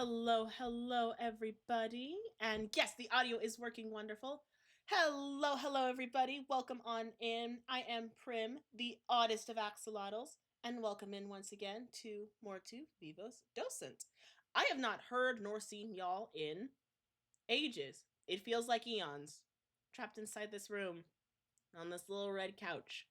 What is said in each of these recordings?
Hello, everybody. And yes, the audio is working wonderful. Hello, everybody. Welcome on in. I am Prim, the oddest of axolotls, and welcome in once again to Mortui, Vivos, Docent. I have not heard nor seen y'all in ages. It feels like eons. Trapped inside this room, on this little red couch.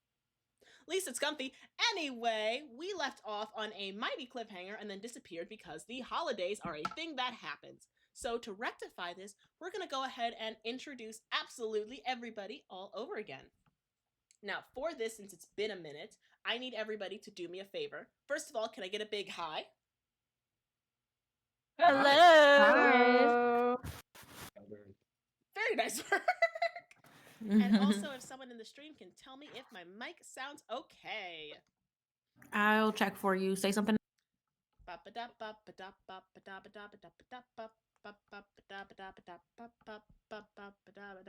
At least it's comfy. Anyway, we left off on a mighty cliffhanger and then disappeared because the holidays are a thing that happens. So to rectify this, we're going to go ahead and introduce absolutely everybody all over again. Now, for this, since it's been a minute, I need everybody to do me a favor. First of all, can I get a big hi? Hello. Very nice work. And also, if someone in the stream can tell me if my mic sounds okay. I'll check for you. Say something.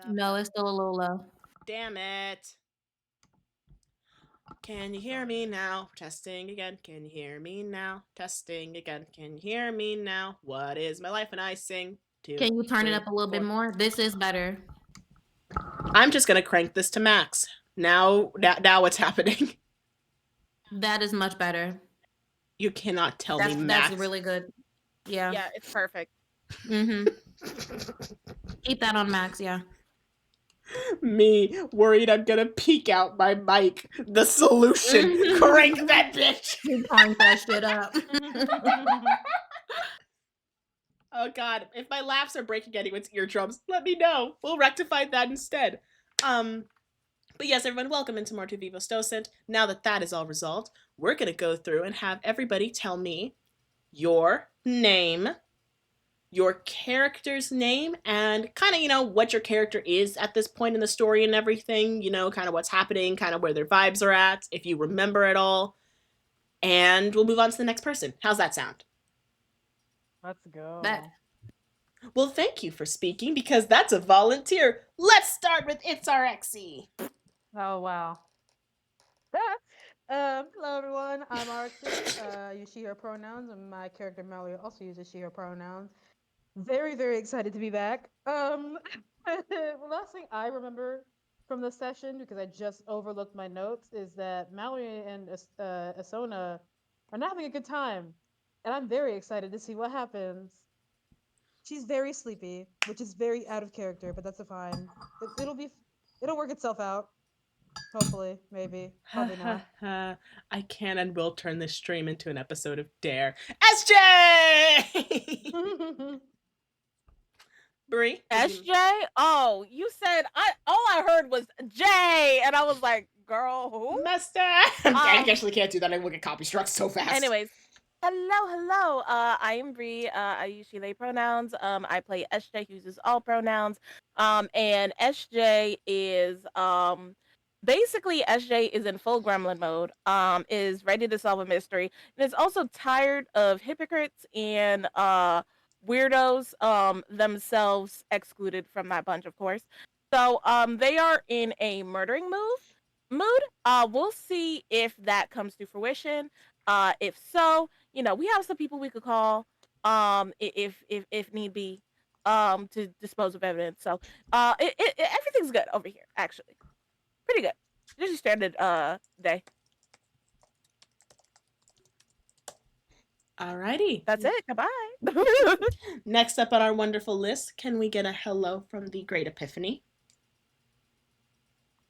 No, it's still a little low. Damn it. Can you hear me now? Testing again. Can you hear me now? Testing again. Can you hear me now? What is my life when I sing? Can you turn it up a little bit more? This is better. I'm just gonna crank this to max. Now what's happening? That is much better. You cannot tell me max. That's really good. Yeah. Yeah, it's perfect. Mm-hmm. Keep that on max, yeah. Me worried I'm gonna peek out my mic. The solution: crank that bitch. You crank that shit up. Oh god, if my laughs are breaking anyone's eardrums, let me know. We'll rectify that instead. But yes, everyone, welcome into Mortui, Vivos, Docent. Now that is all resolved, we're gonna go through and have everybody tell me your name, your character's name, and kind of, what your character is at this point in the story and everything, kind of what's happening, kind of where their vibes are at, if you remember it all. And we'll move on to the next person. How's that sound? Let's go. Well, thank you for speaking, because that's a volunteer. Let's start with It's RXE. Oh, wow. Hello, everyone. I'm Arxie. I use she, her pronouns, and my character Mallory also uses she, her pronouns. Very, very excited to be back. The last thing I remember from the session, because I just overlooked my notes, is that Mallory and Asona are not having a good time. And I'm very excited to see what happens. She's very sleepy, which is very out of character, but that's fine. It'll work itself out. Hopefully, maybe, probably not. I can and will turn this stream into an episode of Dare. SJ! Brie? SJ? Oh, you said all I heard was J, and I was like, girl, who? Messed up. I actually can't do that. I will get copy struck so fast. Anyways, hello. I am Bree. I use she, they pronouns. I play SJ, who uses all pronouns. And SJ is basically SJ is in full gremlin mode. Is ready to solve a mystery, and is also tired of hypocrites and weirdos themselves excluded from that bunch, of course. So they are in a murdering mood. We'll see if that comes to fruition. If so, we have some people we could call if need be to dispose of evidence. So everything's good over here, actually. Pretty good. Just a standard day. Alrighty. That's it. Goodbye. Next up on our wonderful list, can we get a hello from the Great Epiphany?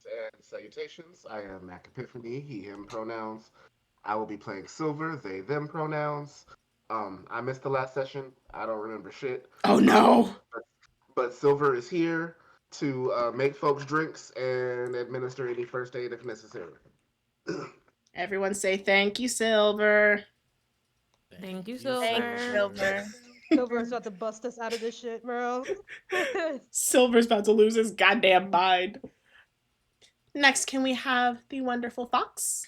And salutations. I am Mac Epiphany, he, him pronouns. I will be playing Silver, they, them pronouns. I missed the last session. I don't remember shit. Oh no! But Silver is here to make folks drinks and administer any first aid if necessary. Everyone say thank you, Silver. Thank you, Silver. Thanks, Silver. Silver's about to bust us out of this shit, bro. Silver's about to lose his goddamn mind. Next, can we have the wonderful Fox?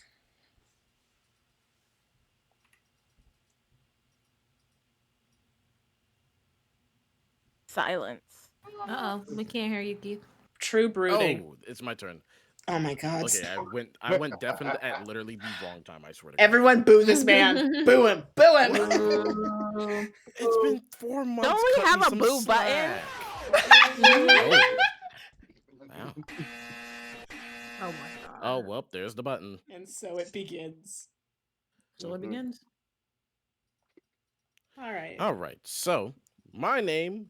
Silence. Uh-oh, we can't hear you, Keith. True brooding. Oh, it's my turn. Oh my god. Okay, I went definite at literally the wrong time. I swear to God. Everyone boo this man. Boo him. Boo him. It's been 4 months. Don't we cut have me a some boo button? slack. Oh. Wow. Oh my god. Oh well, there's the button. And so it begins. So it begins. All right. All right. So my name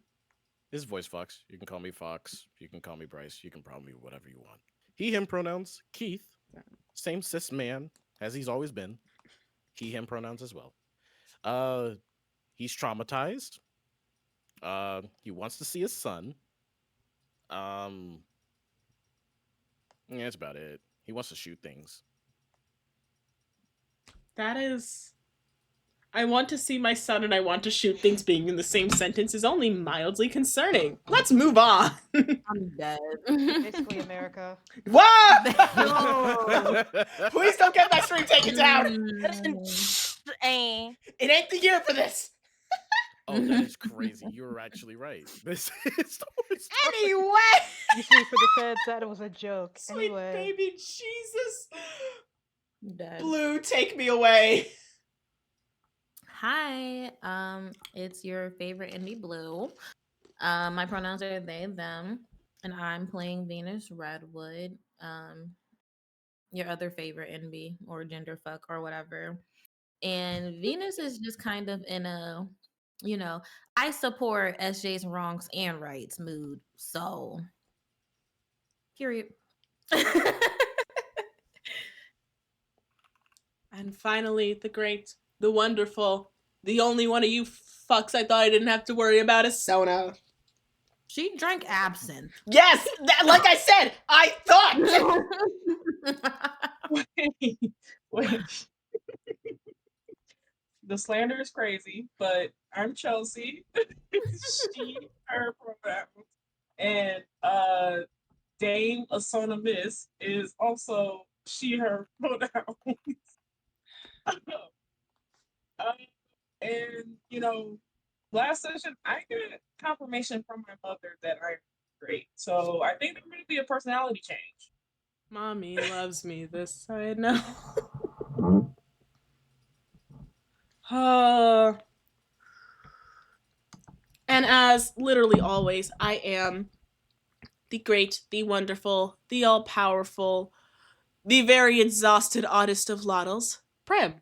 is Voice Fox. You can call me Fox. You can call me Bryce. You can call me whatever you want. He, him pronouns. Keith, same cis man as he's always been. He, him pronouns as well. He's traumatized. He wants to see his son. Yeah, that's about it. He wants to shoot things. That is. I want to see my son and I want to shoot things being in the same sentence is only mildly concerning. Let's move on. I'm dead. Basically America. Whoa! Please don't get my stream taken down. Eh. It ain't the year for this. Oh, that is crazy. You're actually right. This is the worst. Anyway. You see, for the feds, that was a joke. Sweet Anyway. baby Jesus. Dead. Blue, take me away. Hi, it's your favorite indie Blue. My pronouns are they, them, and I'm playing Venus Redwood. Your other favorite indie or gender fuck or whatever. And Venus is just kind of in a, I support SJ's wrongs and rights mood. So, period. And finally, the great, the wonderful, the only one of you fucks I thought I didn't have to worry about is Sona. She drank absinthe. Yes, like I said, I thought. Wait. The slander is crazy, but I'm Chelsea. She, her pronouns. And Dame Asona Miss is also she, her pronouns. And last session I get confirmation from my mother that I'm great. So I think there's going to be a personality change. Mommy loves me, this I know. And as literally always, I am the great, the wonderful, the all-powerful, the very exhausted oddest of Lottles, Prim.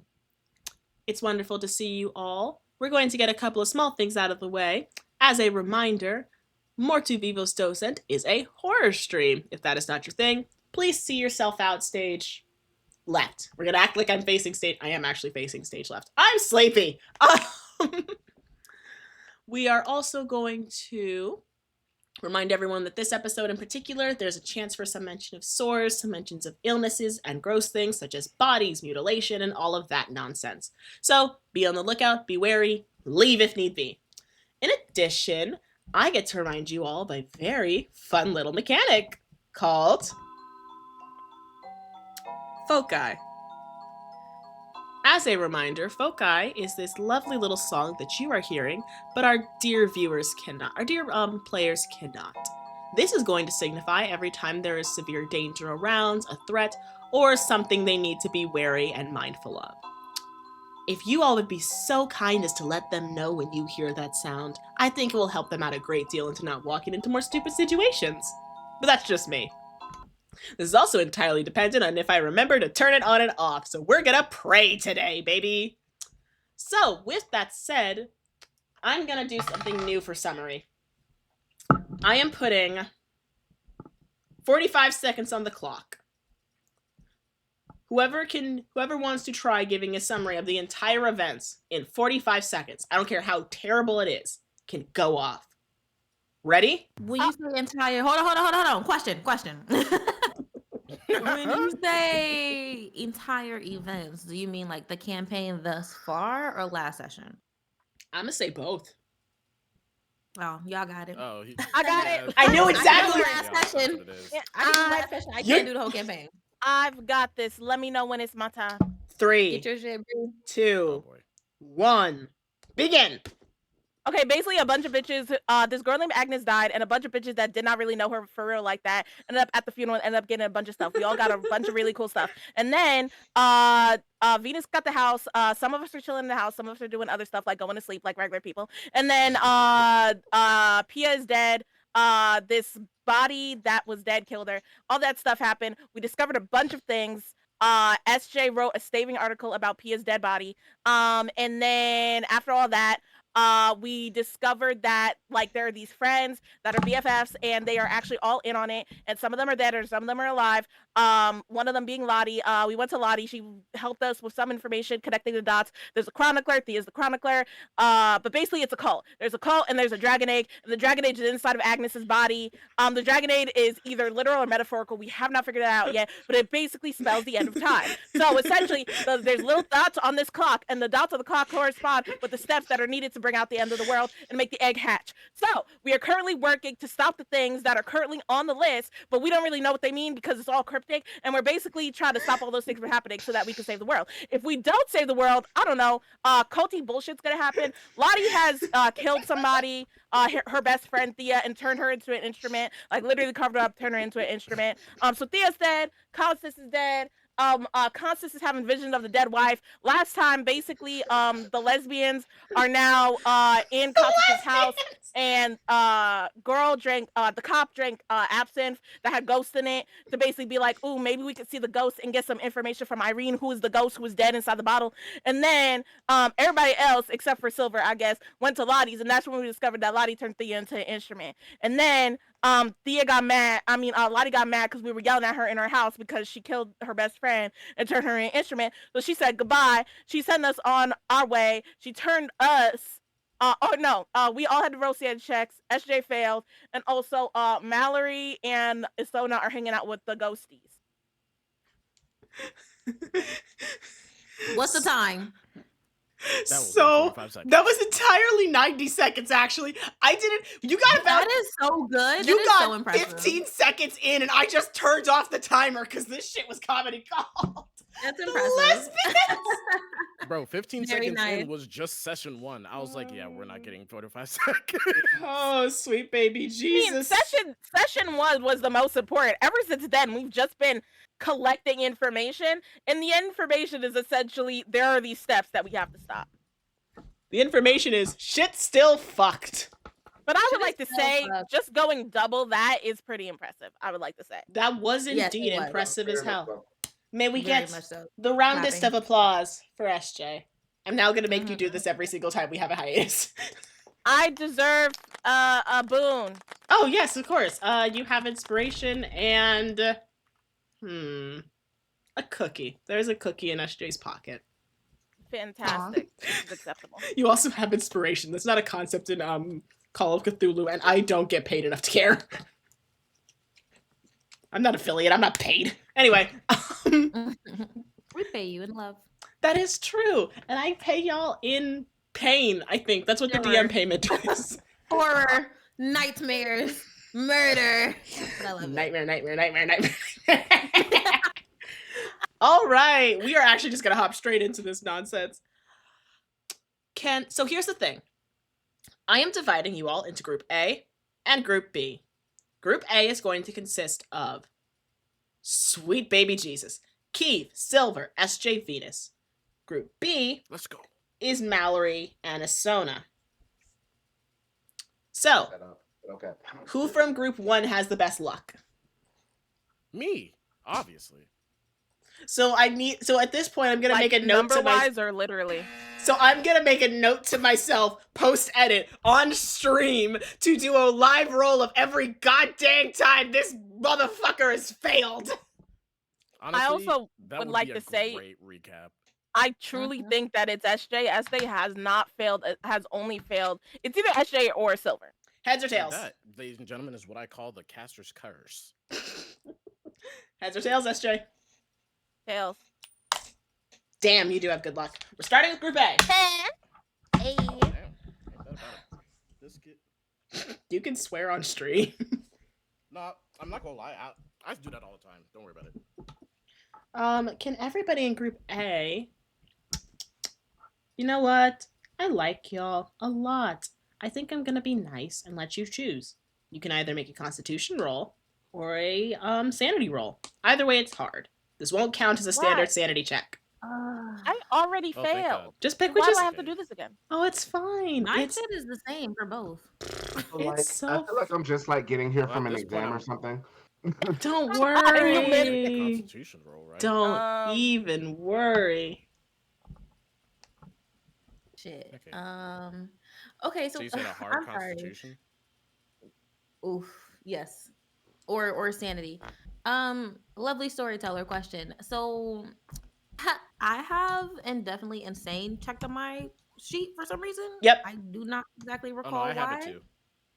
It's wonderful to see you all. We're going to get a couple of small things out of the way. As a reminder, Mortui Vivos Docent is a horror stream. If that is not your thing, please see yourself out stage left. We're going to act like I'm facing stage. I am actually facing stage left. I'm sleepy. We are also going to remind everyone that this episode in particular, there's a chance for some mention of sores, some mentions of illnesses, and gross things such as bodies, mutilation, and all of that nonsense. So be on the lookout, be wary, leave if need be. In addition, I get to remind you all of a very fun little mechanic called Foci. As a reminder, Foci is this lovely little song that you are hearing, but our dear viewers cannot, our dear players cannot. This is going to signify every time there is severe danger around, a threat, or something they need to be wary and mindful of. If you all would be so kind as to let them know when you hear that sound, I think it will help them out a great deal into not walking into more stupid situations. But that's just me. This is also entirely dependent on if I remember to turn it on and off, so we're gonna pray today, baby! So, with that said, I'm gonna do something new for summary. I am putting 45 seconds on the clock. Whoever wants to try giving a summary of the entire events in 45 seconds, I don't care how terrible it is, can go off. Ready? When you say entire, hold on. Question. When you say entire events, do you mean like the campaign thus far or last session? I'm gonna say both. Oh, y'all got it. Oh, I got it. I knew I exactly. can do last session. I can do last session. I can't do the whole campaign. I've got this. Let me know when it's my time. 3, Get your shit, bro. 2, Oh boy. 1, begin. Okay, basically a bunch of bitches. This girl named Agnes died, and a bunch of bitches that did not really know her for real like that ended up at the funeral and ended up getting a bunch of stuff. We all got a bunch of really cool stuff. And then Venus got the house. Some of us are chilling in the house. Some of us are doing other stuff like going to sleep like regular people. And then Pia is dead. This body that was dead killed her. All that stuff happened. We discovered a bunch of things. SJ wrote a staving article about Pia's dead body. And then after all that, we discovered that like there are these friends that are BFFs and they are actually all in on it, and some of them are dead and some of them are alive. One of them being Lottie. We went to Lottie. She helped us with some information connecting the dots. There's a chronicler. Thea's the chronicler. But basically it's a cult. There's a cult and there's a dragon egg, and the dragon egg is inside of Agnes's body. The dragon egg is either literal or metaphorical. We have not figured that out yet, but it basically spells the end of time. So essentially, there's little dots on this clock, and the dots of the clock correspond with the steps that are needed to bring out the end of the world and make the egg hatch. So we are currently working to stop the things that are currently on the list, but we don't really know what they mean because it's all cryptic, and we're basically trying to stop all those things from happening so that we can save the world. If we don't save the world, I don't know, culty bullshit's gonna happen. Lottie has killed somebody, her best friend Thea, and turned her into an instrument, like literally covered her up, turned her into an instrument. So Thea's dead, Constance is dead. Constance is having visions of the dead wife. Last time, basically, the lesbians are now in Constance's house, and the cop drank absinthe that had ghosts in it to basically be like, ooh, maybe we could see the ghost and get some information from Irene, who is the ghost who was dead inside the bottle. And then everybody else, except for Silver, I guess, went to Lottie's, and that's when we discovered that Lottie turned Thea into an instrument. And then Thea got mad. Lottie got mad because we were yelling at her in her house because she killed her best friend and turned her into an instrument. So she said goodbye. She sent us on our way. She turned us. We all had to roll sanity checks. SJ failed, and also Mallory and Isona are hanging out with the ghosties. What's the time? That was entirely 90 seconds, actually. I didn't. You got about. That is so good. You got so impressive. 15 seconds in, and I just turned off the timer because this shit was comedy gold. That's The impressive. lesbians. Bro, 15 Very seconds nice. in was just session 1. I was like, yeah, we're not getting 45 seconds. Oh, sweet baby Jesus. Session 1 was the most important. Ever since then, we've just been collecting information, and the information is essentially there are these steps that we have to stop. The information is shit still fucked. But I would Shit like to is say, so fucked. just going double that is pretty impressive. I would like to say. That was Yes, indeed it was. impressive as hell. So. May we Very get much so. the roundest Clapping. of applause for SJ. I'm now gonna make you do this every single time we have a hiatus. I deserve a boon. Oh yes, of course. You have inspiration and a cookie. There's a cookie in SJ's pocket. Fantastic. This is acceptable. You also have inspiration. That's not a concept in Call of Cthulhu, and I don't get paid enough to care. I'm not affiliate. I'm not paid. Anyway, We pay you in love. that is true, and I pay y'all in pain. I think that's what the Sure. DM payment is. Horror, nightmares, murder. But I love it. Nightmare. All right, we are actually just gonna hop straight into this nonsense. So here's the thing. I am dividing you all into Group A and Group B. Group A is going to consist of Sweet Baby Jesus, Keith, Silver, SJ, Venus. Group B Let's go. is Mallory and Isona. So, Okay. who from Group 1 has the best luck? Me, obviously. So at this point I'm gonna Like, make a note to number-wise or literally? So I'm gonna make a note to myself post-edit on stream to do a live roll of every goddamn time this motherfucker has failed. Honestly, also that would would like be to a say- great recap. I truly think that it's SJ. SJ has not failed. Has only failed. It's either SJ or Silver. Heads or And tails? that, ladies and gentlemen, is what I call the caster's curse. Heads or tails, SJ? Tails. Damn, you do have good luck. We're starting with Group A. Hey. Damn, ain't that about it? Biscuit. You can swear on stream. No, I'm not gonna lie. I do that all the time. Don't worry about it. Can everybody in Group A... You know what? I like y'all a lot. I think I'm gonna be nice and let you choose. You can either make a Constitution roll or a sanity roll. Either way, it's hard. This won't count as a Why? standard sanity check. I already Oh, thank God. failed. Just pick So which why is. do I have to do this again? Oh, it's fine. My It's shit is the same for both. Like, it's I so. feel like I'm just like getting here Well, from at an this point, exam or I'm- something. Don't And you Make missed. a worry. Constitution roll, right? Don't even worry. Shit. Okay. Okay, so So you said a hard I'm sorry. Constitution? Oof. Yes. Or sanity. Lovely storyteller question. So I have indefinitely insane checked on my sheet for some reason. Yep. I do not exactly Oh recall no, I have why. it too.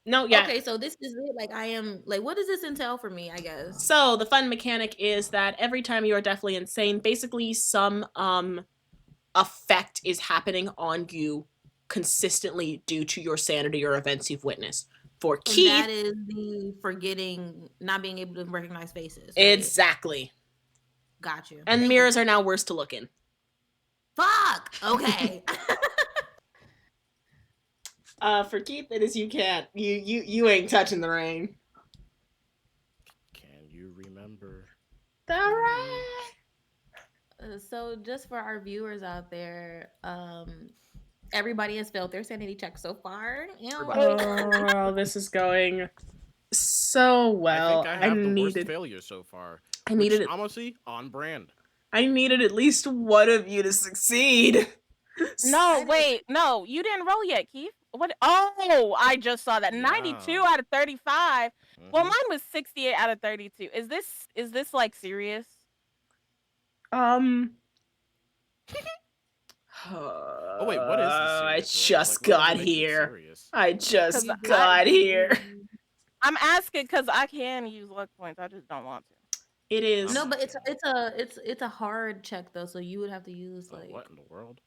No, yeah. Okay, so this is it. Like I am like, what does this entail for me? I guess. So the fun mechanic is that every time you are definitely insane, basically some effect is happening on you consistently due to your sanity or events you've witnessed. For And Keith, that is the forgetting, not being able to recognize faces. Right? exactly. Got you. And Thank mirrors you. are now worse to look in. Fuck. Okay. For Keith, it is you can't. You ain't touching the rain. Can you remember? All right. So just for our viewers out there, everybody has failed their sanity check so far. Oh, this is going so well. I think I have the worst needed. failure so far. I needed Which, it. honestly, on brand. I needed at least one of you to succeed. No, wait, no, you didn't roll yet, Keith. What? Oh, I just saw that. 92 Yeah. out of 35. Well, Mhm. mine was 68 out of 32. Is this like serious? Oh wait, what is the I serious roll? just Like, what doesn't got make it here. serious? I just 'Cause got here. I'm asking because I can use luck points. I just don't want to. It is. No, I'm but not doing it's a hard check though, so you would have to use Oh, like what in the world?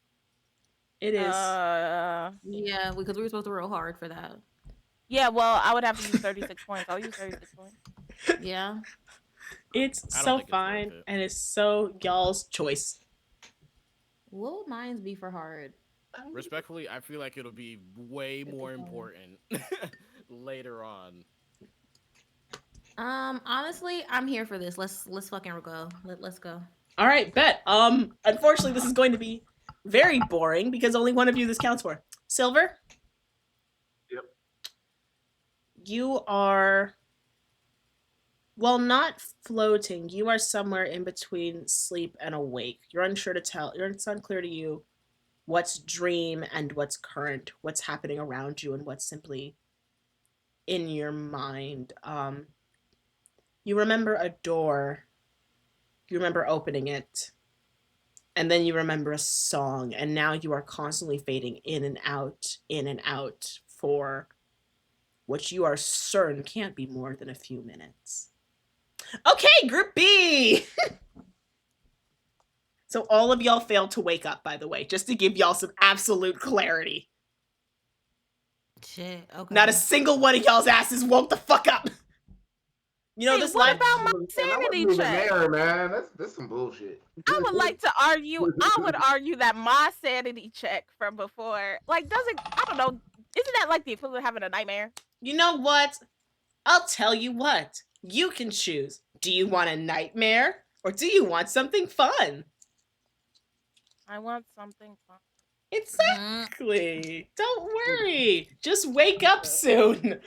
It is. yeah, because we were supposed to roll hard for that. Yeah, well, I would have to use 36 points. I'll use 36 points. Yeah. It's I don't so think it's worth fine, it. and it's so y'all's choice. What would mine be for hard? Respectfully, I feel like it'll be way more important later on. Honestly, I'm here for this. Let's fucking go. Let's go. All right, bet. Unfortunately, this is going to be very boring because only one of you this counts for. Silver. Yep. You are. Well, not floating. You are somewhere in between sleep and awake. You're unsure to tell. It's unclear to you what's dream and what's current, what's happening around you, and what's simply in your mind. You remember a door. You remember opening it. And then you remember a song, and now you are constantly fading in and out for what you are certain can't be more than a few minutes. Okay, Group B! So all of y'all failed to wake up, by the way, just to give y'all some absolute clarity. Shit. Okay. Not a single one of y'all's asses woke the fuck up. You know, Hey, this what live. about my Man, I sanity wasn't even check? there, man. That's some bullshit. I would like to argue. I would argue that my sanity check from before, like, doesn't. I don't know. Isn't that like the equivalent of having a nightmare? You know what? I'll tell you what. You can choose. Do you want a nightmare or do you want something fun? I want something fun. Exactly. Don't worry. Just wake up soon.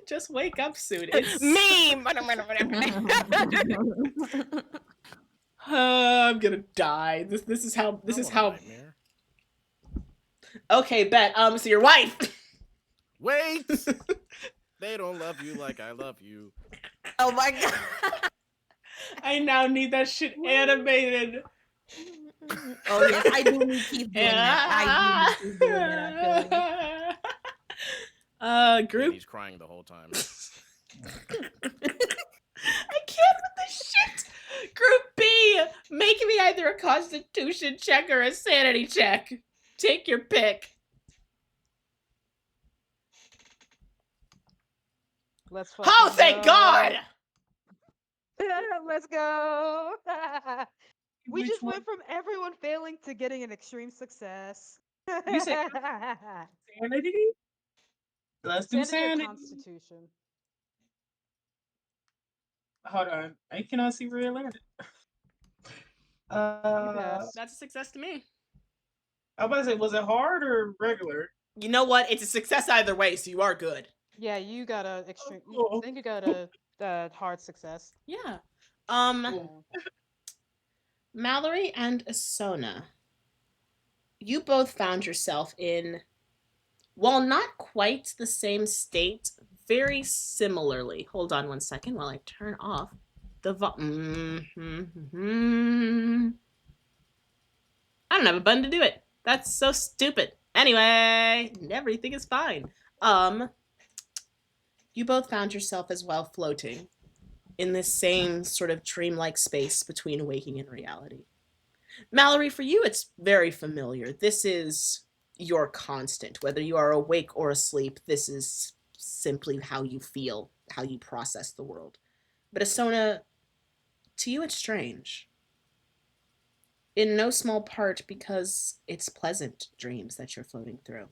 Just wake up soon. It's Meme. I'm gonna die. This is how I want a nightmare. Okay, bet. So your wife. Wait! They don't love you like I love you. Oh my god. I now need that shit animated. Oh yes, I do need Keith doing that. I do need Keith doing that. Actually. Group. He's crying the whole time. I can't with this shit. Group B, make me either a Constitution check or a sanity check. Take your pick. Let's Oh, thank God! Let's go. We Which just one? went from everyone failing to getting an extreme success. You said sanity? Let's do Sanity or sanity. Constitution? Hold on. I cannot see where it landed. You Uh, pass. That's a success to me. I was about to say, was it hard or regular? You know what? It's a success either way, so you are good. Yeah, you got a extreme. I Cool. think you got a hard success. Yeah. Cool. Mallory and Asona, you both found yourself in, while not quite the same state, very similarly. Hold on one second while I turn off the I don't have a button to do it. That's so stupid. Anyway, everything is fine. You both found yourself as well floating in this same sort of dreamlike space between waking and reality. Mallory, for you, it's very familiar. This is your constant. Whether you are awake or asleep, this is simply how you feel, how you process the world. But Asona, to you, it's strange. In no small part because it's pleasant dreams that you're floating through.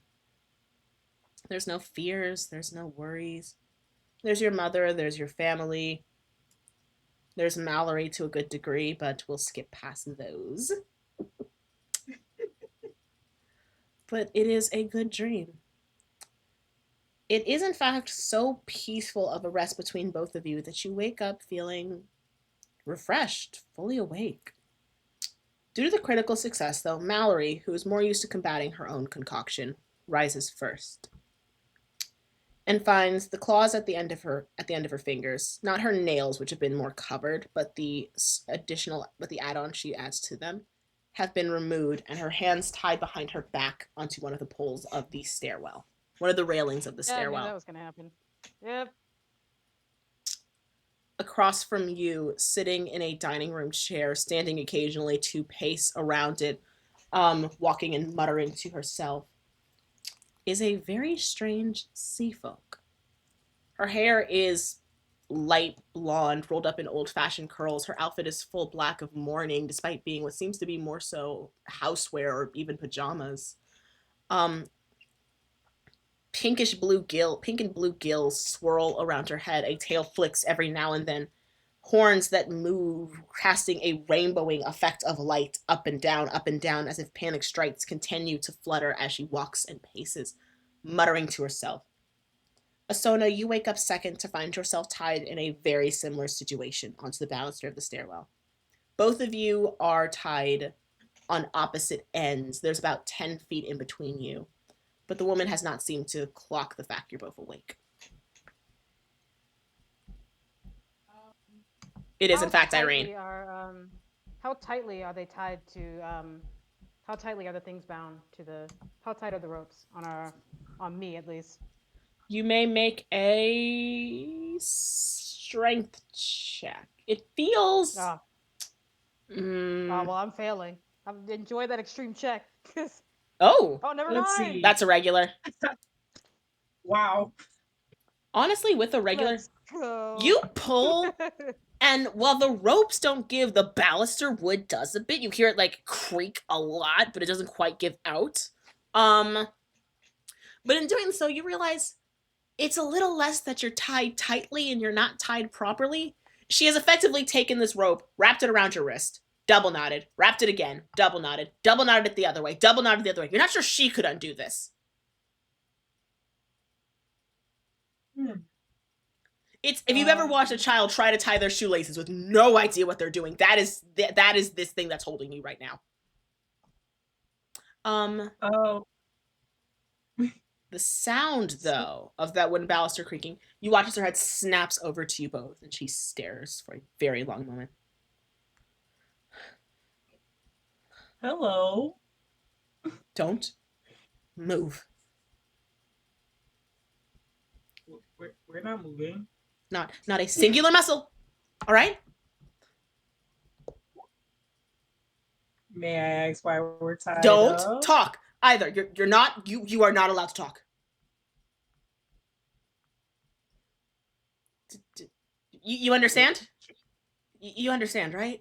There's no fears, there's no worries. There's your mother, there's your family, there's Mallory to a good degree, but we'll skip past those. But it is a good dream. It is, in fact, so peaceful of a rest between both of you that you wake up feeling refreshed, fully awake. Due to the critical success, though, Mallory, who is more used to combating her own concoction, rises first and finds the claws at the end of her fingers, not her nails, which have been more covered, but the add-on she adds to them, have been removed, and her hands tied behind her back onto one of the poles of the stairwell, one of the railings of the Yeah, I knew that stairwell. was gonna happen. Yep. Across from you, sitting in a dining room chair, standing occasionally to pace around it, walking and muttering to herself, is a very strange sea folk. Her hair is light blonde, rolled up in old-fashioned curls. Her outfit is full black of mourning, despite being what seems to be more so housewear or even pajamas. Pink and blue gills swirl around her head. A tail flicks every now and then. Horns that move, casting a rainbowing effect of light up and down, as if panic strikes continue to flutter as she walks and paces, muttering to herself. Asona, you wake up second to find yourself tied in a very similar situation onto the banister of the stairwell. Both of you are tied on opposite ends. There's about 10 feet in between you. But the woman has not seemed to clock the fact you're both awake. It is, in fact, Irene. How tightly are they tied to? How tightly are the things bound to the? How tight are the ropes on me at least? You may make a strength check. It feels. Oh, well, I'm failing. Enjoy that extreme check. Oh, Never Let's mind. see. that's a regular. Wow. Honestly, with a regular, Let's go. you pull, and while the ropes don't give, the baluster wood does a bit. You hear it like creak a lot, but it doesn't quite give out. But in doing so, you realize it's a little less that you're tied tightly and you're not tied properly. She has effectively taken this rope, wrapped it around your wrist, double knotted, wrapped it again, double knotted it the other way, double knotted the other way. You're not sure she could undo this. It's, if you've ever watched a child try to tie their shoelaces with no idea what they're doing, that is this thing that's holding you right now. Oh. The sound, though, of that wooden baluster creaking, you watch as her head snaps over to you both, and she stares for a very long moment. Hello. Don't move. We're not moving. Not a singular muscle. All right? May I ask why we're tied Don't up? talk either. You are not allowed to talk. You understand? You understand, right?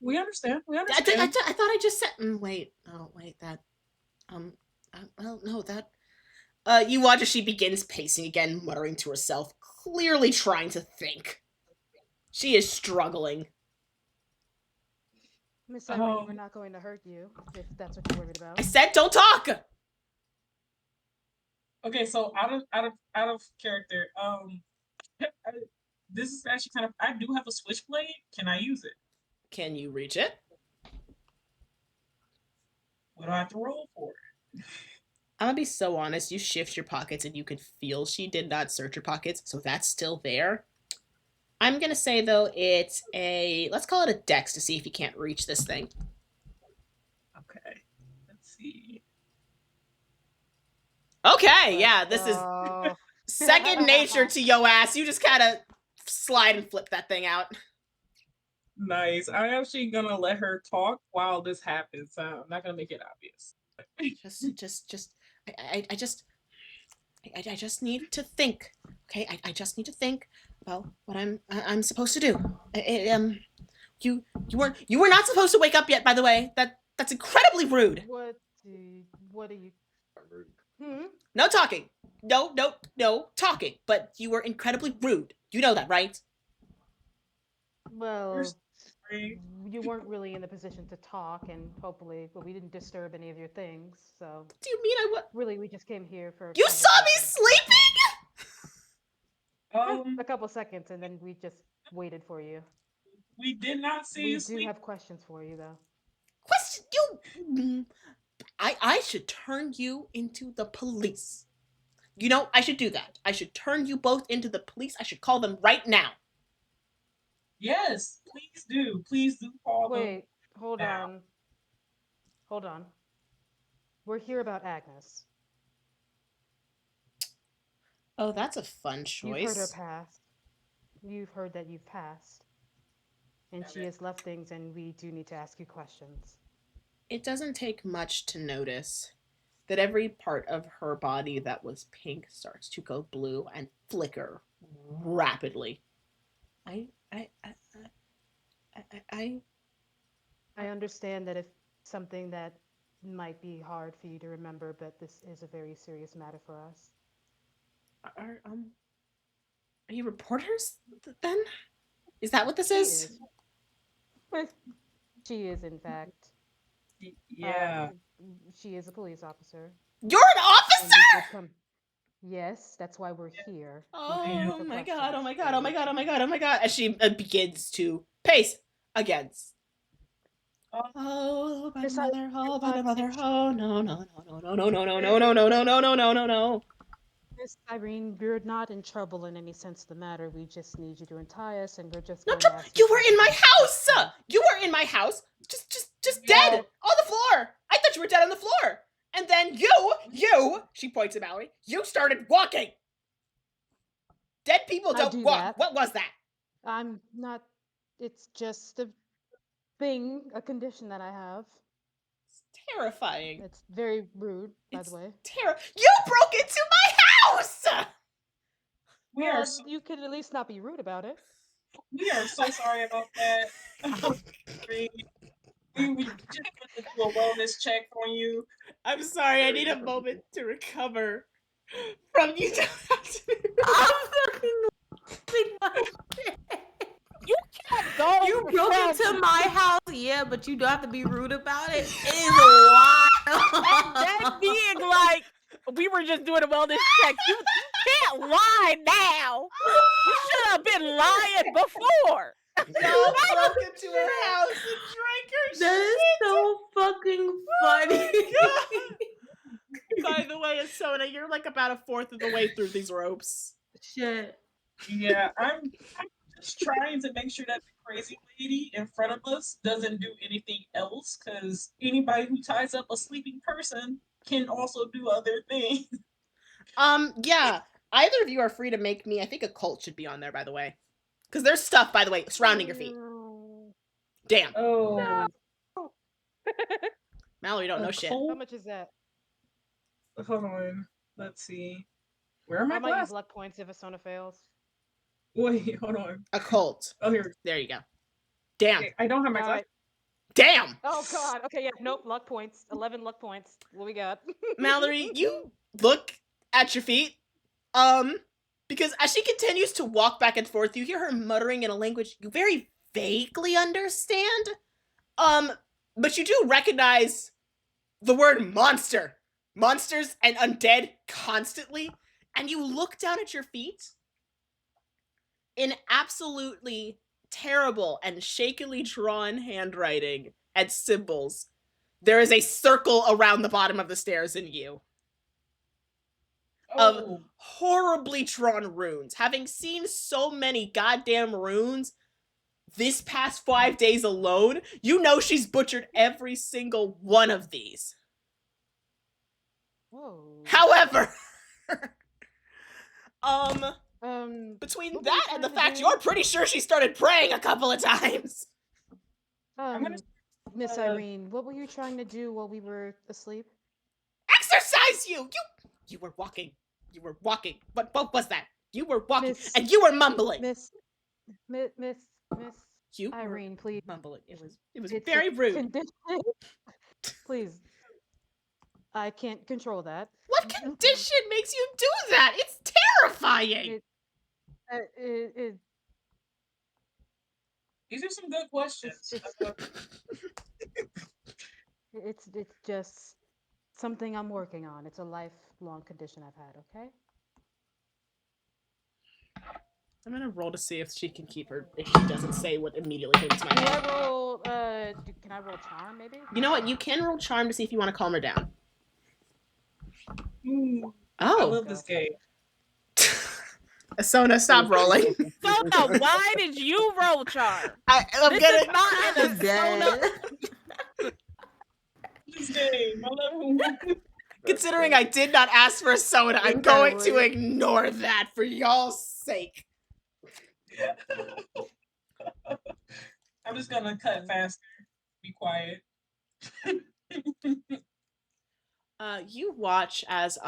We understand. We I understand. thought I just said. Wait. Oh, wait. That. Well, no. That. You watch as she begins pacing again, muttering to herself, clearly trying to think. She is struggling. Miss Irene, we're not going to hurt you if that's what you're worried about. I said, don't talk. Okay, so out of character. This is actually kind of. I do have a switchblade. Can I use it? Can you reach it? What do I have to roll for it? I'm gonna be so honest. You shift your pockets and you could feel she did not search her pockets, so that's still there. I'm gonna say though it's a, let's call it a dex to see if you can't reach this thing. Okay, let's see. Okay, yeah, this is second nature to yo ass. You just kind of slide and flip that thing out. Nice. I'm actually gonna let her talk while this happens. I'm not gonna make it obvious. I just need to think. Okay, I just need to think about what I'm supposed to do. You were not supposed to wake up yet. By the way, that's incredibly rude. What are you? No talking. No talking. But you were incredibly rude. You know that, right? Well, you weren't really in the position to talk, and hopefully, but we didn't disturb any of your things. So. Do you mean I would? Really, we just came here for. You saw me sleeping. A couple seconds, and then we just waited for you. We did not see you sleep. We do have questions for you, though. Question you? I should turn you into the police. You know, I should do that. I should turn you both into the police. I should call them right now. Yes, please do. Please do call them. Wait, hold on. Hold on. We're here about Agnes. Oh, that's a fun choice. You've heard her past. You've heard that you've passed. And she has left things, and we do need to ask you questions. It doesn't take much to notice that every part of her body that was pink starts to go blue and flicker rapidly. I understand that if something that might be hard for you to remember, but this is a very serious matter for us. Are you reporters then? Is that what this is? She is, in fact. Yeah. She is a police officer. You're an officer? Yes, that's why we're here. Oh my god, oh my god, oh my god, oh my god, oh my god. As she begins to pace against. Oh, my mother, oh, my mother, oh, no, no, no, no, no, no, no, no, no, no, no, no, no, no, no, no. Miss Irene, we're not in trouble in any sense of the matter. We just need you to untie us, and we're just. You were in my house. You were in my house, just dead on the floor. I thought you were dead on the floor, and then you. She points at Mallory. You started walking. Dead people don't walk. That. What was that? I'm not. It's just a thing, a condition that I have. It's terrifying. It's very rude, by the way. You broke into my house! You could at least not be rude about it. We are so sorry about that. we just put to do a wellness check on you. I'm sorry, I need a moment to recover from you. You can't go. You broke into my house, yeah, but you don't have to be rude about it. It is wild. That being like, we were just doing a wellness check. You can't lie now. You should have been lying before. Y'all broke into her house and drank her shit. That is so fucking funny. Oh by the way, Asona, you're like about a fourth of the way through these ropes. Shit. Yeah, I'm just trying to make sure that the crazy lady in front of us doesn't do anything else, because anybody who ties up a sleeping person can also do other things. Yeah. Either of you are free to make me. I think a cult should be on there, by the way. Because there's stuff, by the way, surrounding your feet. Damn. Oh. No. Mallory don't know shit. How much is that? Hold on. Let's see. Where am I? I might use luck points if Asona fails. Wait, hold on. A cult. Oh, here. There you go. Damn. Okay, I don't have my glasses. Damn! Oh God. Okay, yeah. Nope. Luck points. 11 luck points. What we got? Mallory, you look at your feet. Because as she continues to walk back and forth, you hear her muttering in a language you very vaguely understand. But you do recognize the word monster. Monsters and undead constantly. And you look down at your feet in absolutely terrible and shakily drawn handwriting and symbols. There is a circle around the bottom of the stairs in you of Oh, horribly drawn runes. Having seen so many goddamn runes this past 5 days alone, you know she's butchered every single one of these. Whoa. However, between what were you that and the trying to fact do? you're pretty sure she started praying a couple of times. I'm gonna Miss uh, Irene, what were you trying to do while we were asleep? Exercise you were walking. You were walking. What was that? You were walking Miss- and you were mumbling. Miss You were Irene, please. mumbling. It was It's very a rude. condition. Please. I can't control that. What condition makes you do that? It's terrifying. these are some good questions. It's just something I'm working on. It's a lifelong condition I've had, okay? I'm gonna roll to see if she can keep her, if she doesn't say what immediately came to my Can head. I roll, can I roll charm, maybe? You know what? You can roll charm to see if you want to calm her down. I Oh. love this game. Asona, stop rolling. So why did you roll charm? I'm This gonna. is not an Asona. This game. I love it. Considering I did not ask for a soda, I'm going to ignore that for y'all's sake. I'm just gonna cut faster. Be quiet. You watch as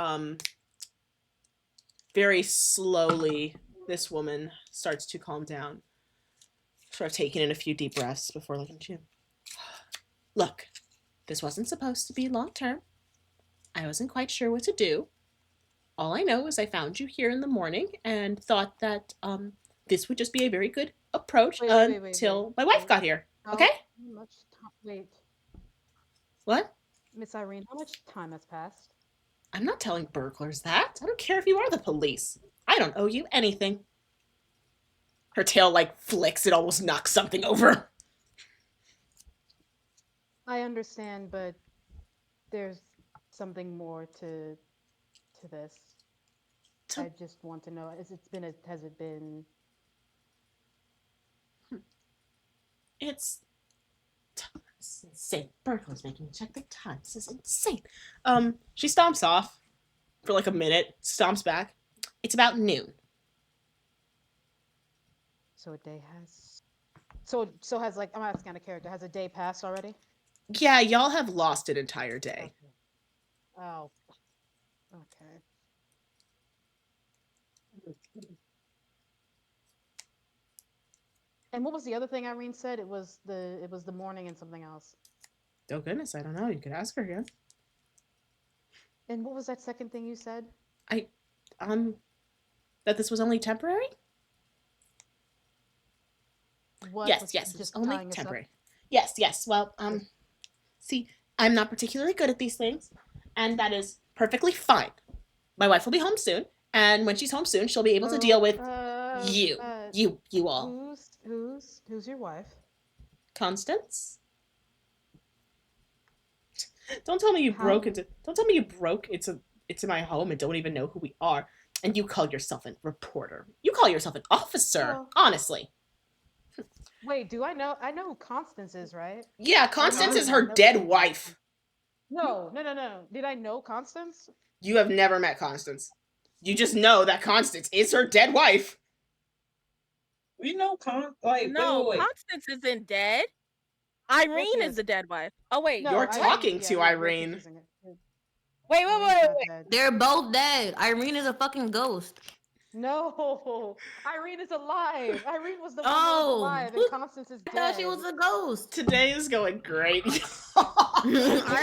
very slowly this woman starts to calm down, sort of taking in a few deep breaths before looking at you. Look, this wasn't supposed to be long term. I wasn't quite sure what to do. All I know is I found you here in the morning and thought that this would just be a very good approach Wait, until my wife got here. Okay? How much time? Wait, What? Miss Irene, how much time has passed? I'm not telling burglars that. I don't care if you are the police. I don't owe you anything. Her tail like flicks, it almost knocks something over. I understand, but there's something more to this. I just want to know, has it been It's insane. Burglars making me check the time. This is insane. She stomps off for like a minute, stomps back. It's about noon. so a day has so has, like, I'm asking out of character, has a day passed already? Yeah, y'all have lost an entire day. Okay. Oh. Okay. And what was the other thing Irene said? It was the morning and something else. Oh goodness, I don't know. You could ask her again. And what was that second thing you said? That this was only temporary? What Yes, was yes, it was just only tying us up? temporary. Yes. Well, see, I'm not particularly good at these things, and that is perfectly fine. My wife will be home soon, and when she's home soon, she'll be able to deal with you all. Who's your wife? Constance? Don't tell me you broke into my home and don't even know who we are, and you call yourself a reporter. You call yourself an officer, Well- honestly. Wait, do I know who Constance is, right? Yeah, Constance is her I've never dead met wife. No. Did I know Constance? You have never met Constance. You just know that Constance is her dead wife. We know wait. Constance isn't dead. Irene she is is. the dead wife. Oh wait, No, You're Irene- talking yeah, to you're Irene. confusing it. wait. Irene's not dead. They're both dead. Irene is a fucking ghost. No, Irene is alive. Irene was the one that was Oh, alive, and Constance is I thought she dead. was a ghost. Today is going great. I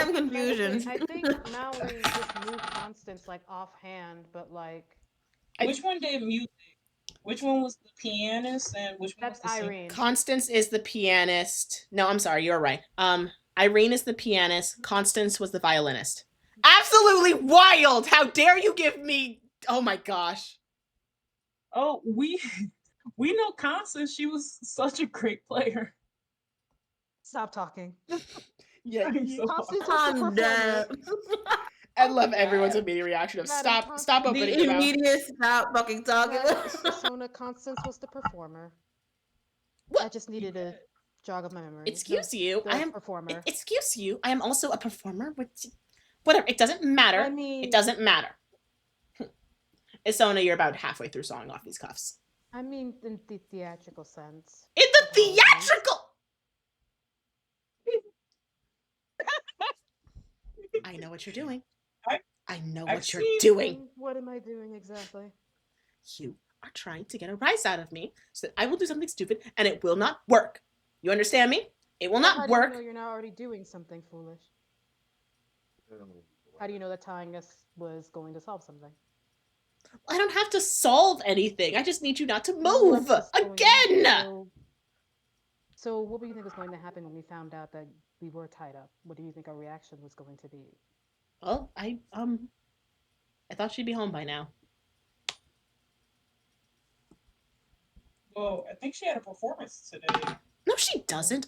am Medicine. confusion. I think Mallory just knew Constance like offhand, but like Which one did music? Which one was the pianist and which one was that's the singer? Irene. Constance is the pianist. No, I'm sorry, you're right. Irene is the pianist. Constance was the violinist. Absolutely wild! How dare you give me? Oh my gosh. Oh, we know Constance. She was such a great player. Stop talking. Yeah, I'm so Constance was the I'm performer. dead. I love everyone's immediate reaction of Madam stop Constance. opening The your mouth. immediate stop fucking talking. Madam Sona, Constance was the performer. I What? just needed a jog of my memory. Excuse you. The I am. performer. Excuse you. I am also a performer. Whatever. It doesn't matter. I mean, It doesn't matter. Isona, you're about halfway through sawing off these cuffs. I mean, in the theatrical sense. In the of how it is. theatrical. I know what you're doing. I know what you're doing. What am I doing exactly? You are trying to get a rise out of me so that I will do something stupid and it will not work. You understand me? It will How not do you work. know you're not already doing something foolish? How do you know that tying us was going to solve something? I don't have to solve anything. I just need you not to Well, move what's going- again. So what do you think was going to happen when we found out that we were tied up? What do you think our reaction was going to be? Well, I thought she'd be home by now. Well, I think she had a performance today. No, she doesn't.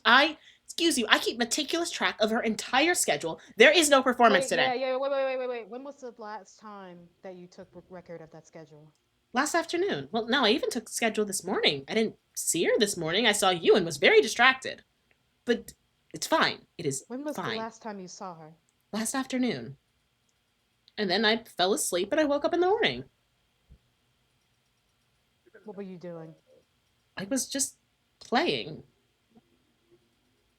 Excuse you, I keep meticulous track of her entire schedule. There is no performance today. Yeah, wait. When was the last time that you took record of that schedule? Last afternoon. Well, no, I even took schedule this morning. I didn't see her this morning. I saw you and was very distracted. But it's fine. It is When was fine. the last time you saw her? Last afternoon. And then I fell asleep and I woke up in the morning. What were you doing? I was just playing.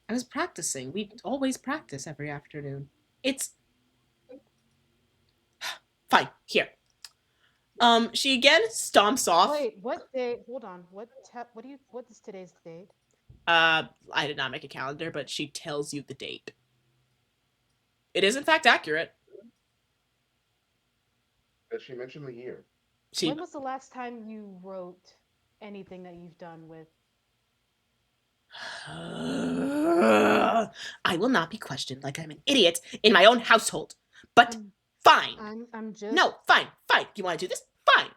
I was practicing. We always practice every afternoon. It's fine. Here. She again stomps off. Wait, what day? Hold on. What is today's date? I did not make a calendar, but she tells you the date. It is in fact accurate. Did she mention the year? When was the last time you wrote anything that you've done with? I will not be questioned like I'm an idiot in my own household. But fine. I'm just No, fine. You want to do this? Fine.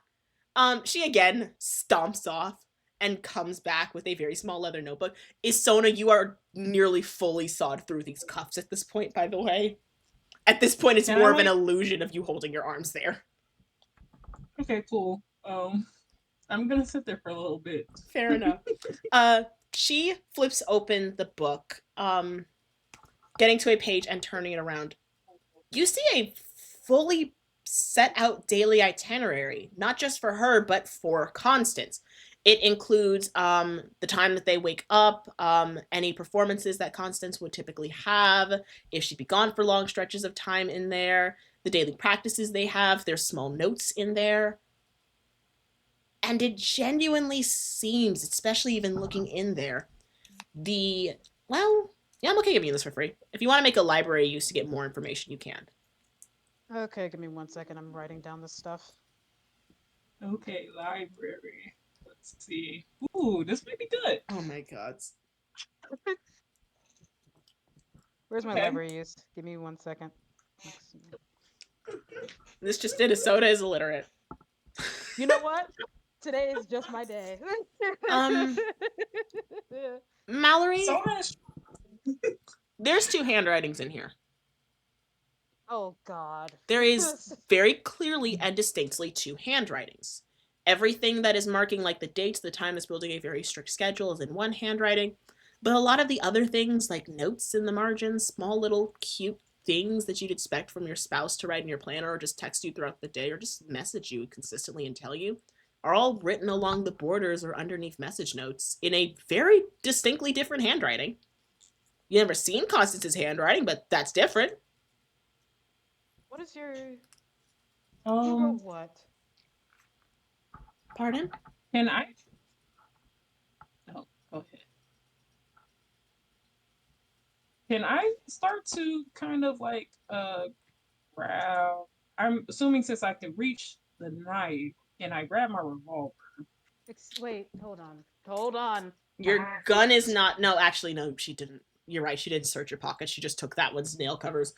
She again stomps off and comes back with a very small leather notebook. Isona, you are nearly fully sawed through these cuffs at this point, by the way. At this point, it's more of an illusion of you holding your arms there. Okay, cool. I'm gonna sit there for a little bit. Fair enough. She flips open the book, getting to a page and turning it around. You see a fully set out daily itinerary, not just for her, but for Constance. It includes the time that they wake up, any performances that Constance would typically have, if she'd be gone for long stretches of time in there, the daily practices they have, there's small notes in there. And it genuinely seems, especially even looking in there, yeah, I'm okay giving you this for free. If you want to make a library use to get more information, you can. Okay, give me 1 second. I'm writing down this stuff. Okay, library. Let's see. Ooh, this might be good. Oh my god. Where's my library use? Give me 1 second. This just did. Soda is illiterate. You know what? Today is just my day. Mallory, there's 2 handwritings in here. Oh God. There is very clearly and distinctly 2 handwritings. Everything that is marking like the dates, the time is building a very strict schedule is in one handwriting, but a lot of the other things like notes in the margins, small little cute things that you'd expect from your spouse to write in your planner or just text you throughout the day or just message you consistently and tell you, are all written along the borders or underneath message notes in a very distinctly different handwriting. You never seen Constance's handwriting, but that's different. What is your... You wrote what? Pardon? Can I? Oh, go ahead. Can I start to kind of like grab? I'm assuming since I can reach the knife, can I grab my revolver? Wait, hold on. Hold on. Your gun is not. No, actually, no, she didn't. You're right. She didn't search your pocket. She just took that one's nail covers.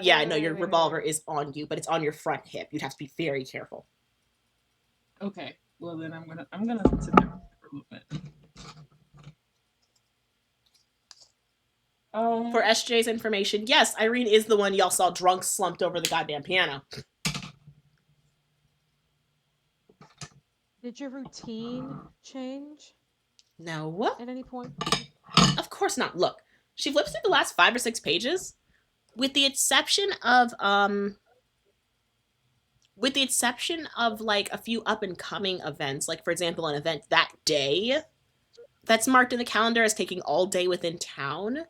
Yeah, no, your revolver is on you, but it's on your front hip. You'd have to be very careful. Okay. Well, then I'm gonna sit there for a little bit. For SJ's information, yes, Irene is the one y'all saw drunk slumped over the goddamn piano. Did your routine change No, at any point? of course not. Look, she flips through the last 5 or 6 pages, with the exception of like a few up and coming events, like for example, an event that day that's marked in the calendar as taking all day within town.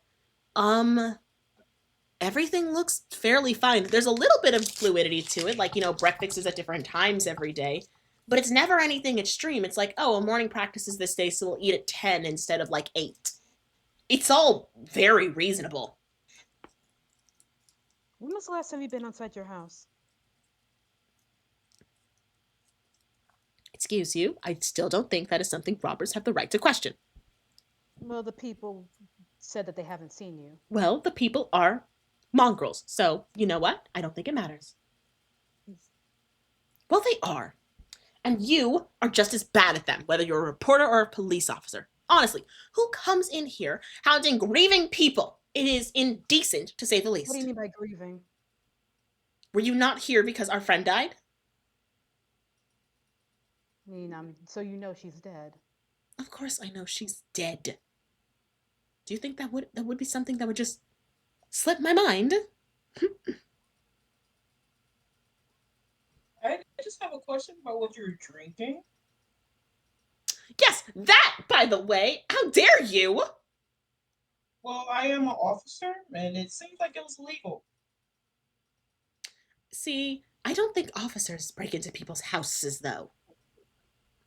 Everything looks fairly fine. There's a little bit of fluidity to it, like, breakfast is at different times every day, but it's never anything extreme. It's like, oh, a morning practice is this day, so we'll eat at 10 instead of like 8. It's all very reasonable. When was the last time you've been outside your house? Excuse you, I still don't think that is something robbers have the right to question. Well, the people said that they haven't seen you. Well, the people are mongrels, so you know what? I don't think it matters. Well, they are. And you are just as bad at them, whether you're a reporter or a police officer. Honestly, who comes in here hounding grieving people? It is indecent, to say the least. What do you mean by grieving? Were you not here because our friend died? I mean, so you know she's dead. Of course I know she's dead. Do you think that would be something that would just slip my mind? I just have a question about what you're drinking. Yes, that, by the way. How dare you? Well, I am an officer, and it seems like it was illegal. See, I don't think officers break into people's houses, though.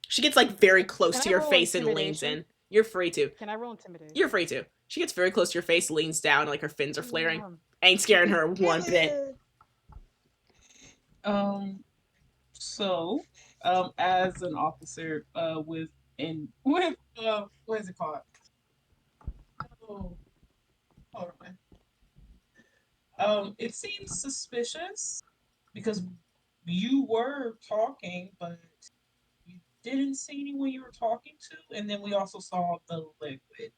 She gets, like, very close to your face and leans in. You're free to. Can I roll intimidation? You're free to. She gets very close to your face, leans down, like her fins are flaring. Ain't scaring her one bit. So, as an officer, what is it called? Oh, hold on. It seems suspicious because you were talking, but you didn't see anyone you were talking to, and then we also saw the liquid.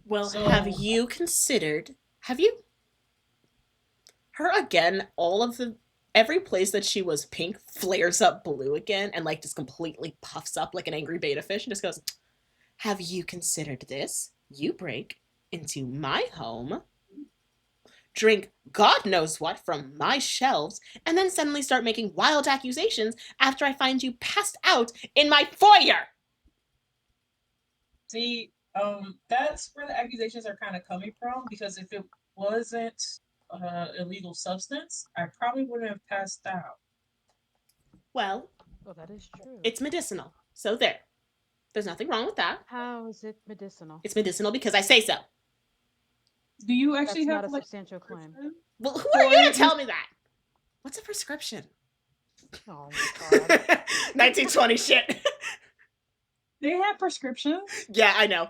Well, have you considered? Have you? Her again, every place that she was pink flares up blue again and like just completely puffs up like an angry betta fish and just goes, have you considered this? You break into my home, drink God knows what from my shelves, and then suddenly start making wild accusations after I find you passed out in my foyer. See, that's where the accusations are kind of coming from, because if it wasn't illegal substance, I probably wouldn't have passed out. Well, that is true. It's medicinal, so there. There's nothing wrong with that. How is it medicinal? It's medicinal because I say so. Do you actually That's have not a substantial claim? Well, who are you to tell me that? What's a prescription? Oh my god. 1920 shit. They have prescriptions? Yeah, I know.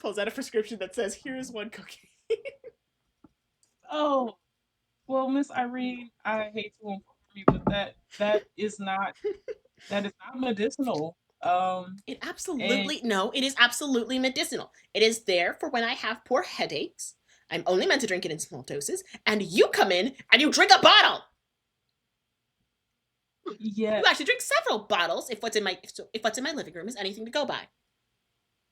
Pulls out a prescription that says, here's one cookie. Oh, well, Miss Irene, I hate to inform you, but that is not medicinal. It is absolutely medicinal. It is there for when I have poor headaches. I'm only meant to drink it in small doses, and you come in and you drink a bottle. Yeah. You actually drink several bottles if what's in my living room is anything to go by.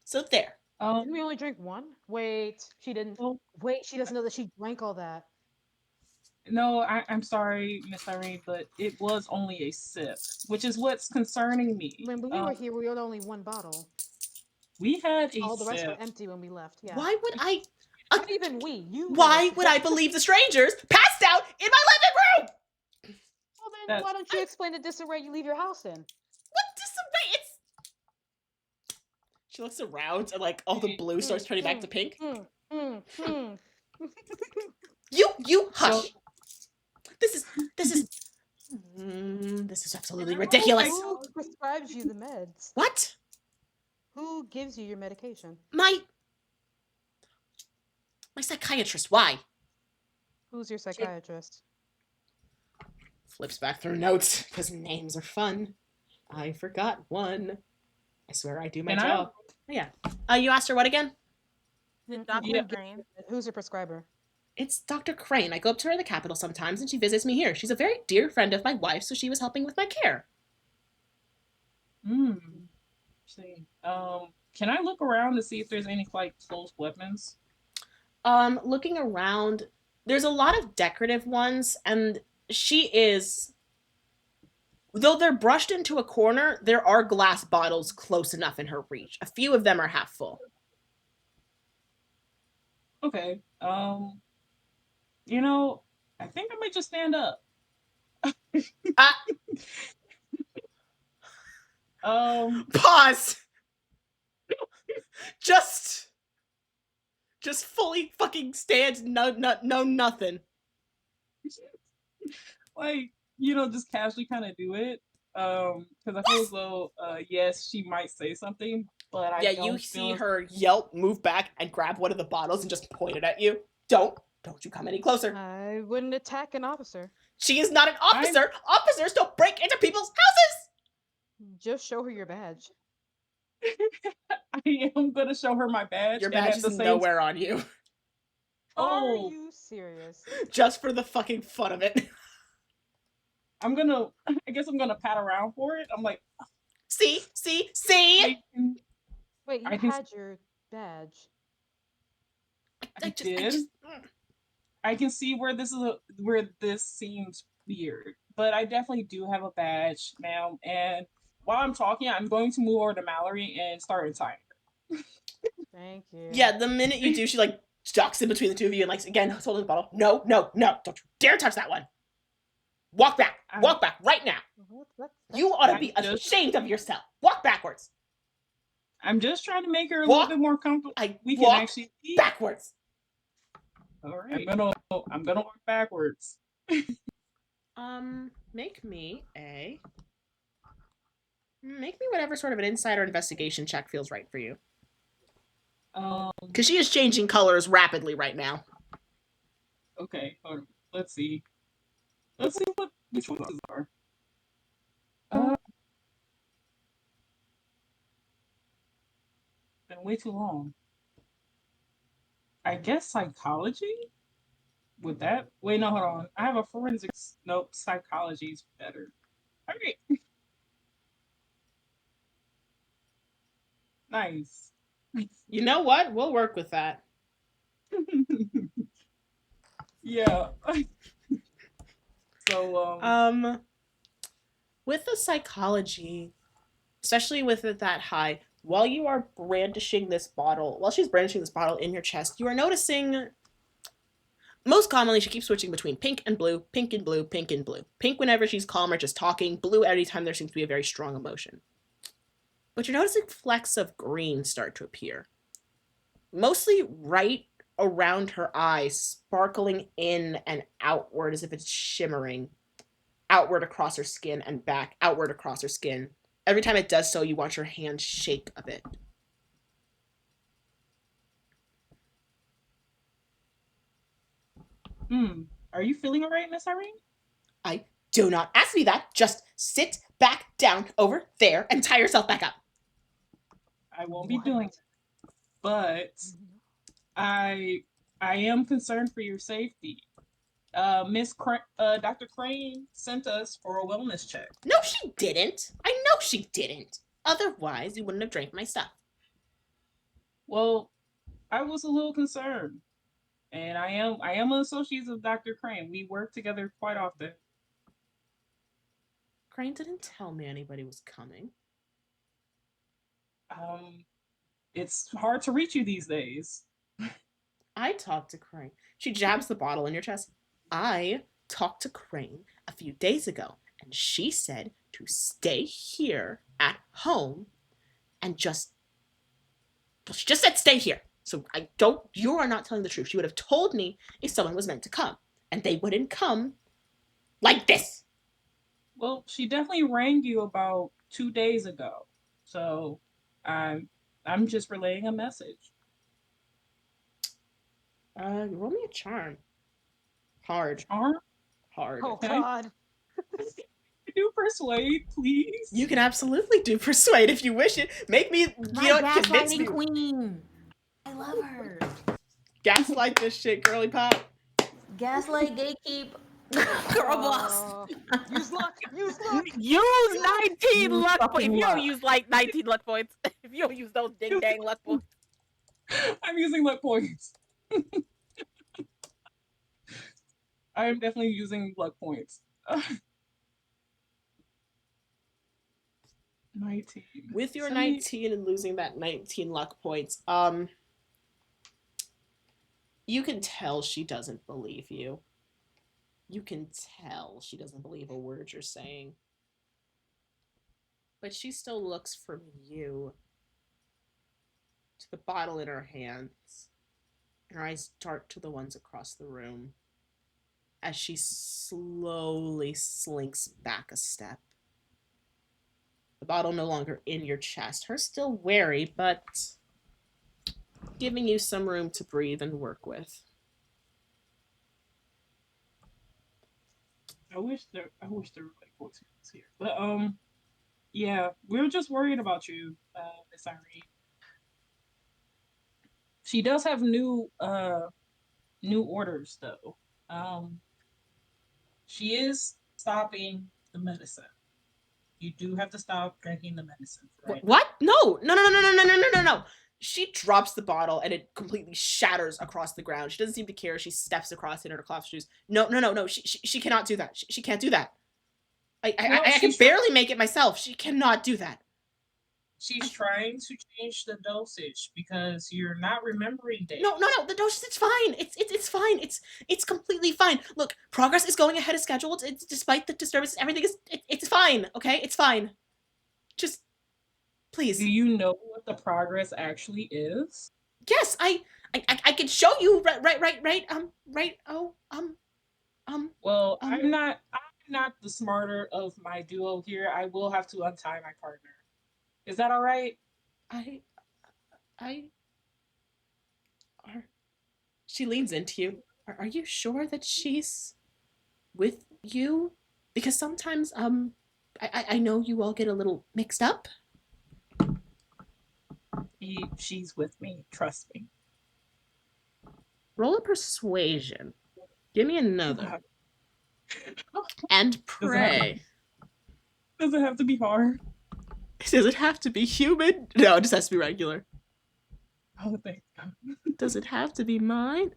So there. Didn't we only drink one? Wait, she didn't. Wait, she doesn't know that she drank all that. No, I'm sorry, Miss Irene, but it was only a sip, which is what's concerning me. When we were here, we had only one bottle. We had all the rest were empty when we left. Yeah. Why would I? Not even we. You. Why would I believe the strangers passed out in my living room? Well, Then why That's don't you explain the disarray you leave your house in? What disarray? She looks around and like all the blue starts turning back to pink. You so. hush. This is this is absolutely Can I roll ridiculous. Who prescribes you the meds? What? Who gives you your medication? My psychiatrist. Why? Who's your psychiatrist? Flips back through notes because names are fun. I forgot one. I swear I do my Can I- job. Oh, yeah. You asked her what again? Dr. Yeah. Crane. Who's your prescriber? It's Dr. Crane. I go up to her in the capital sometimes and she visits me here. She's a very dear friend of my wife, so she was helping with my care. See. Can I look around to see if there's any like closed weapons? Looking around, there's a lot of decorative ones, and she is. Though they're brushed into a corner, there are glass bottles close enough in her reach. A few of them are half full. Okay. You know, I think I might just stand up. Pause. Just fully fucking stand. No, nothing. Like, just casually kind of do it. Because I feel as though, yes, she might say something, but I don't you feel see as- her yelp, move back, and grab one of the bottles and just point it at you. Don't you come any closer. I wouldn't attack an officer. She is not an officer. Officers don't break into people's houses. Just show her your badge. I am gonna show her my badge. Your and badge at the is same nowhere on you. Oh, Are you serious? Just for the fucking fun of it. I guess I'm gonna pat around for it. I'm like, See? Wait, you I can- had your badge. I did. I can see where this seems weird, but I definitely do have a badge, ma'am. And while I'm talking, I'm going to move over to Mallory and start untying her. Thank you. Yeah, the minute you do, she like ducks in between the two of you and like again holding the bottle. No, don't you dare touch that one. Walk back right now. You ought to be ashamed of yourself. Walk backwards. I'm just trying to make her a Walk- little bit more comfortable. We walk can actually see. backwards. All right, I'm gonna walk backwards. Make me whatever sort of an insight or investigation check feels right for you. Because she is changing colors rapidly right now. Okay, hold on. Let's see which ones these are. Been way too long. I guess psychology? With that? Wait, no, hold on. I have a forensics. Nope, psychology's better. Okay. Nice. You know what? We'll work with that. Yeah. So, with the psychology, especially with it that high, while she's brandishing this bottle in your chest, you are noticing, most commonly, she keeps switching between pink and blue, pink and blue, pink and blue. Pink whenever she's calm or just talking, blue anytime there seems to be a very strong emotion. But you're noticing flecks of green start to appear. Mostly right around her eyes, sparkling in and outward as if it's shimmering. Outward across her skin and back, outward across her skin. Every time it does so, you watch her hand shake a bit. Are you feeling alright, Miss Irene? I do not ask me that. Just sit back down over there and tie yourself back up. I won't be doing it. But I am concerned for your safety. Dr. Crane sent us for a wellness check. No, she didn't. I know she didn't. Otherwise, you wouldn't have drank my stuff. Well, I was a little concerned. And I am an associate of Dr. Crane. We work together quite often. Crane didn't tell me anybody was coming. It's hard to reach you these days. I talked to Crane. She jabs the bottle in your chest. I talked to Crane a few days ago, And she said to stay here at home and she just said stay here. So you are not telling the truth. She would have told me if someone was meant to come. And they wouldn't come like this. Well, she definitely rang you about 2 days ago. So I'm just relaying a message. Roll me a charm. Hard. Charm? Hard. Oh Okay. God. Do persuade, please. You can absolutely do persuade if you wish it. Make me, My convince me. gaslighting queen. I love her. Gaslight this shit, girly pop. Gaslight, gatekeep, girl boss. Use luck. Use luck. Use 19 Use luck points. fucking If you don't luck. use like 19 luck points, if you don't use those ding dang luck points, I'm using luck points. I am definitely using luck points. 19. With your 70. 19 and losing that 19 luck points, you can tell she doesn't believe you. You can tell she doesn't believe a word you're saying. But she still looks from you to the bottle in her hands, and her eyes dart to the ones across the room as she slowly slinks back a step. The bottle no longer in your chest. Her still wary, but giving you some room to breathe and work with. I wish there were like voicemails here. But yeah, we were just worried about you, Miss Irene. She does have new orders though. She is stopping the medicine. You do have to stop drinking the medicine. Right? What? No. No. She drops the bottle and it completely shatters across the ground. She doesn't seem to care. She steps across it in her cloth shoes. No. She cannot do that. She can't do that. I can barely make it myself. She cannot do that. She's trying to change the dosage because you're not remembering days. No. The dosage, it's fine. It's fine. It's completely fine. Look, progress is going ahead of schedule. It's despite the disturbances, everything is. It's fine. Okay, it's fine. Just please. Do you know what the progress actually is? Yes, I can show you. Right. Well, I'm not the smarter of my duo here. I will have to untie my partner. Is that all right? She leans into you. Are you sure that she's with you? Because sometimes I know you all get a little mixed up. She's with me. Trust me. Roll a persuasion. Give me another. And pray. Does it have to be hard? Does it have to be human? No, it just has to be regular. Oh, thank God. Does it have to be mine?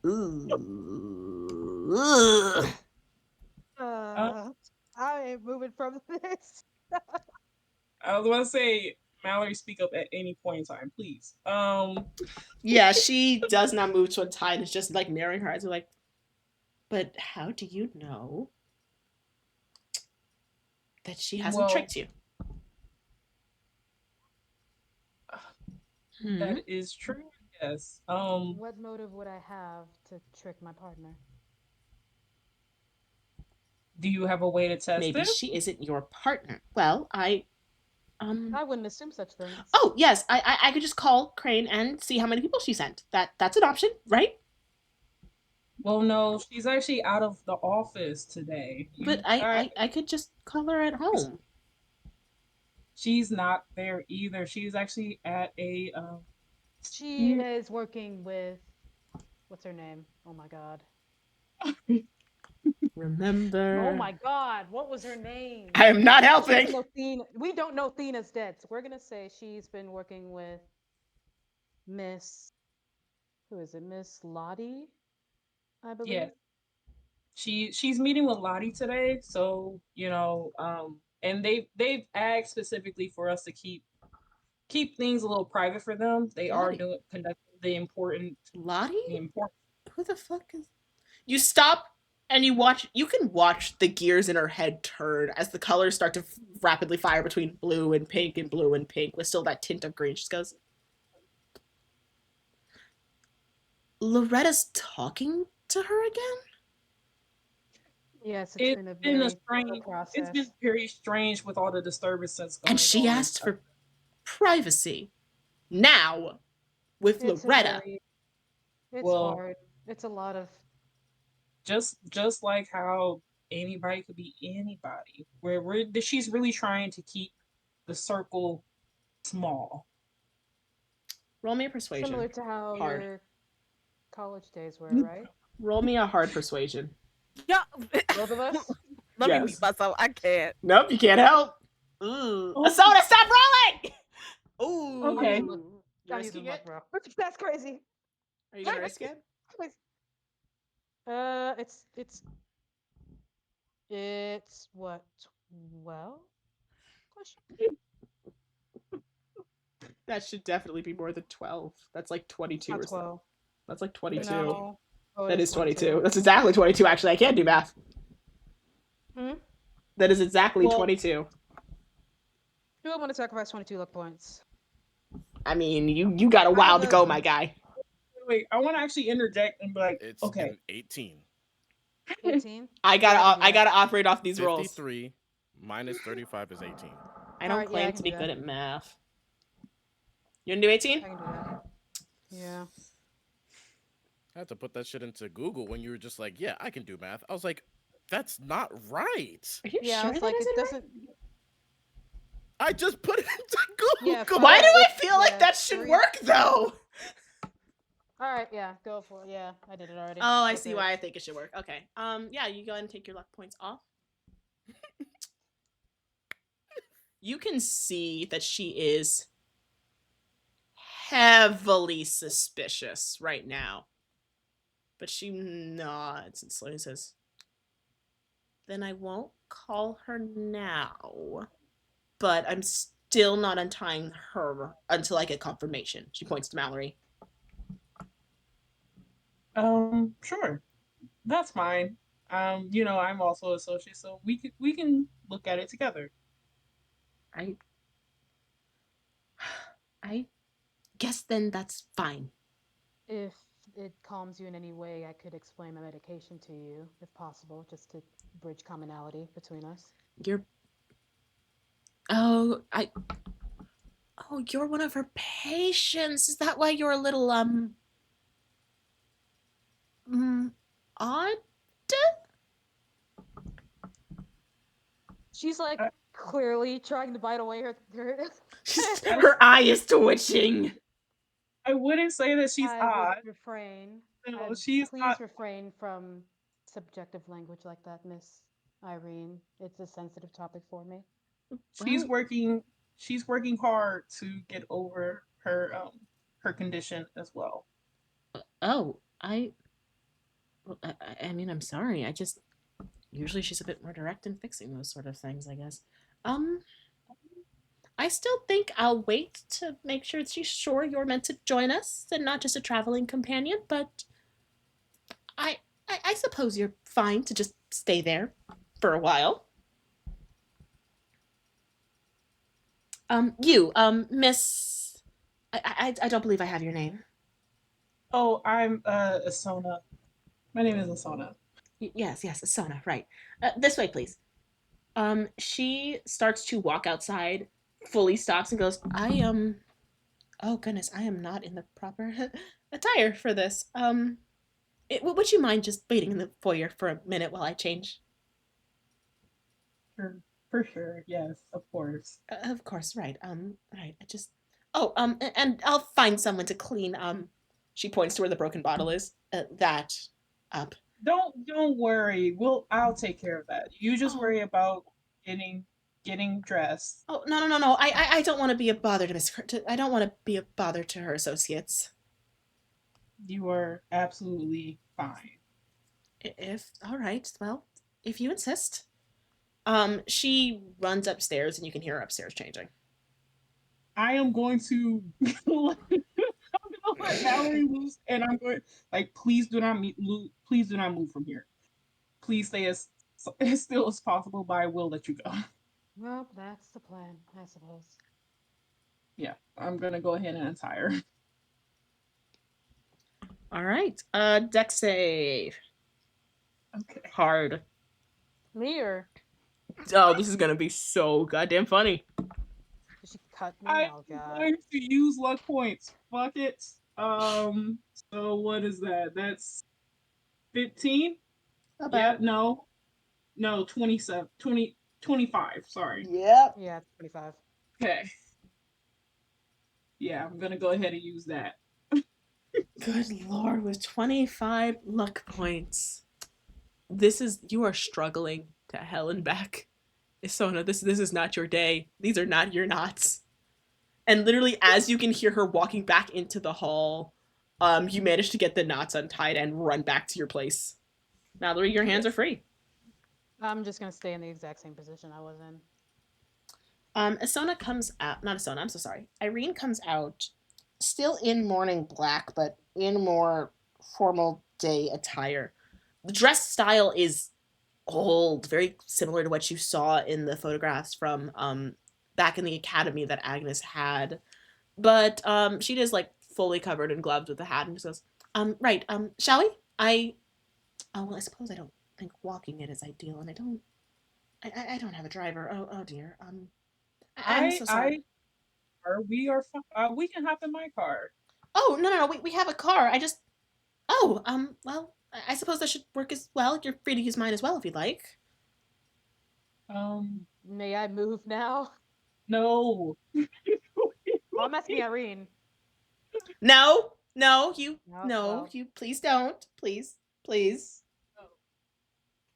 I ain't moving from this. I was going to say, Mallory, speak up at any point in time, please. Yeah, she does not move to untie and is just like narrowing her eyes. Like, but how do you know that she hasn't tricked you? That is true, yes. What motive would I have to trick my partner? Do you have a way to test Maybe it? she isn't your partner. Well, I wouldn't assume such things. Oh, yes, I could just call Crane and see how many people she sent. That's an option, right? Well, no, she's actually out of the office today. But I could just call her at home. She's not there either. She's actually at a She is working with what's her name? Oh my god. Remember. Oh my god, what was her name? I am not helping. We don't know Thena's dead, so we're gonna say she's been working with Miss, who is it? Miss Lottie, I believe. Yeah. She's meeting with Lottie today, so and they've asked specifically for us to keep things a little private for them. They Lottie. are conducting the important Lottie? the important. Who the fuck is? You stop And you can watch the gears in her head turn as the colors start to rapidly fire between blue and blue and pink with still that tint of green. She goes, Loretta's talking to her again? Yes, it's It's been a been a very slow strange. It's been process. very strange with all the disturbances And going she on. asked for privacy. Now, with It's a Loretta. very, it's Well, hard. It's a lot of, just like how anybody could be anybody. Where she's really trying to keep the circle small. Roll me a persuasion. similar to how Hard. your college days were, right? Roll me a hard persuasion. Yeah. Both of us? Let me Yes. mute myself. I can't. Nope, you can't help. Ooh. Oh. Asona, stop rolling! Ooh. Okay. I'm You using risking luck, it? bro. That's crazy. Are you gonna risk it? It's what, 12? That should definitely be more than 12. That's like 22 Not or something. 12. That's like 22. No. Oh, That it is 22. 22. That's exactly 22, actually. I can't do math. Hmm? That is exactly Well- 22. Do I want to sacrifice 22 luck points? I mean, you got a while to go, my guy. Wait, I want to actually interject and be like, It's okay, an 18. 18? I Yeah, I can do gotta operate off these rolls. 53 minus 35 is 18. I don't Alright, yeah, I claim can to be do good that. at math. You gonna do 18? I can do that. Yeah. I had to put that shit into Google when you were just like, yeah, I can do math. I was like, that's not right. Are you Yeah, sure I was that like, it isn't right? doesn't. I just put it into Google. Yeah, Why do I five, feel like yeah, that should 3. work though? Alright, yeah, go for it. Yeah, I did it already. Oh, I We're see good. why I think it should work. Okay. Yeah, you go ahead and take your luck points off. You can see that she is heavily suspicious right now. But she nods and slowly says, then I won't call her now. But I'm still not untying her until I get confirmation. She points to Mallory. sure, that's fine. I'm also associate, so we can look at it together. I guess then that's fine. If it calms you in any way, I could explain my medication to you, if possible, just to bridge commonality between us. You're you're one of her patients. Is that why you're a little odd? She's like clearly trying to bite away her. Her eye is twitching. I wouldn't say that she's I odd. would refrain. No, Please not. refrain from subjective language like that, Miss Irene. It's a sensitive topic for me. She's working. She's working hard to get over her condition as well. Oh, I mean, I'm sorry. Usually she's a bit more direct in fixing those sort of things, I guess. I still think I'll wait to make sure she's sure you're meant to join us and not just a traveling companion, but I suppose you're fine to just stay there for a while. Miss... I don't believe I have your name. Oh, I'm Asona. My name is Asona. Yes, Asona, right. This way, please. She starts to walk outside, fully stops and goes, oh goodness, I am not in the proper attire for this. Would you mind just waiting in the foyer for a minute while I change? For sure, yes, of course. Of course, right. Right. And I'll find someone to clean. She points to where the broken bottle is. That up. Don't worry. I'll take care of that. You just worry about getting dressed. Oh no. I don't want to be a bother to Miss. I don't want to be a bother to her associates. You are absolutely fine. All right. Well, if you insist. She runs upstairs and you can hear her upstairs changing. I am going to let Mallory loose, and I'm going please do not move from here. please stay as still as possible, but I will let you go. Well, that's the plan, I suppose. Yeah, I'm gonna go ahead and untie her. All right. Dex save. Okay. Hard. Me or Oh, this is gonna be so goddamn funny. did she cut me? I'm Oh god. going to use luck points. Fuck it. So what is that? That's 15? Not Yeah, bad. no, 27, 20, 25. Sorry. Yep. Yeah, 25. Okay. Yeah, I'm gonna go ahead and use that. Good lord, with 25 luck points. You are struggling to hell and back. Isona, this is not your day. These are not your knots. And literally, as you can hear her walking back into the hall, you manage to get the knots untied and run back to your place. Mallory, your hands are Yes. free. I'm just gonna stay in the exact same position I was in. Isona comes out. Not Isona. I'm so sorry. Irene comes out, still in morning black, but in more formal day attire. The dress style is old, very similar to what you saw in the photographs from back in the academy that Agnes had. But she is like fully covered in gloves with a hat and just goes, right, shall we? Well, I suppose I don't think walking it is ideal, and I don't have a driver. Oh dear. I'm so sorry. Or we can hop in my car. Oh no, we have a car. Oh, well, I suppose that should work as well. You're free to use mine as well if you'd like. May I move now? No. Oh, I'm asking Irene. No, No, well, you please don't. Please.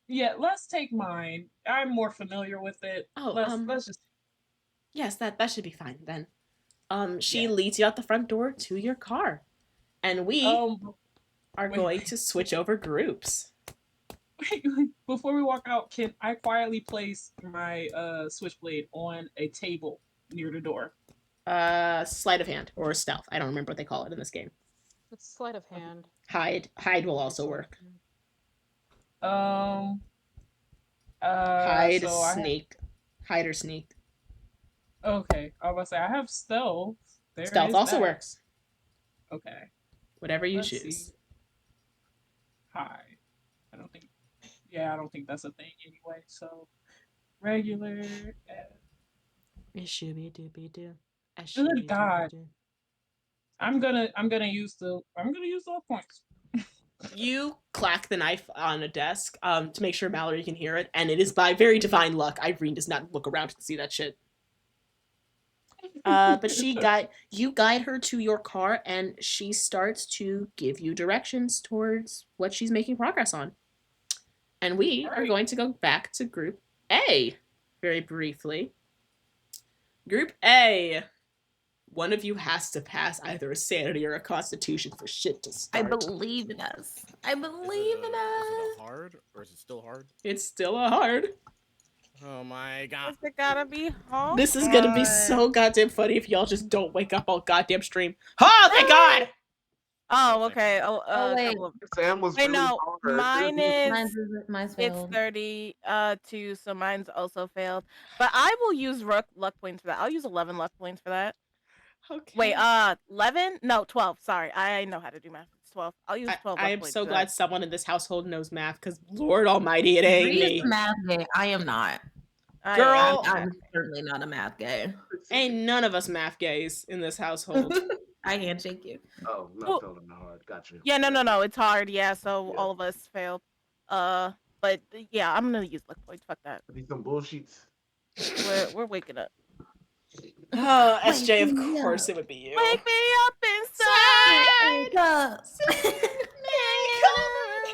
Yeah, let's take mine. I'm more familiar with it. Oh, Let's just yes, that should be fine then. She yeah. leads you out the front door to your car, and we Um are wait, going to switch over groups. wait, before we walk out, can I quietly place my switchblade on a table near the door? Sleight of hand or stealth. I don't remember what they call it in this game. it's sleight of Okay. hand. Hide will Maybe also sleight of work. hand. Um Hide, so I have sneak, hide or sneak. okay, I was about to say I have stealth. There Stealth is also that. works. Okay. Whatever you Let's choose. see. Hide. I don't think I don't think that's a thing anyway. So regular Shooby dooby doo. good God. I'm gonna use the points. You clack the knife on a desk to make sure Mallory can hear it, and it is by very divine luck. Irene does not look around to see that shit. But you guide her to your car, and she starts to give you directions towards what she's making progress on. And we are Alright. going to go back to Group A very briefly. Group A. One of you has to pass either a sanity or a constitution for shit to I start. believe in us. I believe in Is it us. a hard or is it still hard? It's still a hard. Oh my god. Is it gotta be hard? This is gonna be so goddamn funny if y'all just don't wake up all goddamn stream. Oh, thank God! Oh, okay. Oh, wait. Sam was Wait, really no, hard. mine is Mine's it's failed. 30 2, so mine's also failed. But I will use luck points for that. I'll use 11 luck points for that. Okay. Wait, 11? No, 12. Sorry. I know how to do math. It's 12. I'll use 12 I luck am points so for glad that. someone in this household knows math, because Lord Almighty, it ain't Bree is me. a math gay. I am not. Girl, I'm certainly not a math gay. ain't none of us math gays in this household. I handshake you. Oh, not failed in the hard. Got you. Yeah, no. It's hard. Yeah, so Yeah. all of us failed. But yeah, I'm gonna use luck points. Fuck that. These some bullshits. We're waking up. Oh, SJ, Wake of me course up. it would be you. Wake me up inside. Wake up.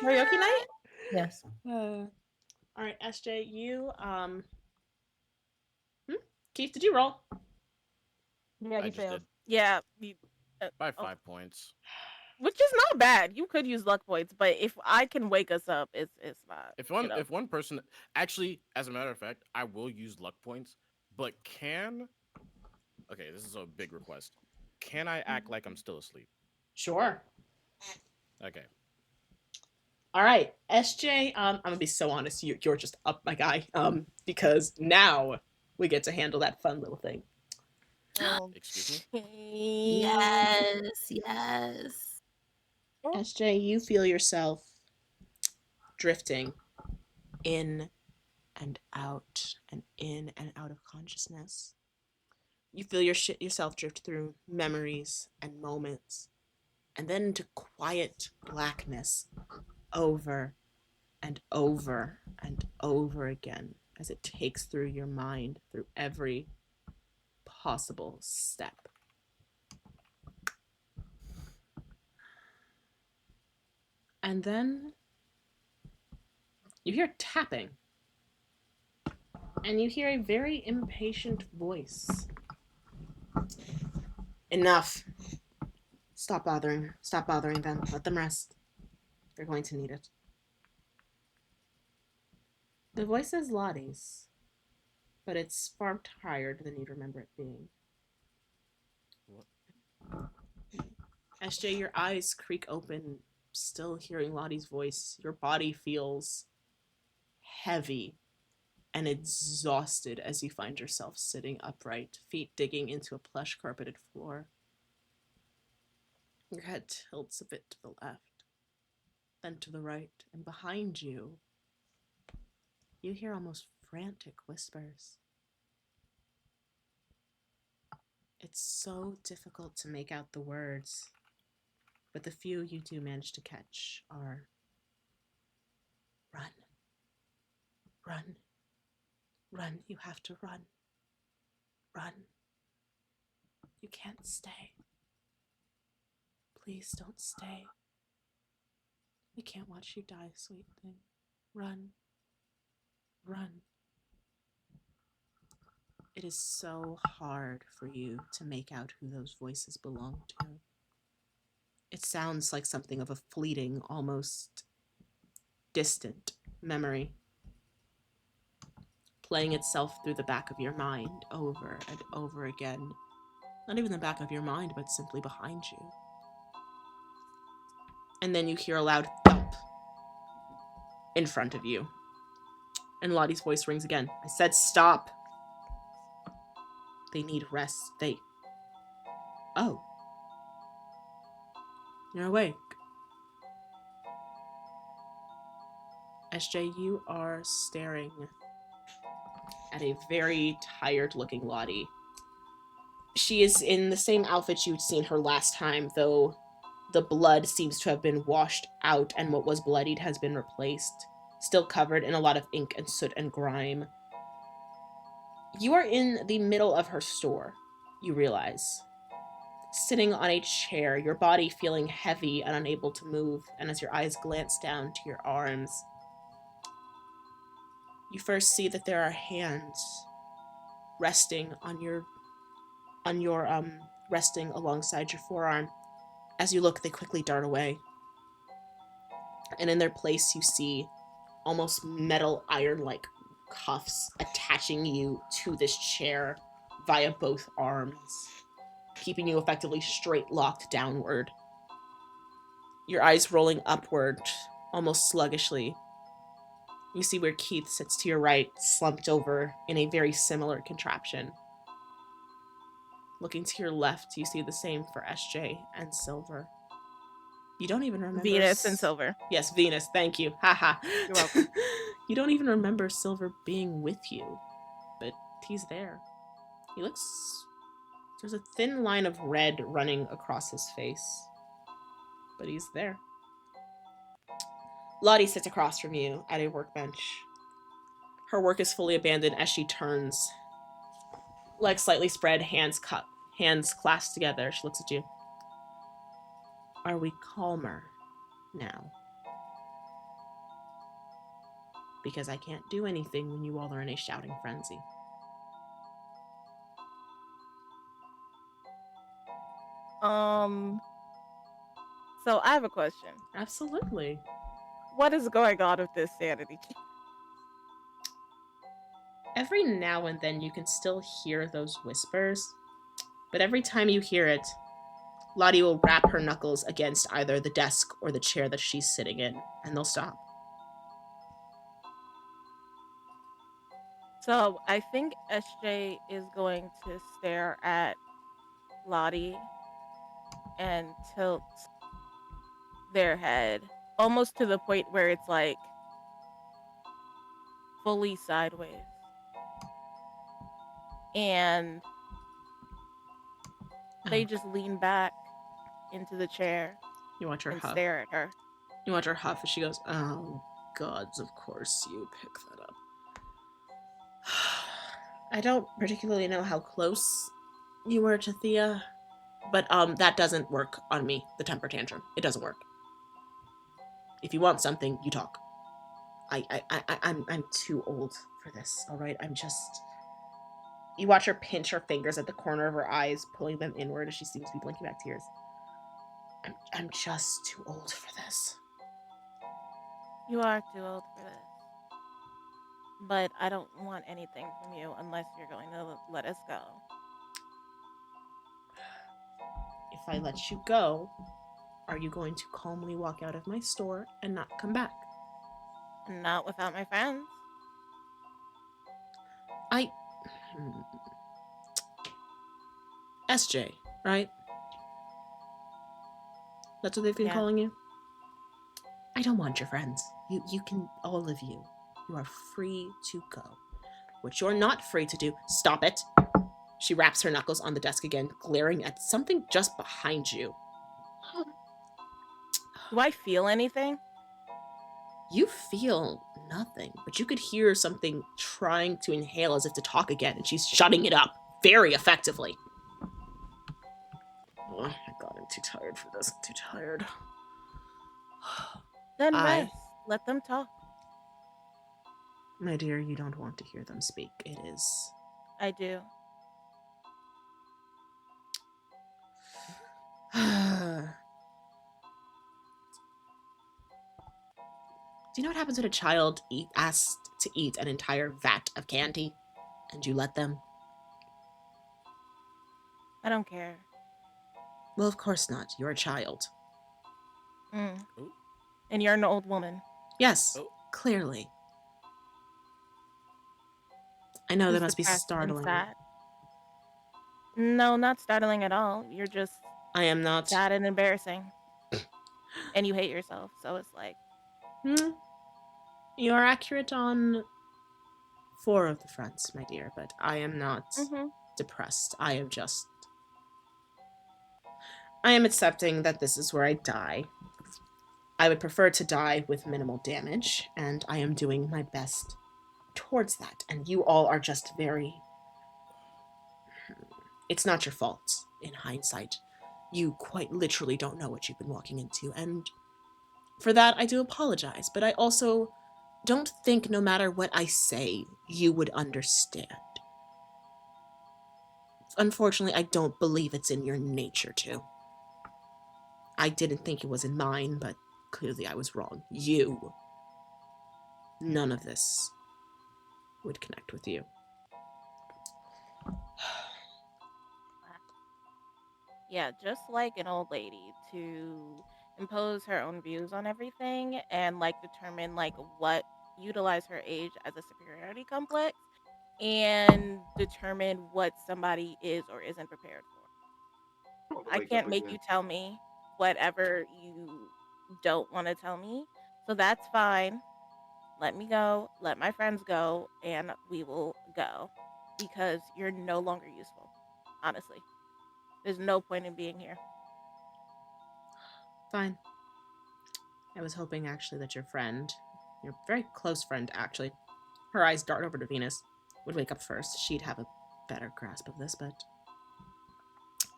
Karaoke Karaoke night? Yes. all right, SJ, you Keith, did you roll? Yeah, I he just failed. did Yeah, by 5 points. which is not bad. You could use luck points, but if I can wake us up, it's not. If one person actually, as a matter of fact, I will use luck points, but okay, this is a big request. Can I act like I'm still asleep? Sure. Okay. All right, SJ. I'm gonna be so honest. You're just up, my guy. Because now we get to handle that fun little thing. Excuse me? Yes, yes. SJ, you feel yourself drifting in and in and out of consciousness. You feel yourself drift through memories and moments, and then into quiet blackness over and over and over again as it takes through your mind through every possible step. And then you hear tapping, and you hear a very impatient voice. Enough. Stop bothering. Stop bothering them. Let them rest. They're going to need it. The voice is Lottie's, but it's far tired than you'd remember it being. What? SJ, your eyes creak open, still hearing Lottie's voice. Your body feels heavy and exhausted as you find yourself sitting upright, feet digging into a plush carpeted floor. Your head tilts a bit to the left, then to the right, and behind you, you hear almost frantic whispers. It's so difficult to make out the words, but the few you do manage to catch are run, run, run, you have to run, run. You can't stay. Please don't stay. We can't watch you die, sweet thing. Run, run. It is so hard for you to make out who those voices belong to. It sounds like something of a fleeting, almost distant memory, playing itself through the back of your mind over and over again. Not even the back of your mind, but simply behind you. And then you hear a loud thump in front of you. And Lottie's voice rings again. I said stop. They need rest. Oh. You're awake. SJ, you are staring at a very tired-looking Lottie. She is in the same outfit you'd seen her last time, though the blood seems to have been washed out and what was bloodied has been replaced, still covered in a lot of ink and soot and grime. You are in the middle of her store, you realize. Sitting on a chair, your body feeling heavy and unable to move, and as your eyes glance down to your arms, you first see that there are hands resting resting alongside your forearm. As you look, they quickly dart away. And in their place, you see almost metal iron-like cuffs attaching you to this chair via both arms, keeping you effectively straight locked downward. Your eyes rolling upward, almost sluggishly. You see where Keith sits to your right, slumped over in a very similar contraption. Looking to your left, you see the same for SJ and Silver. You don't even remember Venus and Silver. Yes, Venus. Thank you. Haha. You're welcome. You don't even remember Silver being with you, but he's there. He looks. There's a thin line of red running across his face, but he's there. Lottie sits across from you at a workbench. Her work is fully abandoned as she turns. Legs slightly spread, hands clasped together. She looks at you. Are we calmer now? Because I can't do anything when you all are in a shouting frenzy. So I have a question. Absolutely. What is going on with this sanity? Every now and then you can still hear those whispers, but every time you hear it, Lottie will rap her knuckles against either the desk or the chair that she's sitting in, and they'll stop. So I think SJ is going to stare at Lottie and tilt their head almost to the point where it's like fully sideways. And they just lean back into the chair You watch her and huff. stare at her. You watch her huff, and she goes, "Oh, gods, of course you pick that up." I don't particularly know how close you were to Thea, but that doesn't work on me. The temper tantrum, it doesn't work. If you want something, you talk. I'm too old for this. All right, I'm just. You watch her pinch her fingers at the corner of her eyes, pulling them inward as she seems to be blinking back tears. I'm just too old for this. You are too old for this. But I don't want anything from you unless you're going to let us go. If I let you go, are you going to calmly walk out of my store and not come back? Not without my friends. SJ, right? That's what they've been Yeah. calling you? I don't want your friends. You can, all of you are free to go. What you're not free to do, stop it. She raps her knuckles on the desk again, glaring at something just behind you. Do I feel anything? You feel nothing, but you could hear something trying to inhale as if to talk again, and she's shutting it up very effectively. Oh my god, I'm too tired for this. I'm too tired. Then rest. Let them talk. My dear, you don't want to hear them speak. It is... I do. Do you know what happens when a child asks to eat an entire vat of candy and you let them? I don't care. Well, of course not. You're a child. And you're an old woman. Yes, clearly. I know that must be startling. No, not startling at all. You're just I am not. sad and embarrassing. And you hate yourself, so it's like... You are accurate on 4 of the fronts, my dear, but I am not depressed. I am accepting that this is where I die. I would prefer to die with minimal damage, and I am doing my best towards that. And you all are just very... It's not your fault, in hindsight. You quite literally don't know what you've been walking into, and for that I do apologize, but I also don't think no matter what I say, you would understand. Unfortunately, I don't believe it's in your nature to. I didn't think it was in mine, but clearly I was wrong. You. None of this would connect with you. Yeah, just like an old lady to impose her own views on everything and like determine like what utilize her age as a superiority complex and determine what somebody is or isn't prepared for. I can't make you tell me whatever you don't want to tell me. So that's fine. Let me go, let my friends go, and we will go because you're no longer useful. Honestly, there's no point in being here. Fine. I was hoping actually that your friend, your very close friend actually, her eyes dart over to Venus, would wake up first. She'd have a better grasp of this, but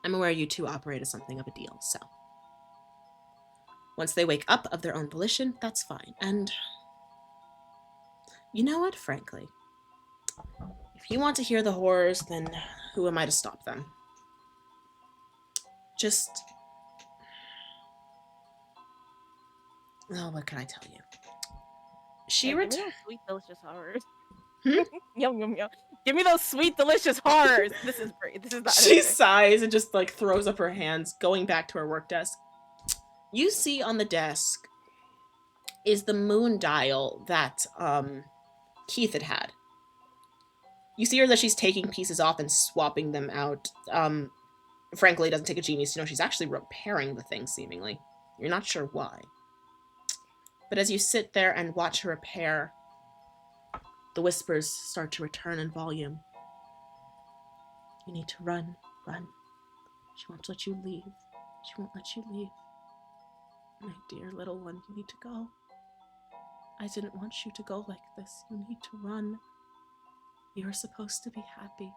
I'm aware you two operate as something of a deal, so once they wake up of their own volition, that's fine. And you know what, frankly, if you want to hear the horrors, then who am I to stop them? Just... Oh, what can I tell you? Give me those sweet, delicious horrors. Yum yum yum. Give me those sweet, delicious horrors. This is Brie. This is not. She SJ. sighs and just like throws up her hands, going back to her work desk. You see on the desk is the moon dial that Keith had. You see her that she's taking pieces off and swapping them out. Frankly, it doesn't take a genius to know she's actually repairing the thing, seemingly. You're not sure why. But as you sit there and watch her repair, the whispers start to return in volume. You need to run, run. She won't let you leave. She won't let you leave. My dear little one, you need to go. I didn't want you to go like this. You need to run. You are supposed to be happy.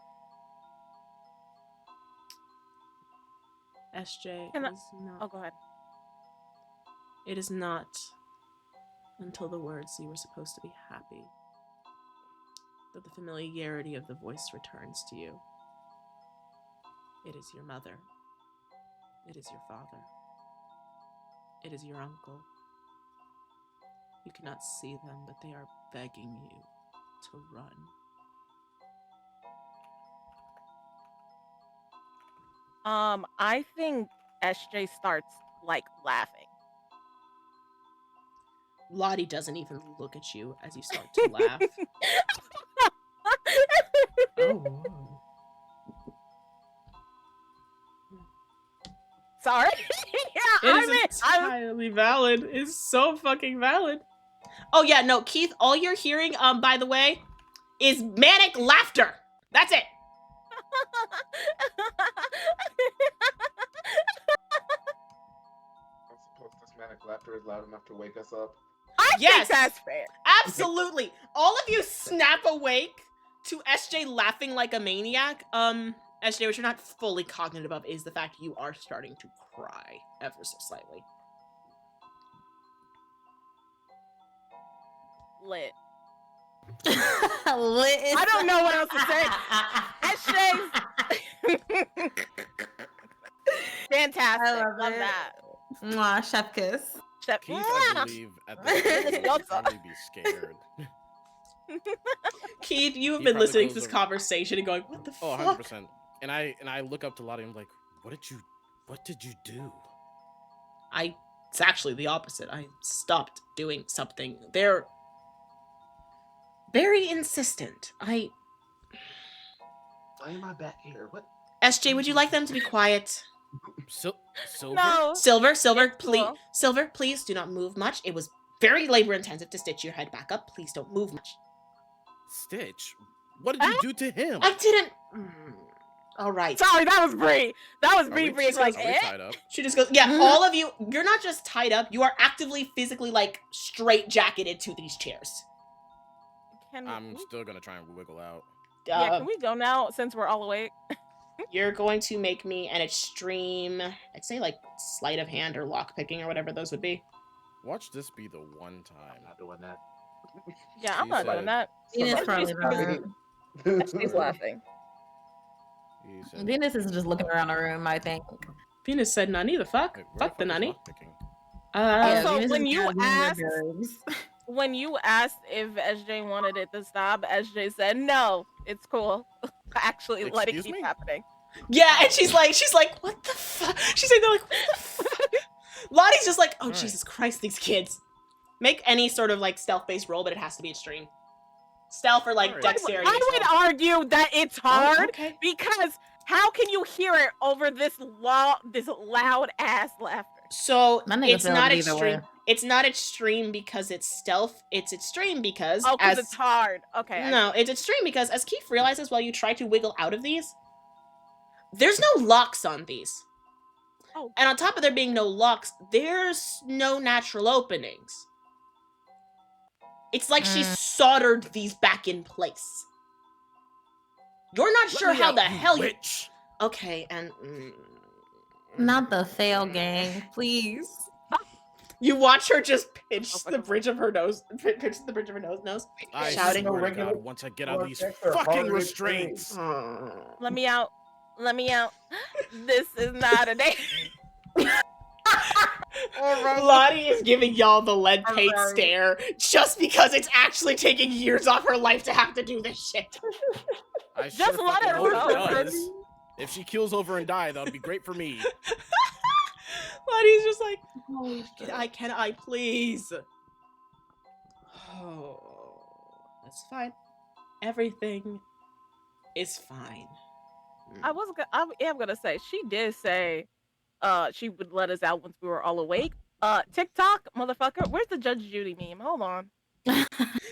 SJ is not. Oh, go ahead. It is not until the words you were supposed to be happy that the familiarity of the voice returns to you. It is your mother. It is your father. It is your uncle. You cannot see them, but they are begging you to run. I think SJ starts like laughing. Lottie doesn't even look at you as you start to laugh. Oh. Sorry. It is entirely valid. It's so fucking valid. Oh yeah, no, Keith, all you're hearing, by the way, is manic laughter. That's it. I suppose this manic laughter is loud enough to wake us up. I Yes. think that's fair. Absolutely. All of you snap awake to SJ laughing like a maniac. SJ, what you're not fully cognitive of is the fact you are starting to cry ever so slightly. Lit. Lit is I don't know what else to say. SJ. Fantastic. I love Love it. that. Mwah, chef kiss. Chef. Keith, I believe at this point would probably be scared. Keith, you've He been probably listening to goes this over- conversation and going, what the Oh, fuck? 100%. And I look up to Lottie and I'm like, what did you do? It's actually the opposite. I stopped doing something. They're very insistent. Why am I back here? What? SJ, would you like them to be quiet? Silver? No. Silver, It's please, cool. Silver, please do not move much. It was very labor intensive to stitch your head back up. Please don't move much. Stitch? What did you do to him? I didn't. All right. Sorry, that was Bree. That was Are Bree we- being like, are we eh? tied up? She just goes, yeah, all of you, you're not just tied up, you are actively, physically, like, straight jacketed to these chairs. Can I'm we, still gonna try and wiggle out. yeah, can we go now since we're all awake? You're going to make me an extreme, I'd say, like, sleight of hand or lock picking or whatever those would be. Watch this be the one I'm time. not doing that. Yeah, I'm She not doing said- that. Venus Somebody's probably not. She's laughing. He said, Venus is just looking around the room, I think. Venus said nunny, the fuck? "Wait, where Fuck the fuck is nunny. lockpicking?" Also, Venus when is you kind of in the asked- burbs. When you asked if SJ wanted it to stop, SJ said, no, it's cool. Actually, let it Excuse keep me? happening. Yeah, and she's like, what the fuck? She's like, they're like, what the fuck? Lottie's just like, oh, Alright. Jesus Christ, these kids. Make any sort of, like, stealth-based roll, but it has to be extreme. Stealth or, like, Alright. dexterity. I would argue that it's hard Oh, okay. because how can you hear it over this loud ass laughter? So, My nigga it's felt not it either extreme. way. It's not extreme because it's stealth. It's extreme because Oh, because as it's hard. Okay. I no, it's extreme because as Keith realizes while you try to wiggle out of these, there's no locks on these. Oh. And on top of there being no locks, there's no natural openings. It's like she soldered these back in place. You're not Let sure me how out, the you hell you. witch! Okay, and Not the fail gang, please. you watch her just pinch Oh, the fucking bridge of her nose, pinch the bridge of her nose. I Shouting. swear to God, once I get out of these fucking restraints. Let me out. Let me out. This is not a day. Lottie is giving y'all the lead I'm paint sorry. stare just because it's actually taking years off her life to have to do this shit. I Just sure let fucking her hope it go. does. If she kills over and die, that would be great for me. Lottie's just like, Holy can I please? Oh, that's fine. Everything is fine. I am gonna say she did say she would let us out once we were all awake. TikTok, motherfucker, where's the Judge Judy meme? Hold on.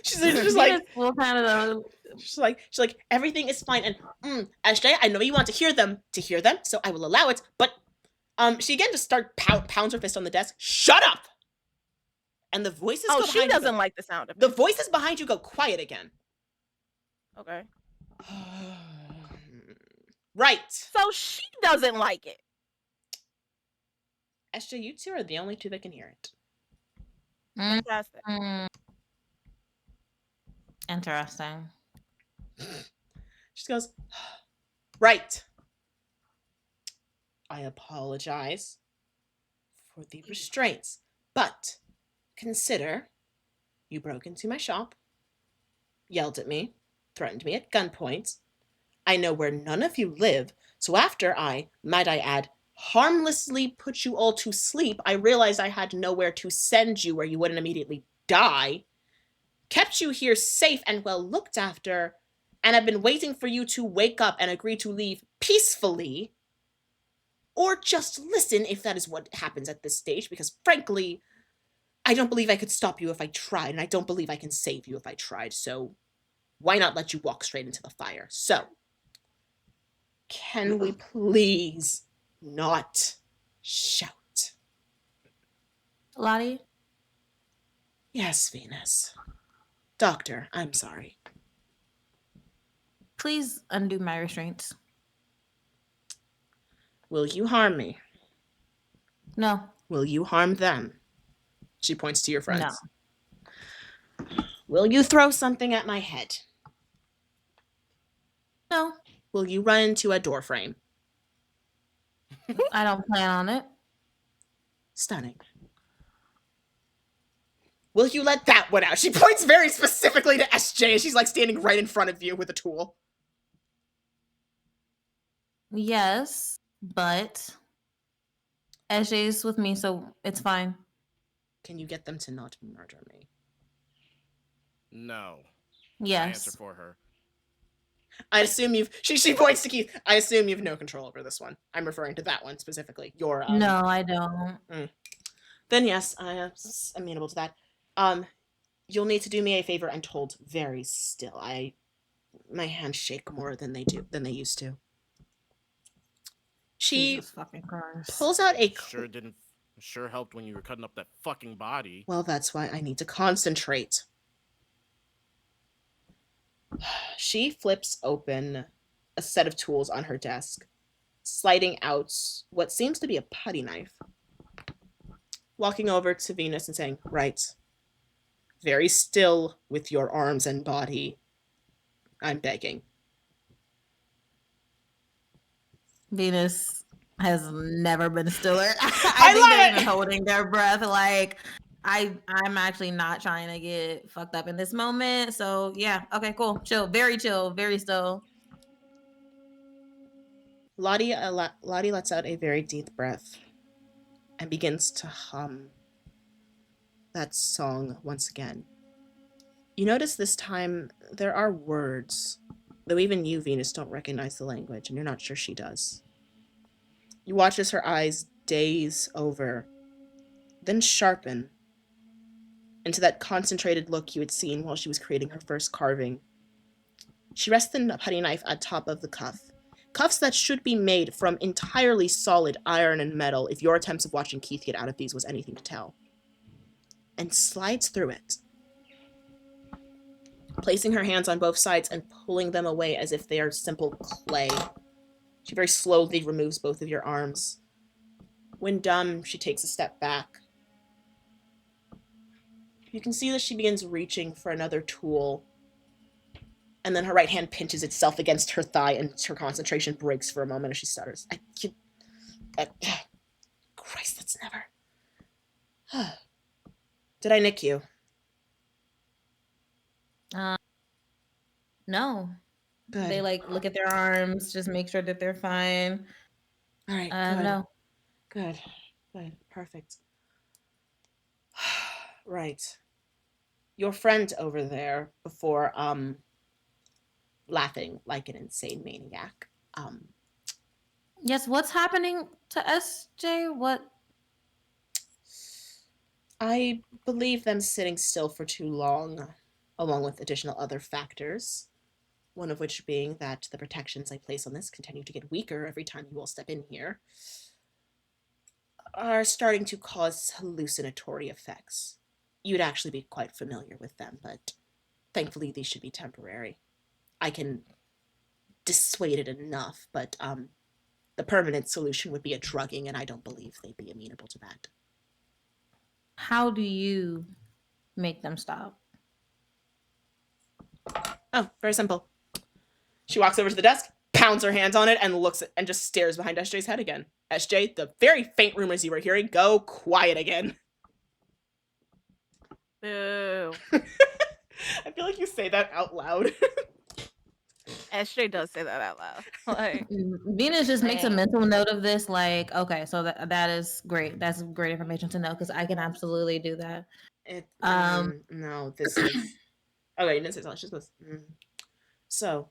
She's just like, well, kind of she's like, everything is fine. And Ashley, I know you want to hear them, so I will allow it. But she again just pounds her fist on the desk. Shut up! And the voices. Oh, go she doesn't like the sound of the it. voices behind you go quiet again. Okay. Right. So she doesn't like it. Esther, you two are the only two that can hear it. Fantastic. Interesting. She goes, right. I apologize for the restraints, but consider you broke into my shop, yelled at me, threatened me at gunpoint. I know where none of you live, so after I, might I add, harmlessly put you all to sleep, I realized I had nowhere to send you where you wouldn't immediately die, kept you here safe and well looked after, and I've been waiting for you to wake up and agree to leave peacefully, or just listen if that is what happens at this stage, because frankly, I don't believe I could stop you if I tried, and I don't believe I can save you if I tried, so why not let you walk straight into the fire? So, can we please not shout? Lottie? Yes, Venus. Doctor, I'm sorry. Please undo my restraints. Will you harm me? No. Will you harm them? She points to your friends. No. Will you throw something at my head? No. Will you run into a door frame? I don't plan on it. Stunning. Will you let that one out? She points very specifically to SJ, and she's like standing right in front of you with a tool. Yes, but SJ's with me, so it's fine. Can you get them to not murder me? No. Yes. I answer for her. I assume you've... She points to Keith. I assume you've no control over this one. I'm referring to that one specifically. Your No, I don't. Then yes, I am amenable to that. You'll need to do me a favor and hold very still. My hands shake more than they used to. She Jesus fucking Christ. pulls out a... Sure helped when you were cutting up that fucking body. Well, that's why I need to concentrate. She flips open a set of tools on her desk, sliding out what seems to be a putty knife. Walking over to Venus and saying, right, very still with your arms and body. I'm begging. Venus has never been stiller. I think love they're it! even holding their breath. Like, I'm actually not trying to get fucked up in this moment. So yeah, okay, cool, chill, very still. Lottie lets out a very deep breath and begins to hum that song once again. You notice this time there are words, though even you, Venus, don't recognize the language, and you're not sure she does. You watch as her eyes daze over, then sharpen into that concentrated look you had seen while she was creating her first carving. She rests the putty knife atop of the cuff. Cuffs that should be made from entirely solid iron and metal if your attempts of watching Keith get out of these was anything to tell. And slides through it, placing her hands on both sides and pulling them away as if they are simple clay. She very slowly removes both of your arms. When done, she takes a step back. You can see that she begins reaching for another tool, and then her right hand pinches itself against her thigh, and her concentration breaks for a moment as she stutters. Christ, that's never... Did I nick you? Uh, no. They Good. like look at their arms, just make sure that they're fine. All right, good. No. Good. Good. Perfect. Right. Your friend over there before laughing like an insane maniac. Yes, what's happening to SJ? What? I believe them sitting still for too long, along with additional other factors, one of which being that the protections I place on this continue to get weaker every time you all step in here, are starting to cause hallucinatory effects. You'd actually be quite familiar with them, but thankfully these should be temporary. I can dissuade it enough, but the permanent solution would be a drugging, and I don't believe they'd be amenable to that. How do you make them stop? Oh, very simple. She walks over to the desk, pounds her hands on it, and looks at, and just stares behind SJ's head again. SJ, the very faint rumors you were hearing, go quiet again. Boo. I feel like you say that out loud. SJ does say that out loud. Like, Venus just makes a man. mental note of this. Like, okay, so that is great. That's great information to know because I can absolutely do that. No, this is. Okay, you didn't say so. She just goes. So,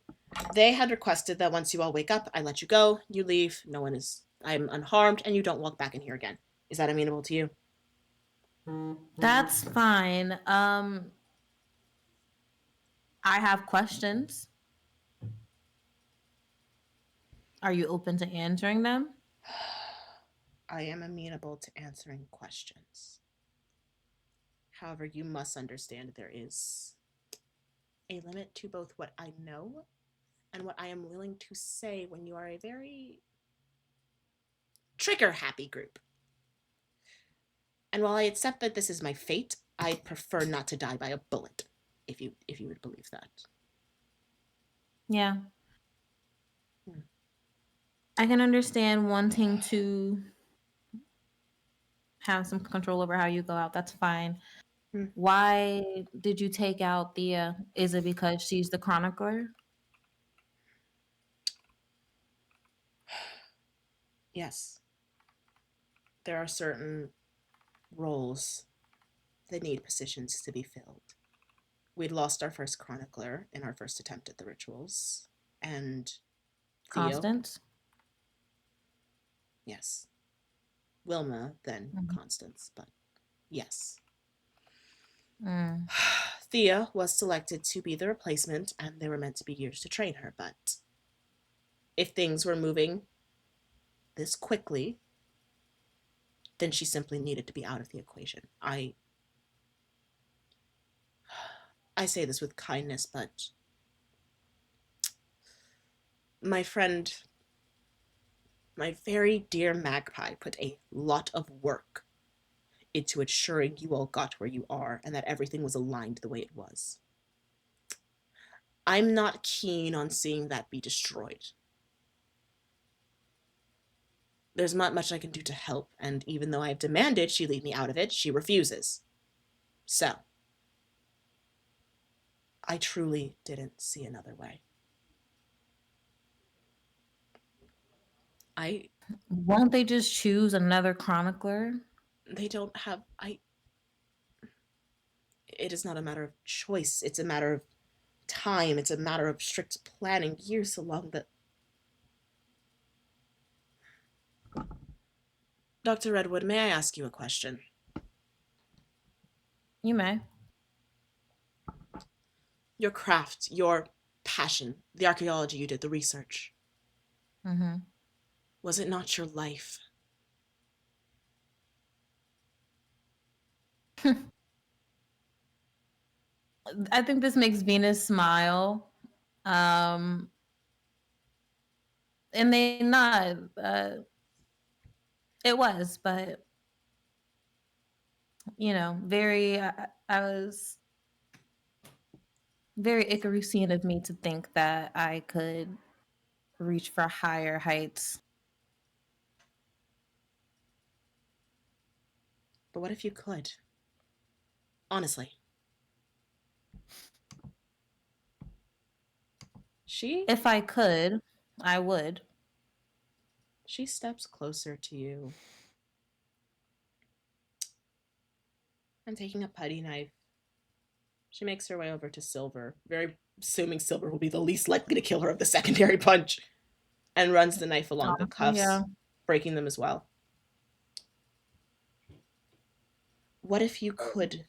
they had requested that once you all wake up, I let you go, you leave, no one is. I'm unharmed, and you don't walk back in here again. Is that amenable to you? That's fine. I have questions. Are you open to answering them? I am amenable to answering questions. However, you must understand there is a limit to both what I know and what I am willing to say when you are a very trigger happy group. And while I accept that this is my fate, I prefer not to die by a bullet, if you would believe that. Yeah. I can understand wanting to have some control over how you go out. That's fine. Why did you take out Thea? Is it because she's the chronicler? Yes. There are certain roles that need positions to be filled. We'd lost our first chronicler in our first attempt at the rituals, and Theo. Constance? Yes. Wilma, then Constance, but yes. Thea was selected to be the replacement, and there were meant to be years to train her, but if things were moving this quickly, then she simply needed to be out of the equation. I say this with kindness, but my friend, my very dear Magpie, put a lot of work into ensuring you all got where you are and that everything was aligned the way it was. I'm not keen on seeing that be destroyed. There's not much I can do to help, and even though I have demanded she leave me out of it, she refuses. So, I truly didn't see another way. Won't they just choose another chronicler? They don't have. It is not a matter of choice. It's a matter of time. It's a matter of strict planning, years along the. Dr. Redwood, may I ask you a question? You may. Your craft, your passion, the archaeology you did, the research. Was it not your life? I think this makes Venus smile. And they nod. It was, but very. I was very Icarusian of me to think that I could reach for higher heights. But what if you could? Honestly. If I could, I would. She steps closer to you and taking a putty knife, she makes her way over to Silver, very assuming Silver will be the least likely to kill her of the secondary punch, and runs the knife along the cuffs, Yeah. breaking them as well. What if you could?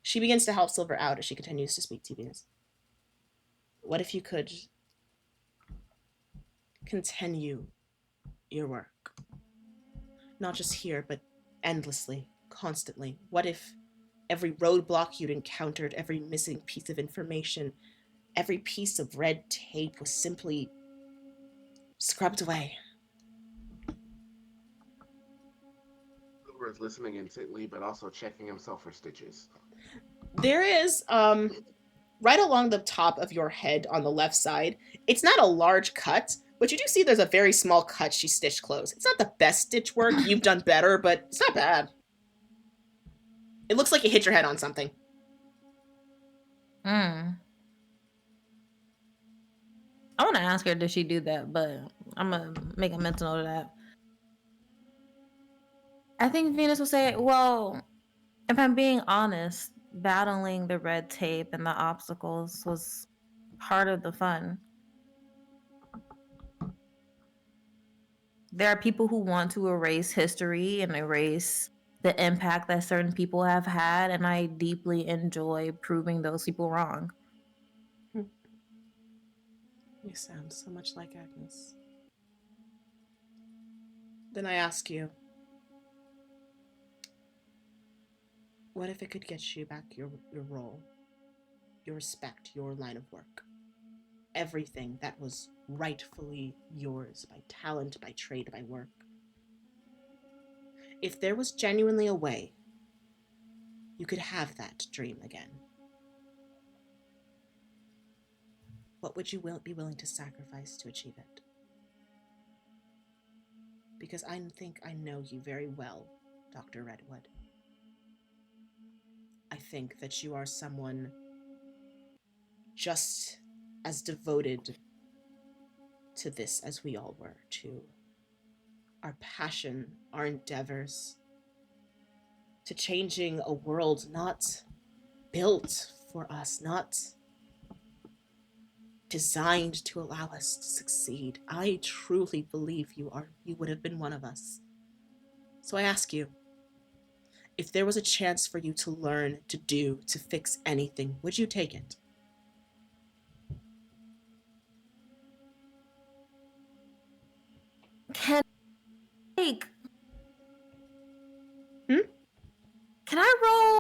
She begins to help Silver out as she continues to speak to Venus. What if you could continue your work? Not just here, but endlessly, constantly. What if every roadblock you'd encountered, every missing piece of information, every piece of red tape was simply scrubbed away? Silver is listening intently, but also checking himself for stitches. There is, right along the top of your head on the left side, it's not a large cut, but you do see there's a very small cut she stitched close. It's not the best stitch work. You've done better, but it's not bad. It looks like you hit your head on something. I want to ask her, did she do that? But I'm going to make a mental note of that. I think Venus will say, well, if I'm being honest, battling the red tape and the obstacles was part of the fun. There are people who want to erase history and erase the impact that certain people have had, and I deeply enjoy proving those people wrong. You sound so much like Agnes. Then I ask you, what if it could get you back your role, your respect, your line of work? Everything that was rightfully yours by talent, by trade, by work. If there was genuinely a way you could have that dream again, what would you be willing to sacrifice to achieve it? Because I think I know you very well, Dr. Redwood. I think that you are someone just as devoted to this as we all were, to our passion, our endeavors, to changing a world not built for us, not designed to allow us to succeed. I truly believe you would have been one of us. So I ask you, if there was a chance for you to learn, to do, to fix anything, would you take it? Can Hmm? Can I roll?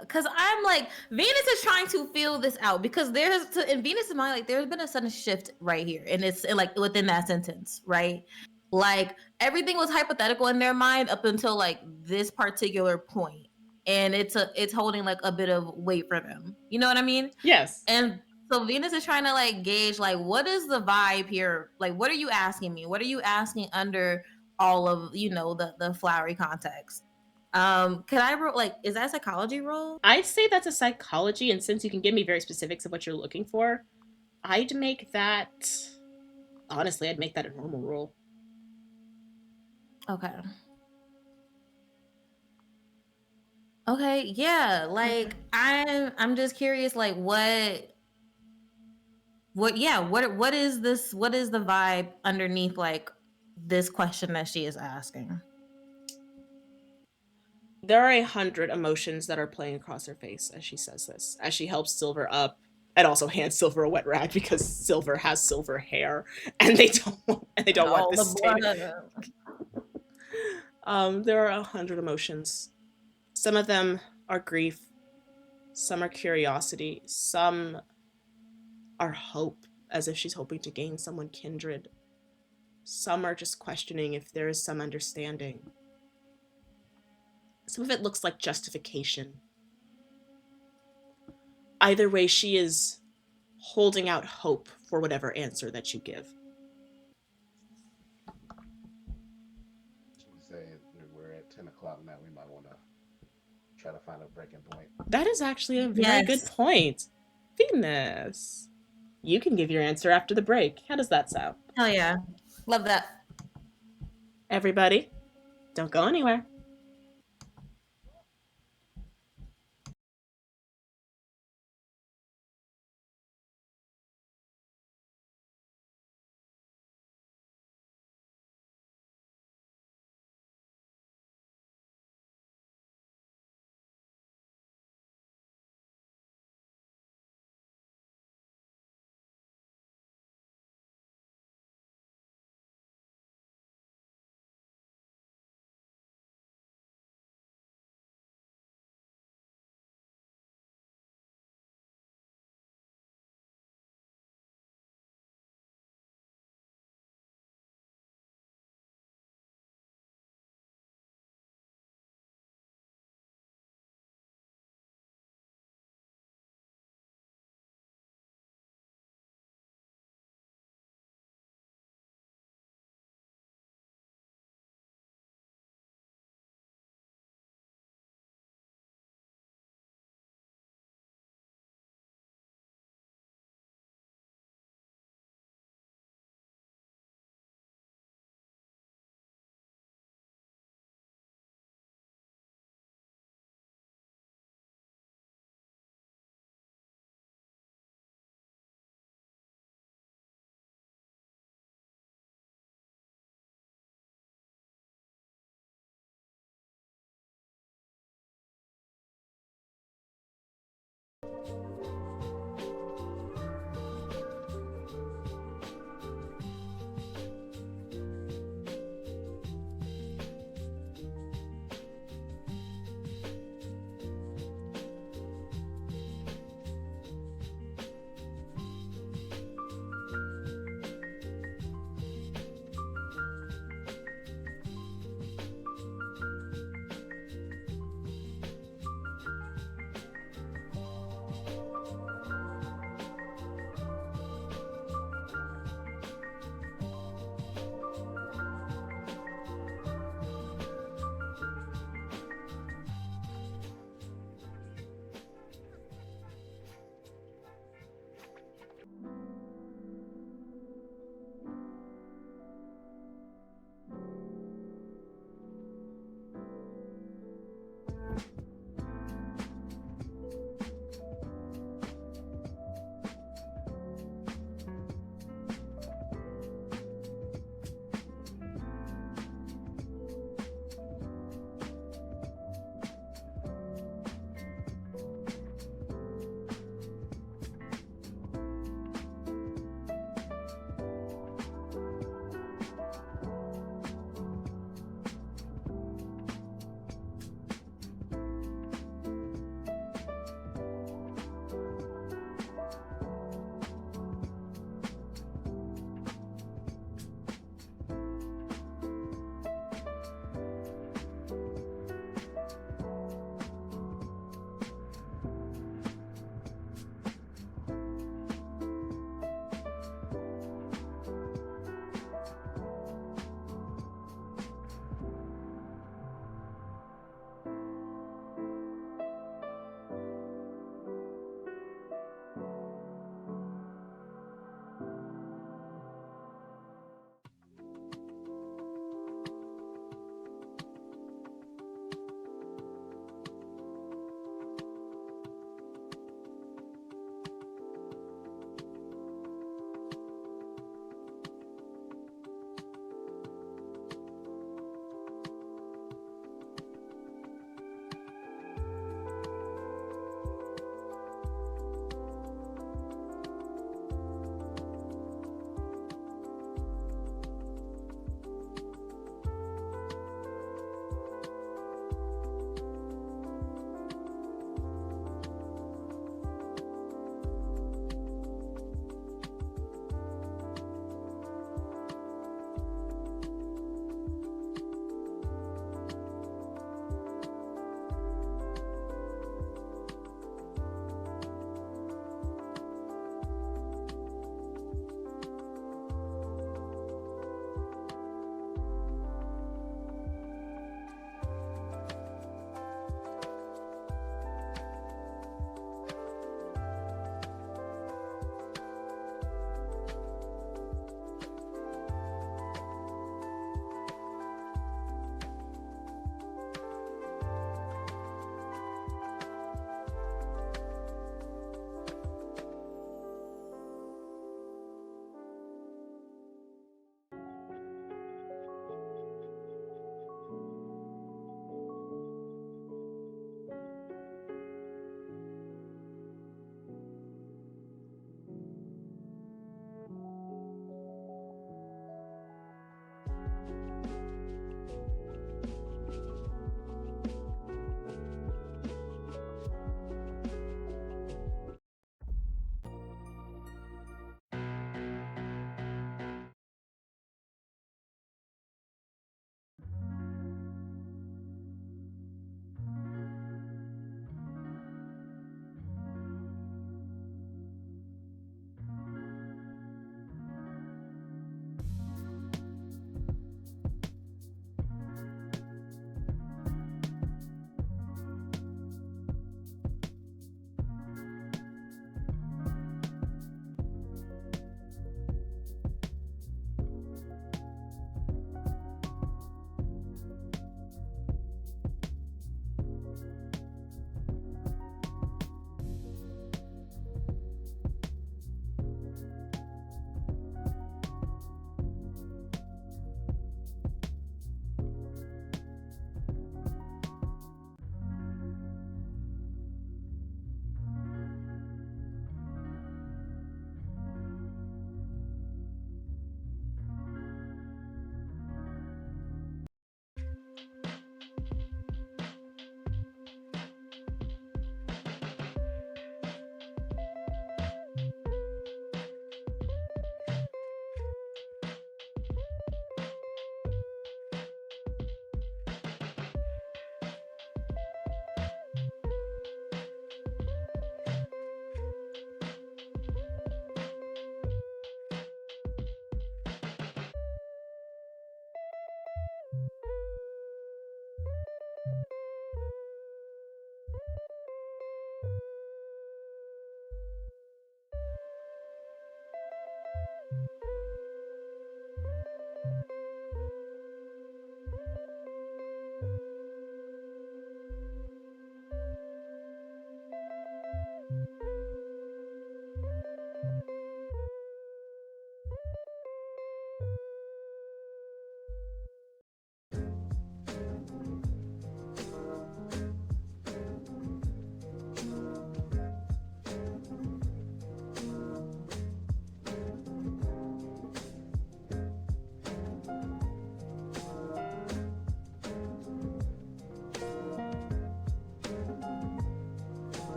Because I'm like, Venus is trying to feel this out because in Venus' mind, like there's been a sudden shift right here, and it's like within that sentence, right? Like everything was hypothetical in their mind up until like this particular point, and it's holding like a bit of weight for them. You know what I mean? Yes. And so Venus is trying to like gauge like what is the vibe here? Like what are you asking me? What are you asking under all of the flowery context? Can I roll like is that a psychology roll? I'd say that's a psychology, and since you can give me very specifics of what you're looking for, I'd make that honestly, I'd make that a normal roll. Okay. Okay, yeah. Like I'm just curious, like what is this? What is the vibe underneath like this question that she is asking? There are 100 emotions that are playing across her face as she says this, as she helps Silver up and also hands Silver a wet rag because Silver has silver hair and they don't want this stain. There are 100 emotions. Some of them are grief, some are curiosity, some are hope, as if she's hoping to gain someone kindred. Some are just questioning if there is some understanding. Some of it looks like justification. Either way, she is holding out hope for whatever answer that you give. 10 o'clock now. We might want to try to find a breaking point. That is actually a very good Yes. point. Venus. You can give your answer after the break. How does that sound? Hell yeah. Love that. Everybody, don't go anywhere.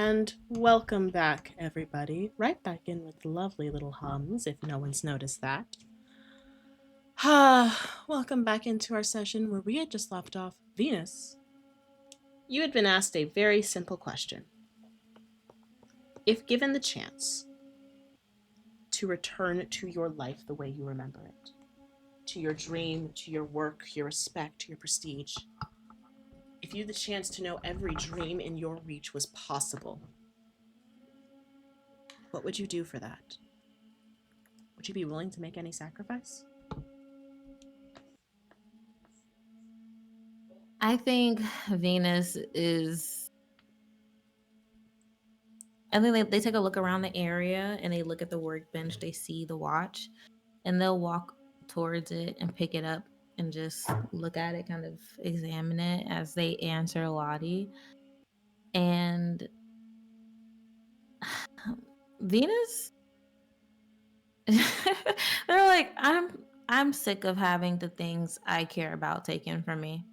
And welcome back, everybody. Right back in with lovely little hums, if no one's noticed that. Welcome back into our session where we had just left off. Venus, you had been asked a very simple question. If given the chance to return to your life the way you remember it, to your dream, to your work, your respect, your prestige, if you had the chance to know every dream in your reach was possible, what would you do for that? Would you be willing to make any sacrifice? I think Venus is. I think they take a look around the area and they look at the workbench, they see the watch, and they'll walk towards it and pick it up and just look at it, kind of examine it as they answer Lottie. And Venus, they're like, I'm sick of having the things I care about taken from me.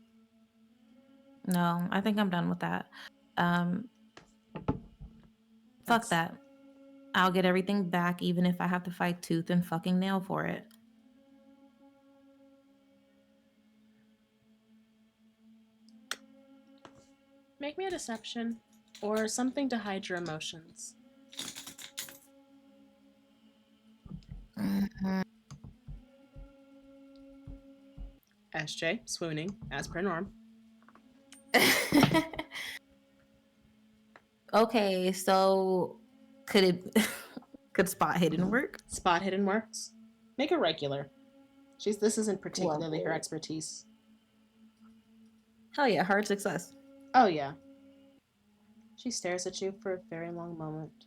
No, I think I'm done with that. Um, Fuck That's that. I'll get everything back, even if I have to fight tooth and fucking nail for it. Make me a deception or something to hide your emotions. Mhm. SJ, swooning, as per norm. Okay, so could it could spot hidden work? Spot hidden works. Make it regular. This isn't particularly her Well, expertise. hell yeah, hard success. Oh yeah. She stares at you for a very long moment.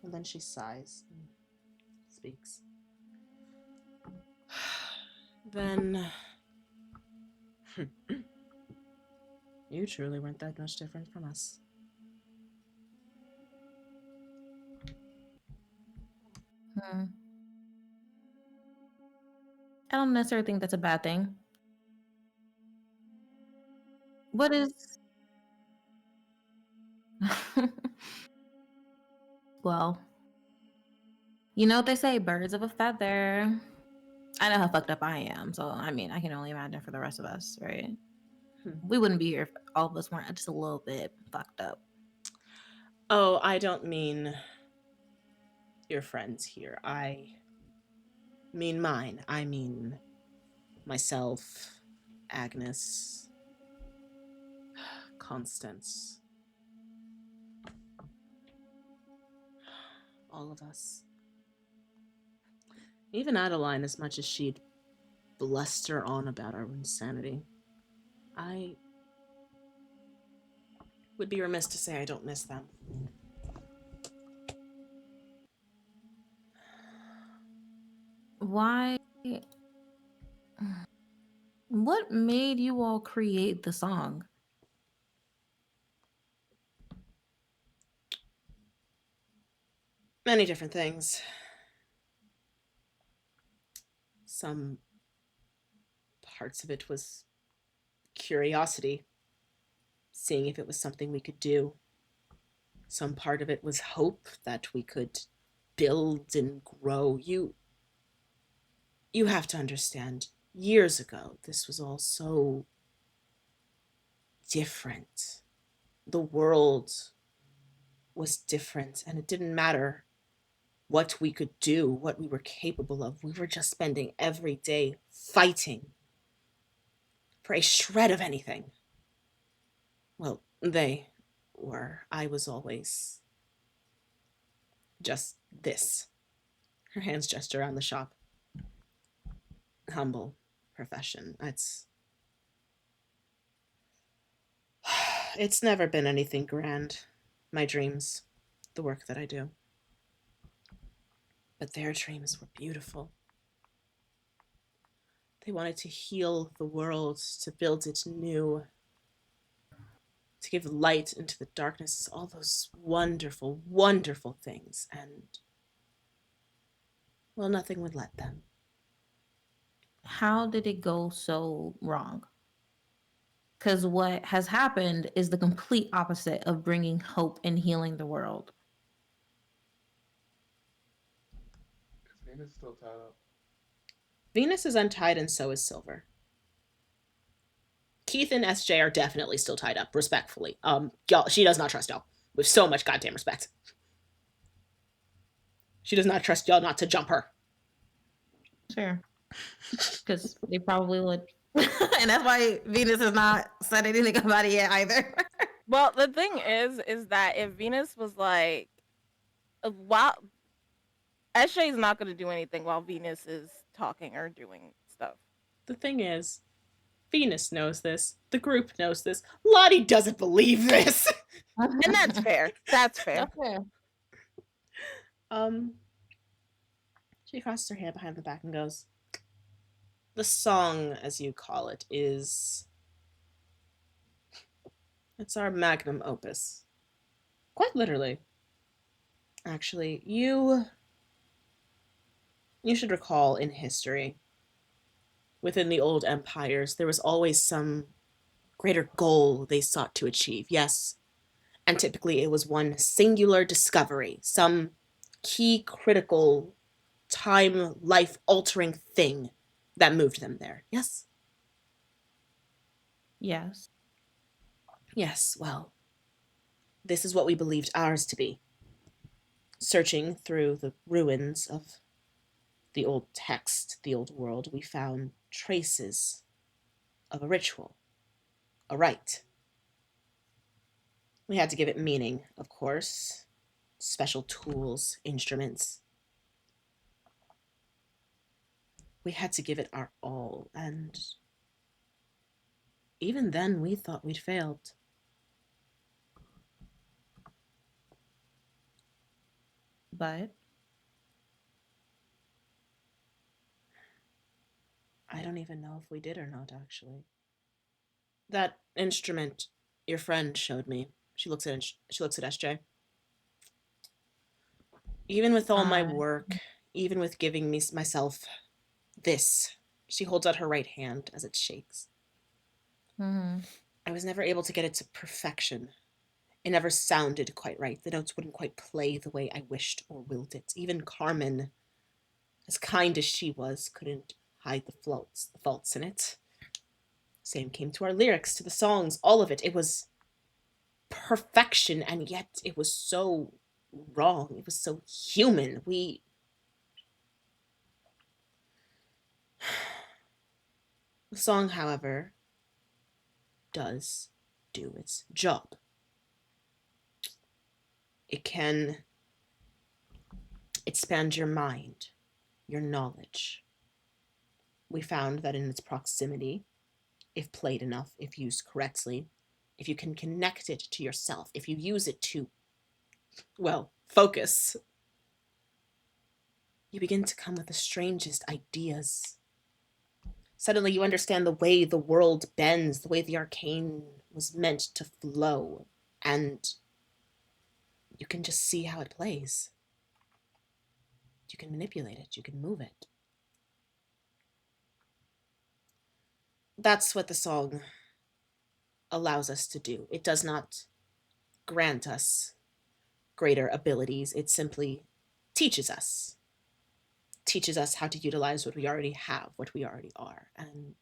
And then she sighs and speaks. Then you truly weren't that much different from us. Hmm. I don't necessarily think that's a bad thing. What is well, you know what they say, birds of a feather. I know how fucked up I am, so I mean, I can only imagine for the rest of us, right? We wouldn't be here if all of us weren't just a little bit fucked up. Oh, I don't mean your friends here. I mean mine. I mean myself, Agnes, Constance. All of us. Even Adeline, as much as she'd bluster on about our insanity. I would be remiss to say I don't miss them. Why? What made you all create the song? Many different things. Some parts of it was curiosity, seeing if it was something we could do. Some part of it was hope that we could build and grow. You have to understand, years ago, this was all so different. The world was different, and it didn't matter what we could do, what we were capable of. We were just spending every day fighting for a shred of anything. Well, they were. I was always just this. Her hands gesture around the shop. Humble profession. It's never been anything grand. My dreams, the work that I do. But their dreams were beautiful. They wanted to heal the world, to build it new, to give light into the darkness, all those wonderful, wonderful things. And, well, nothing would let them. How did it go so wrong? Because what has happened is the complete opposite of bringing hope and healing the world. Is Venus still tied up? Venus is untied, and so is Silver. Keith and SJ are definitely still tied up, respectfully. Y'all, she does not trust y'all with so much goddamn respect. She does not trust y'all not to jump her. Sure. Because they probably would. And that's why Venus has not said anything about it yet either. Well, the thing is that if Venus was like, while SJ is not going to do anything while Venus is talking or doing stuff. The thing is, Venus knows this. The group knows this. Lottie doesn't believe this. And that's fair. That's fair. Okay. She crosses her hand behind the back and goes, "The song, as you call it, it's our magnum opus. Quite literally. Actually, you should recall in history, within the old empires, there was always some greater goal they sought to achieve, yes. And typically it was one singular discovery, some key critical time life altering thing that moved them there, yes? Yes. Yes, well, this is what we believed ours to be. Searching through the ruins of the old text, the old world, we found traces of a ritual, a rite. We had to give it meaning, of course. Special tools, instruments. We had to give it our all, and even then we thought we'd failed. But I don't even know if we did or not, actually. That instrument your friend showed me. She looks at SJ. Even with all my work, even with giving me myself this, she holds out her right hand as it shakes. I was never able to get it to perfection. It never sounded quite right. The notes wouldn't quite play the way I wished or willed it. Even Carmen, as kind as she was, couldn't hide the faults in it. Same came to our lyrics, to the songs, all of it. It was perfection, and yet it was so wrong. It was so human. The song, however, does do its job. It can expand your mind, your knowledge. We found that in its proximity, if played enough, if used correctly, if you can connect it to yourself, if you use it to, well, focus, you begin to come with the strangest ideas. Suddenly you understand the way the world bends, the way the arcane was meant to flow, and you can just see how it plays. You can manipulate it, you can move it. That's what the song allows us to do. It does not grant us greater abilities, it simply teaches us how to utilize what we already have, what we already are. And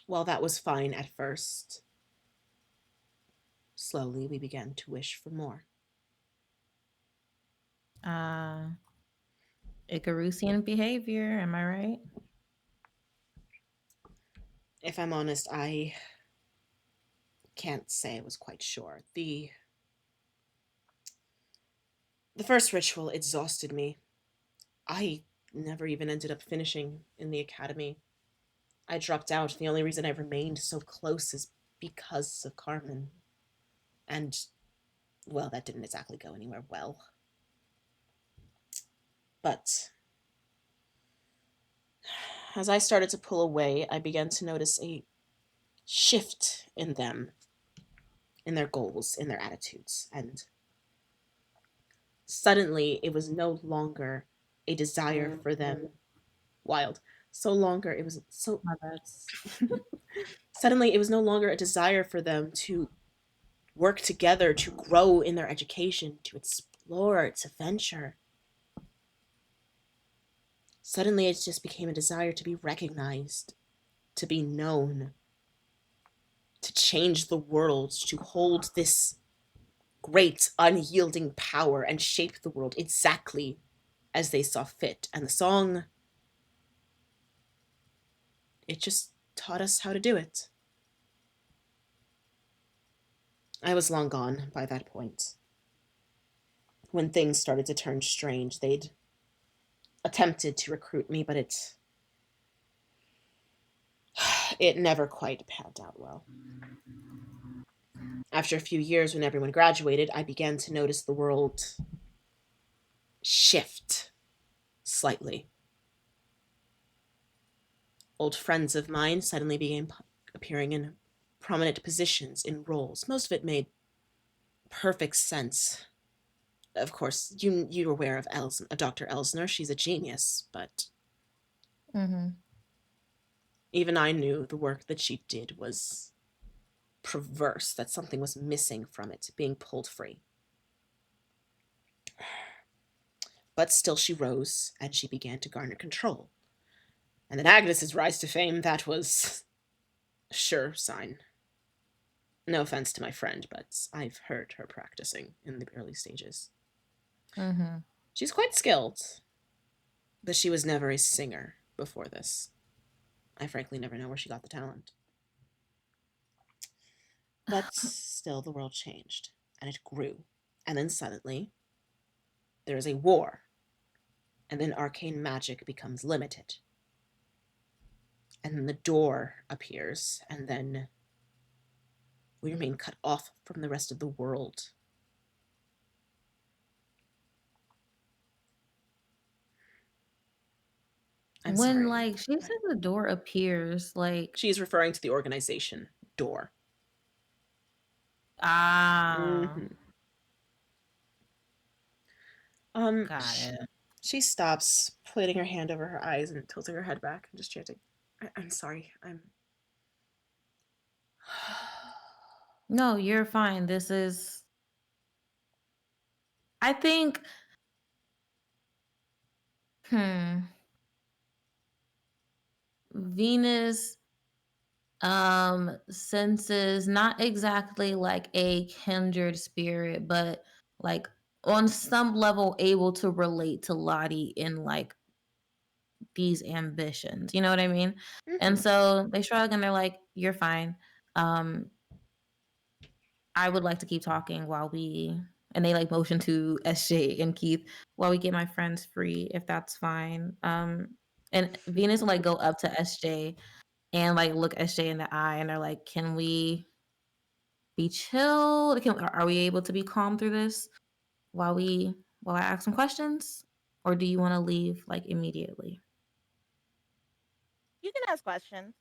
while that was fine at first, slowly we began to wish for more. Icarusian behavior, am I right? If I'm honest, I can't say I was quite sure. The first ritual exhausted me. I never even ended up finishing in the academy. I dropped out. The only reason I remained so close is because of Carmen. And, well, that didn't exactly go anywhere well. But as I started to pull away, I began to notice a shift in them, in their goals, in their attitudes. And suddenly, it was no longer a desire for them. Wild. So longer, it was so... Suddenly, it was no longer a desire for them to work together, to grow in their education, to explore, to venture. Suddenly, it just became a desire to be recognized, to be known, to change the world, to hold this great, unyielding power and shape the world exactly as they saw fit. And the song, it just taught us how to do it. I was long gone by that point. When things started to turn strange, they'd attempted to recruit me, but it never quite panned out well. After a few years, when everyone graduated, I began to notice the world shift slightly. Old friends of mine suddenly began appearing in prominent positions, in roles. Most of it made perfect sense. Of course, you're aware of Dr. Elsner. She's a genius, but Mm-hmm. even I knew the work that she did was perverse, that something was missing from it, being pulled free. But still she rose, and she began to garner control. And then Agnes's rise to fame, that was a sure sign. No offense to my friend, but I've heard her practicing in the early stages. Mm-hmm. She's quite skilled, but she was never a singer before this. I frankly never know where she got the talent. But still, the world changed, and it grew. And then suddenly, there is a war, and then arcane magic becomes limited. And then the door appears, and then we remain cut off from the rest of the world. I'm When sorry. like she said the door appears, like She's referring to the organization door. ah, Mm-hmm. got it. She stops, putting her hand over her eyes and tilting her head back and just chanting, I'm sorry. No, you're fine. This is. I think. Hmm. Venus senses not exactly like a kindred spirit, but like on some level able to relate to Lottie in like these ambitions. You know what I mean? And Mm-hmm. so they shrug and they're like, "You're fine. Um, I would like to keep talking while we." And they like motion to SJ and Keith while we get my friends free, if that's fine. And Venus will like go up to SJ and like look SJ in the eye, and they're like, "Can we be chill? Are we able to be calm through this while I ask some questions, or do you want to leave like immediately?" You can ask questions.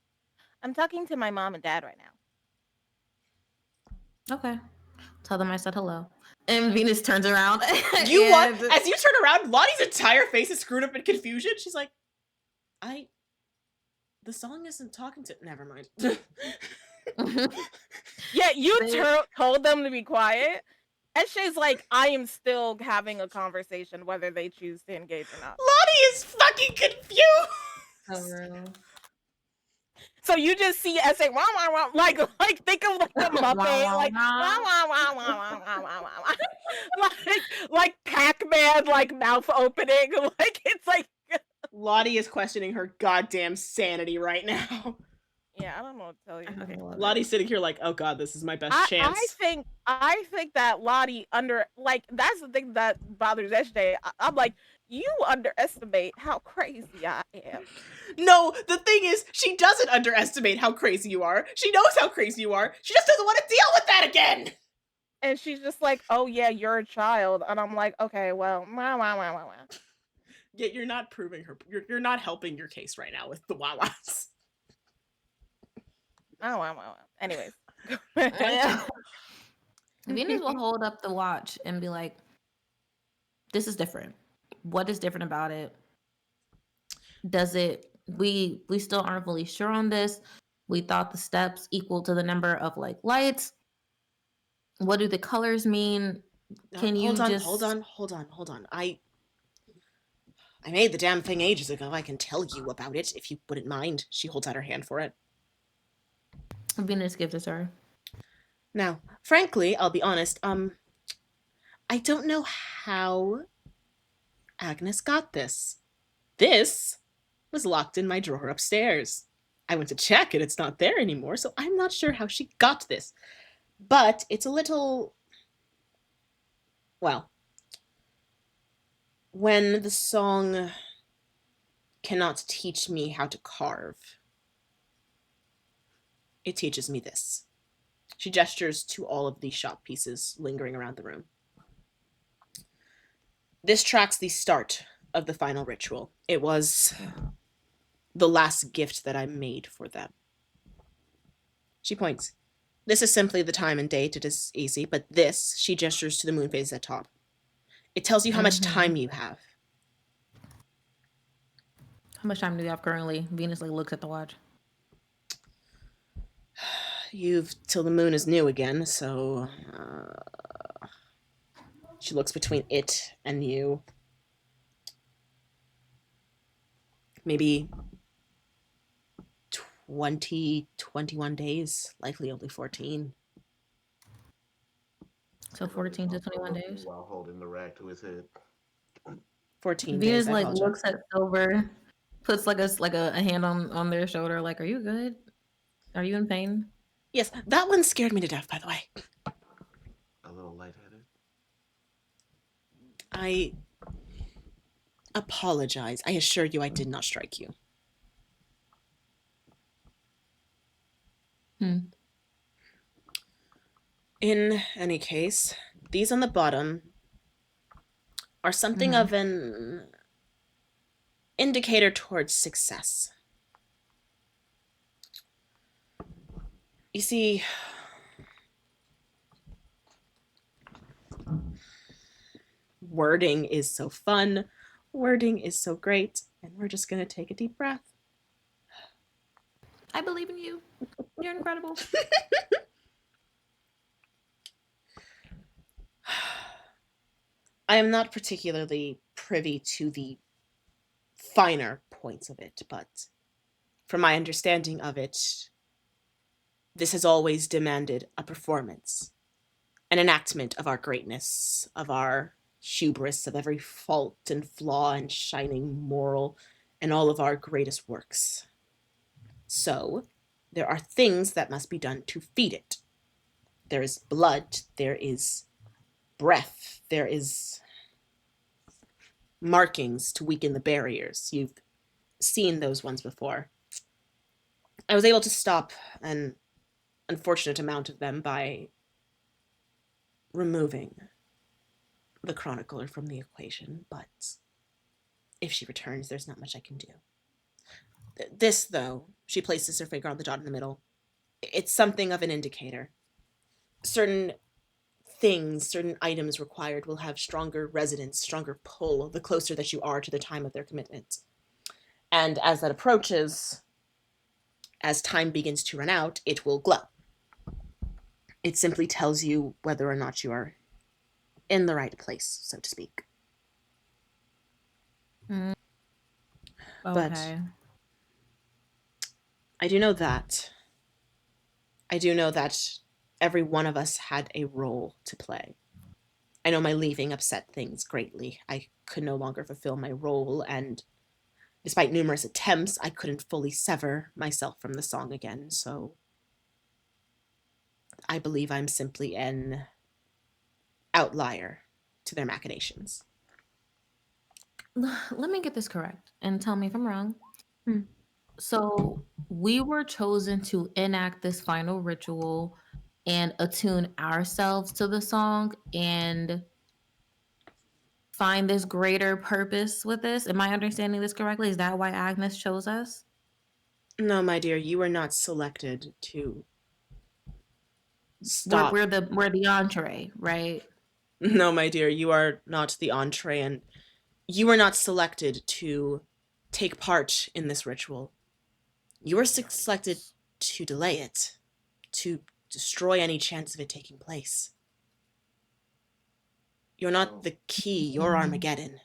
I'm talking to my mom and dad right now. Okay. Tell them I said hello. And Venus turns around You what? and As you turn around, Lottie's entire face is screwed up in confusion. She's like, the song isn't talking to. Never mind. Yeah, you they, told them to be quiet. SJ's like, I am still having a conversation whether they choose to engage or not. Lottie is fucking confused. so real. So you just see SJ wah, wah, wah, like think of like a Wah, Muppet, wah, like wah, wah. wah, wah, wah, wah, wah, wah, wah, wah. like Pac-Man, like mouth opening, like it's like Lottie is questioning her goddamn sanity right now. yeah, I don't know what to tell you. I fucking love Lottie's it. sitting here like, oh god, this is my best chance. I think that Lottie that's the thing that bothers SJ. I'm like, you underestimate how crazy I am. No, the thing is, she doesn't underestimate how crazy you are. She knows how crazy you are. She just doesn't want to deal with that again. And she's just like, oh yeah, you're a child. And I'm like, okay, well, wah, wah, wah, wah, wah. Yet you're not proving her. You're not helping your case right now with the Wawas. Wah, wah, wah, wah. Anyways. Venus will hold up the watch and be like, "This is different. What is different about it? Does it? We still aren't fully sure on this. We thought the steps equal to the number of like lights. What do the colors mean? Can you Hold just on, hold on, hold on. I made the damn thing ages ago. I can tell you about it if you wouldn't mind. She holds out her hand for it. Venus give this her? Now, frankly, I'll be honest, I don't know how Agnes got this. This was locked in my drawer upstairs. I went to check and it's not there anymore, so I'm not sure how she got this. But it's a little. Well, when the song cannot teach me how to carve, it teaches me this. She gestures to all of the shop pieces lingering around the room. This tracks the start of the final ritual. It was the last gift that I made for them. She points. This is simply the time and date. It is easy, but this, she gestures to the moon phase at top. It tells you how much time you have. How much time do you have currently? Venus like looks at the watch. You've till the moon is new again, so she looks between it and you. Maybe 20, 21 days, likely only 14. So 14 to 21 days. While holding the rag to his head. 14 Venus days, I like apologize. looks at Silver, puts like a hand on their shoulder, like, "Are you good? Are you in pain?" Yes, that one scared me to death, by the way. A little lightheaded. I apologize. I assure you I did not strike you. In any case, these on the bottom are something of an indicator towards success. You see, wording is so fun, wording is so great, and we're just going to take a deep breath. I believe in you. You're incredible. I am not particularly privy to the finer points of it, but from my understanding of it, this has always demanded a performance, an enactment of our greatness, of our hubris, of every fault and flaw and shining moral, and all of our greatest works. So, there are things that must be done to feed it. There is blood, there is breath, there is markings to weaken the barriers. You've seen those ones before. I was able to stop an unfortunate amount of them by removing the chronicler from the equation, but if she returns, there's not much I can do. This, though, she places her finger on the dot in the middle. It's something of an indicator. Certain things, certain items required will have stronger resonance, stronger pull the closer that you are to the time of their commitment. And as that approaches, as time begins to run out, it will glow. It simply tells you whether or not you are in the right place, so to speak. Okay. But I do know that every one of us had a role to play. I know my leaving upset things greatly. I could no longer fulfill my role, and despite numerous attempts, I couldn't fully sever myself from the song again, so I believe I'm simply an outlier to their machinations. Let me get this correct and tell me if I'm wrong. So we were chosen to enact this final ritual and attune ourselves to the song and find this greater purpose with this. Am I understanding this correctly? Is that why Agnes chose us? No, my dear, you were not selected to stop. We're the entree, right? No, my dear, you are not the entree, and you were not selected to take part in this ritual. You were selected to delay it, to destroy any chance of it taking place. You're not the key, you're Armageddon.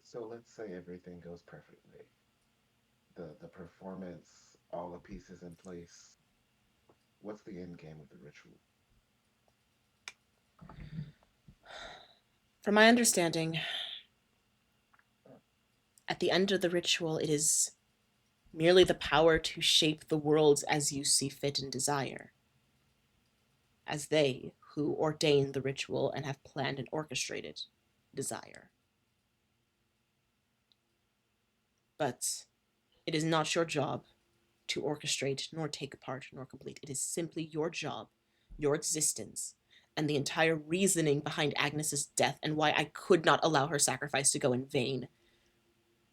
So let's say everything goes perfectly. The performance, all the pieces in place. What's the end game of the ritual? From my understanding, at the end of the ritual, it is merely the power to shape the worlds as you see fit and desire. As they, who ordain the ritual and have planned and orchestrated, desire. But it is not your job to orchestrate, nor take part, nor complete. It is simply your job, your existence, and the entire reasoning behind Agnes's death and why I could not allow her sacrifice to go in vain,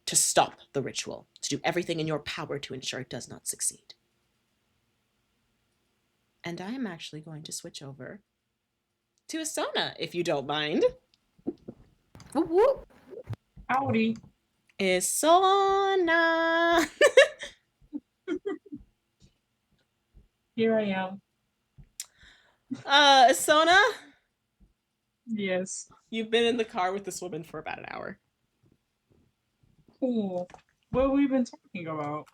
to stop the ritual, to do everything in your power to ensure it does not succeed. And I am actually going to switch over to Asona, if you don't mind. Whoop, whoop. Howdy. Asona! Here I am. Asona, Yes. you've been in the car with this woman for about an hour. Cool. What have we been talking about?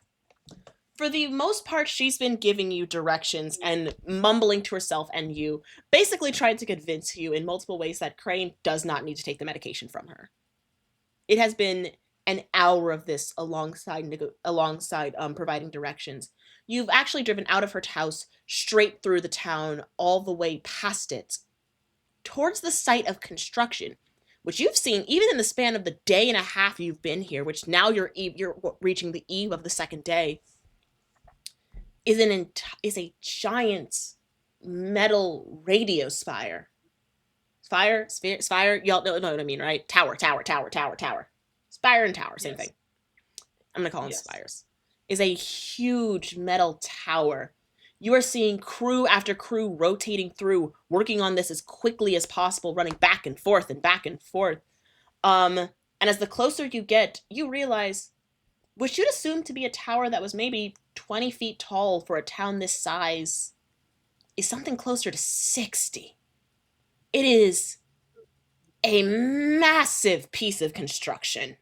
For the most part, she's been giving you directions and mumbling to herself and you, basically trying to convince you in multiple ways that Crane does not need to take the medication from her. It has been an hour of this alongside providing directions. You've actually driven out of her house, straight through the town, all the way past it, towards the site of construction, which you've seen even in the span of the day and a half you've been here, which now you're reaching the eve of the second day, is a giant metal radio spire. Spire, y'all know what I mean, right? Tower. Spire and tower, same Yes. thing. I'm gonna call them Yes. spires. Is a huge metal tower. You are seeing crew after crew rotating through, working on this as quickly as possible, running back and forth and back and forth. And as the closer you get, you realize what you'd assume to be a tower that was maybe 20 feet tall for a town this size is something closer to 60. It is a massive piece of construction.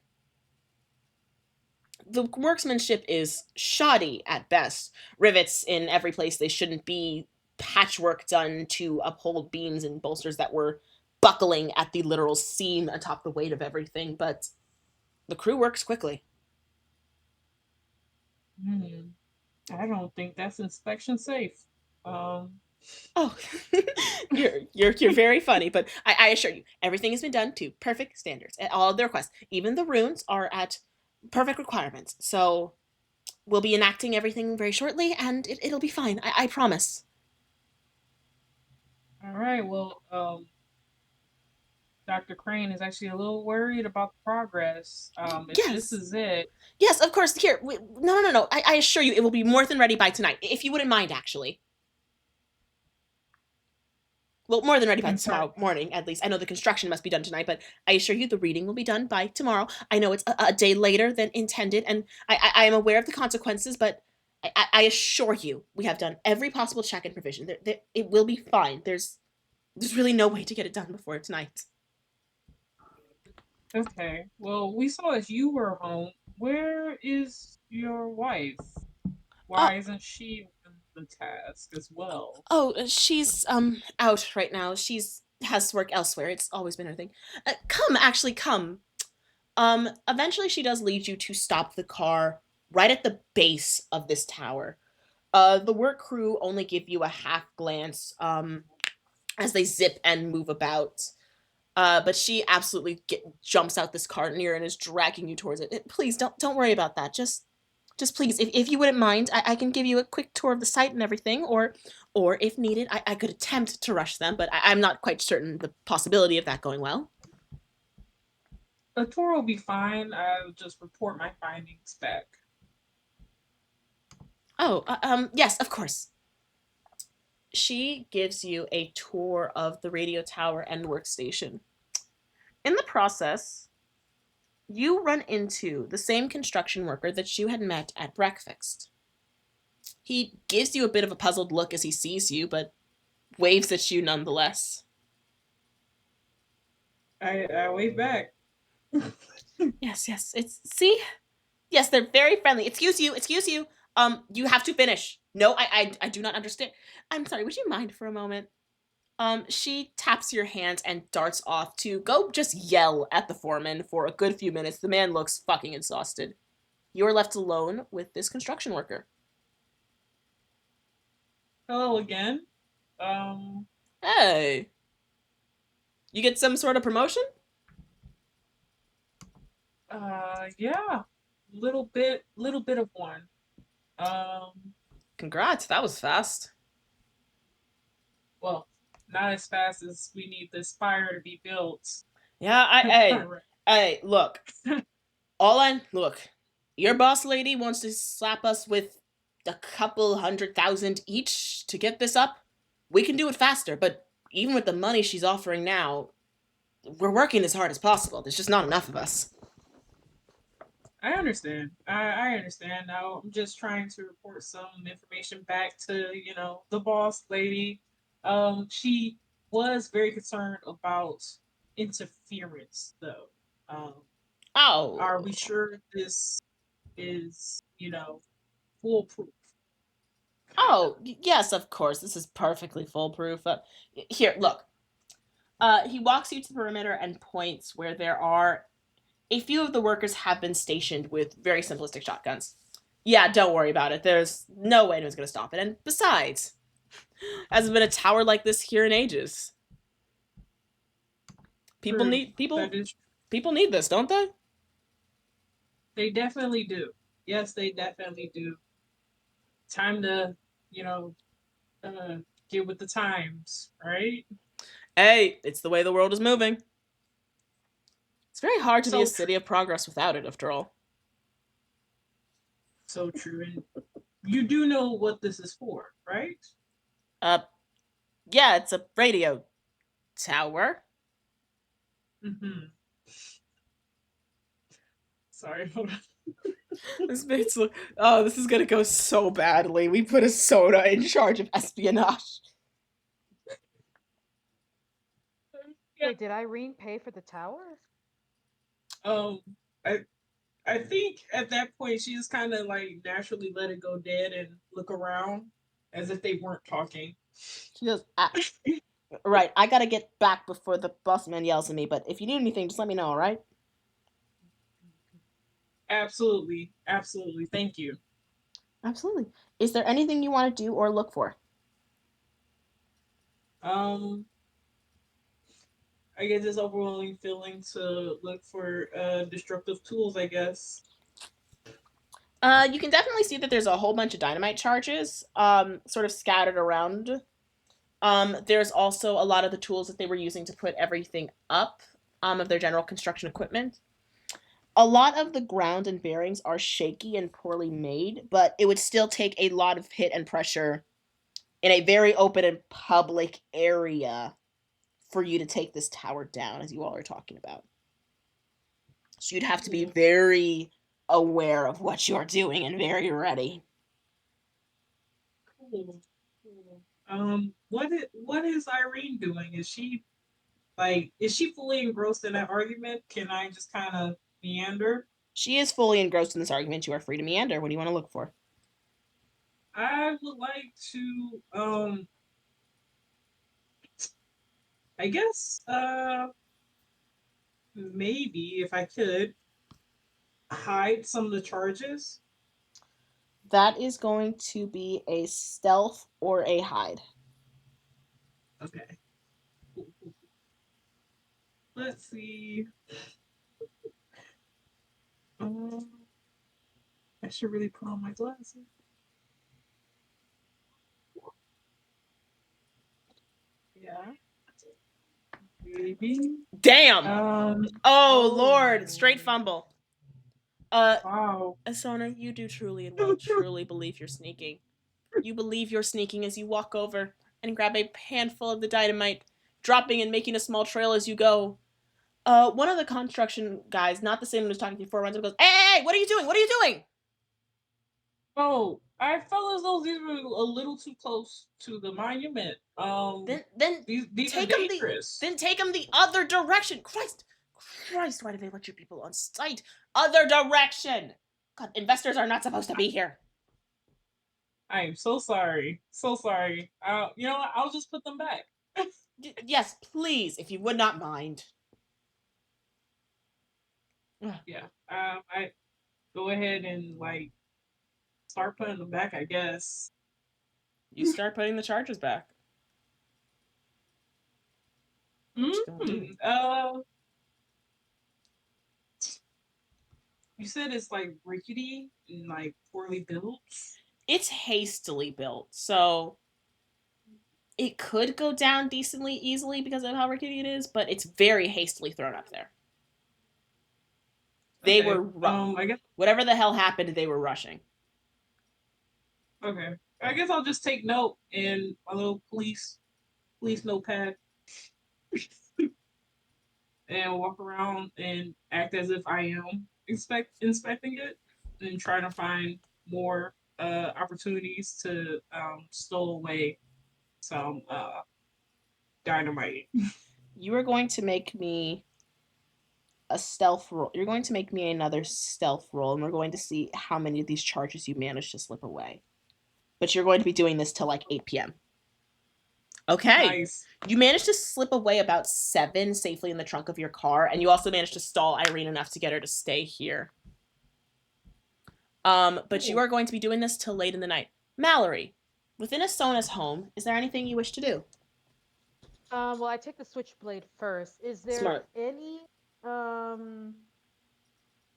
The workmanship is shoddy at best. Rivets in every place they shouldn't be, patchwork done to uphold beams and bolsters that were buckling at the literal seam atop the weight of everything, but the crew works quickly. I don't think that's inspection safe. Oh, you're very funny, but I assure you, everything has been done to perfect standards at all of the requests. Even the runes are at perfect requirements. So we'll be enacting everything very shortly, and it'll be fine. I promise. All right. Well, Dr. Crane is actually a little worried about the progress. If Yes. this is it, Yes, of course. Here, no. I assure you, it will be more than ready by tonight, if you wouldn't mind, actually. Well, more than ready by In tomorrow fact- morning, at least. I know the construction must be done tonight, but I assure you the reading will be done by tomorrow. I know it's a day later than intended, and I am aware of the consequences, but I assure you we have done every possible check and provision. It will be fine. There's really no way to get it done before tonight. okay. Well, we saw that you were home. Where is your wife? Why isn't she in the task as well? Oh, she's out right now. She's has to work elsewhere. It's always been her thing. Come. Eventually she does lead you to stop the car right at the base of this tower. The work crew only give you a half glance as they zip and move about. But she absolutely jumps out this car near and is dragging you towards it. Please don't worry about that. Just please, if you wouldn't mind, I can give you a quick tour of the site and everything, or if needed, I could attempt to rush them, but I'm not quite certain the possibility of that going well. A tour will be fine. I'll just report my findings back. Oh, yes, of course. She gives you a tour of the radio tower and workstation. In the process, you run into the same construction worker that you had met at breakfast. He gives you a bit of a puzzled look as he sees you, but waves at you nonetheless. I wave back. Yes, see? Yes, they're very friendly. Excuse you. You have to finish. No, I do not understand. I'm sorry, would you mind for a moment? She taps your hand and darts off to go just yell at the foreman for a good few minutes. The man looks fucking exhausted. You're left alone with this construction worker. Hello again. Hey. You get some sort of promotion? Yeah. Little bit of one. Congrats, that was fast. Well, not as fast as we need this spire to be built. Yeah, look. Look. Your boss lady wants to slap us with a couple 100,000 each to get this up. We can do it faster, but even with the money she's offering now, we're working as hard as possible. There's just not enough of us. I understand. I understand. Now I'm just trying to report some information back to, the boss lady. She was very concerned about interference though. Are we sure this is, foolproof? Oh, yes, of course. This is perfectly foolproof. Here, look. He walks you to the perimeter and points where there are a few of the workers have been stationed with very simplistic shotguns. Yeah, don't worry about it. There's no way anyone's going to stop it. And besides, hasn't been a tower like this here in ages. People need this, don't they? They definitely do. Yes, they definitely do. Time to, get with the times, right? Hey, it's the way the world is moving. It's very hard to be a city of progress without it, after all. So true. And you do know what this is for, right? Yeah, it's a radio tower. Mm-hmm. Sorry, hold on. This makes look. Oh, this is gonna go so badly. We put a soda in charge of espionage. Wait, did Irene pay for the tower? I think at that point she just kind of like naturally let it go dead and look around as if they weren't talking. She goes, right, I gotta get back before the boss man yells at me, but if you need anything, just let me know, alright? Absolutely. Absolutely. Thank you. Absolutely. Is there anything you want to do or look for? I get this overwhelming feeling to look for destructive tools, I guess. You can definitely see that there's a whole bunch of dynamite charges, sort of scattered around. There's also a lot of the tools that they were using to put everything up, of their general construction equipment. A lot of the ground and bearings are shaky and poorly made, but it would still take a lot of hit and pressure in a very open and public area for you to take this tower down, as you all are talking about. So you'd have to be very aware of what you're doing and very ready. Cool. What is Irene doing? Is she fully engrossed in that argument? Can I just kind of meander? She is fully engrossed in this argument. You are free to meander. What do you want to look for? I would like to I guess maybe if I could hide some of the charges. That is going to be a stealth or a hide. Okay. Let's see. I should really put on my glasses. Yeah. Maybe. Damn. Oh Lord! Straight fumble. Wow. Asona, you do truly and will truly believe you're sneaking. You believe you're sneaking as you walk over and grab a handful of the dynamite, dropping and making a small trail as you go. One of the construction guys, not the same one who was talking to you before, runs up and goes, "Hey, what are you doing? What are you doing?" Oh, I felt as though these were a little too close to the monument. Then These are take them the dangerous. then take them the other direction. Christ, why do they let you people on site? Other direction. God, investors are not supposed to be here. I am so sorry, so sorry. You know what? I'll just put them back. Yes, please, if you would not mind. Yeah. I go ahead and like start putting them back. I guess. You start putting the charges back. What you gonna do? You said it's like rickety and like poorly built. It's hastily built, so it could go down decently easily because of how rickety it is, but it's very hastily thrown up there. They Okay. were I guess. whatever the hell happened, they were rushing. Okay. I guess I'll just take note in my little police notepad and walk around and act as if I am inspecting it and trying to find more opportunities to stow away some dynamite. You are going to make me a stealth roll. You're going to make me another stealth roll, and we're going to see how many of these charges you manage to slip away. But you're going to be doing this till like 8 p.m. Okay. Nice. You managed to slip away about 7 safely in the trunk of your car, and you also managed to stall Irene enough to get her to stay here. But you are going to be doing this till late in the night. Mallory, within Asona's home, is there anything you wish to do? Well, I take the switchblade first. Smart.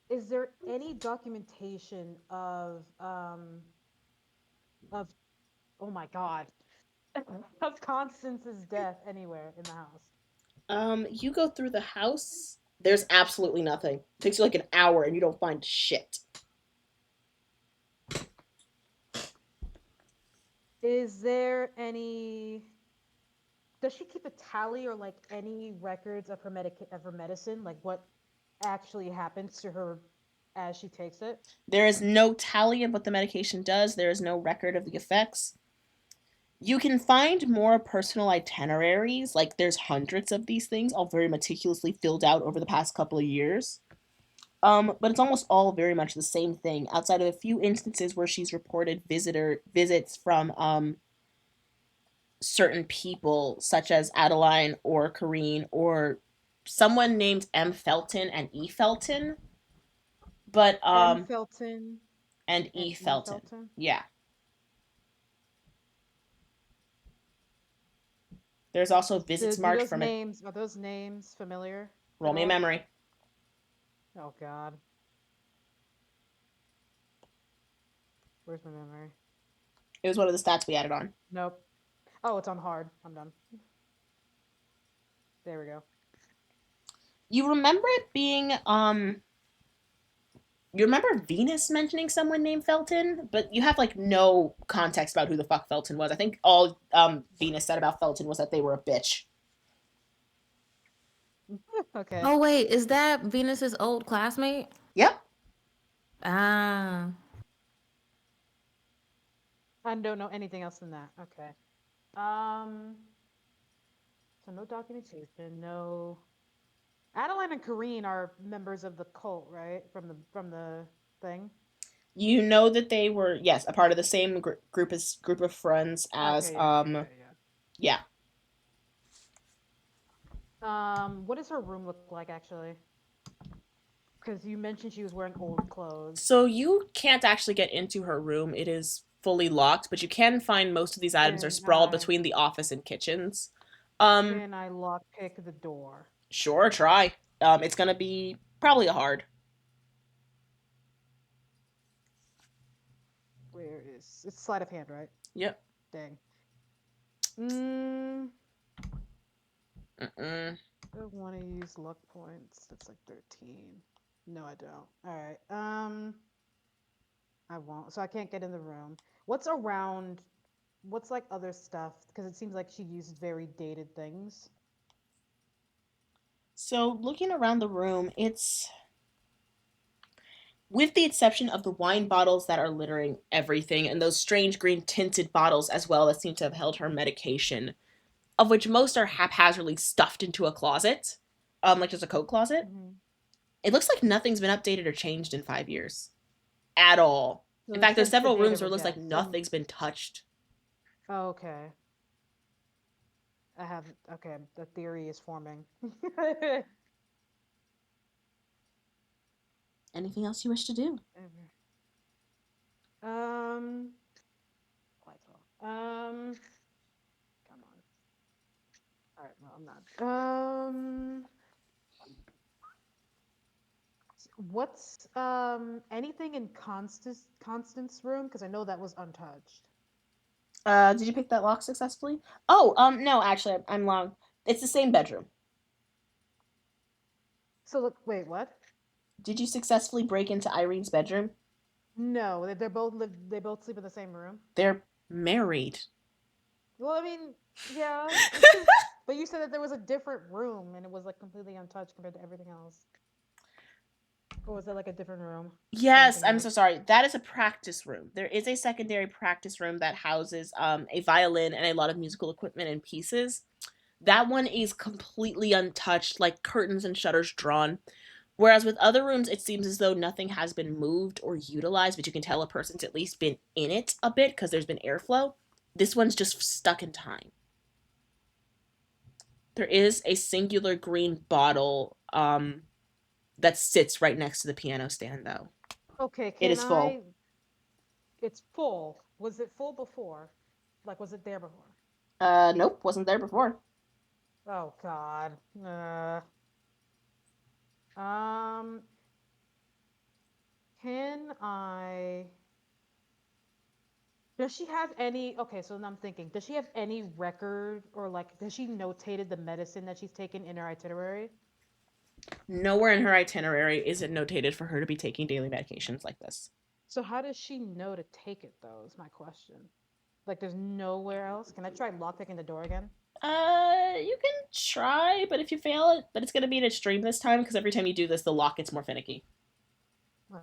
Is there any documentation of oh my god, of Constance's death anywhere in the house? You go through the house. There's absolutely nothing. It takes you like an hour, and you don't find shit. Is there any? Does she keep a tally or like any records of her medicine? Like what actually happens to her as she takes it? There is no tally of what the medication does. There is no record of the effects. You can find more personal itineraries. Like there's hundreds of these things, all very meticulously filled out over the past couple of years. But it's almost all very much the same thing, outside of a few instances where she's reported visits from certain people, such as Adeline or Kareen or someone named M. Felton and E. Felton. But M. Felton and and E. Felton. Yeah. There's also visits marked from it. Are those names familiar? Roll me a memory. Oh god. Where's my memory? It was one of the stats we added on. Nope. Oh, it's on hard. I'm done. There we go. You remember it being you remember Venus mentioning someone named Felton, but you have like no context about who the fuck Felton was. I think all Venus said about Felton was that they were a bitch. Okay. Oh wait, is that Venus's old classmate? Yep. Ah. I don't know anything else than that. Okay. So no documentation, no. Adeline and Kareen are members of the cult, right? From the thing. You know that they were, yes, a part of the same group of friends as Okay, yeah. What does her room look like actually? Because you mentioned she was wearing old clothes. So you can't actually get into her room. It is fully locked, but you can find most of these items are sprawled between the office and kitchens. Can I lockpick the door? Sure, try. It's gonna be probably a hard. Where is it's sleight of hand, right? Yep. Dang. I want to use luck points. That's like 13. No, I don't. All right. I won't. So I can't get in the room. What's around? What's like other stuff? Because it seems like she used very dated things. So looking around the room, it's with the exception of the wine bottles that are littering everything and those strange green tinted bottles as well that seem to have held her medication, of which most are haphazardly stuffed into a closet, like just a coat closet. Mm-hmm. It looks like nothing's been updated or changed in 5 years at all. In So fact, there's since the several date rooms of where her it looks like death. So, nothing's been touched. oh, okay. I have, okay, the theory is forming. Anything else you wish to do? Um, lights off. Come on. All right, well, I'm not. What's anything in Constance's room? Because I know that was untouched. Did you pick that lock successfully? Oh, no, actually, I'm wrong. It's the same bedroom. So look, wait, what? Did you successfully break into Irene's bedroom? No, they're both live. They both sleep in the same room. They're married. Well, I mean, yeah, but you said that there was a different room and it was like completely untouched compared to everything else. Or was that like a different room? Yes, Something I'm like so sorry. That is a practice room. There is a secondary practice room that houses a violin and a lot of musical equipment and pieces. That one is completely untouched, like curtains and shutters drawn. Whereas with other rooms, it seems as though nothing has been moved or utilized, but you can tell a person's at least been in it a bit because there's been airflow. This one's just stuck in time. There is a singular green bottle that sits right next to the piano stand, though. okay, It can is full. I? It's full. Was it full before? Like, was it there before? Nope, wasn't there before. Oh God. Um, can I? Does she have any? Okay, so now I'm thinking. Does she have any record or like? Has she notated the medicine that she's taken in her itinerary? Nowhere in her itinerary is it notated for her to be taking daily medications like this. So how does she know to take it though? Is my question. Like, there's nowhere else. Can I try lockpicking the door again? You can try, but if you fail it, but it's gonna be an extreme this time because every time you do this, the lock gets more finicky. Ugh.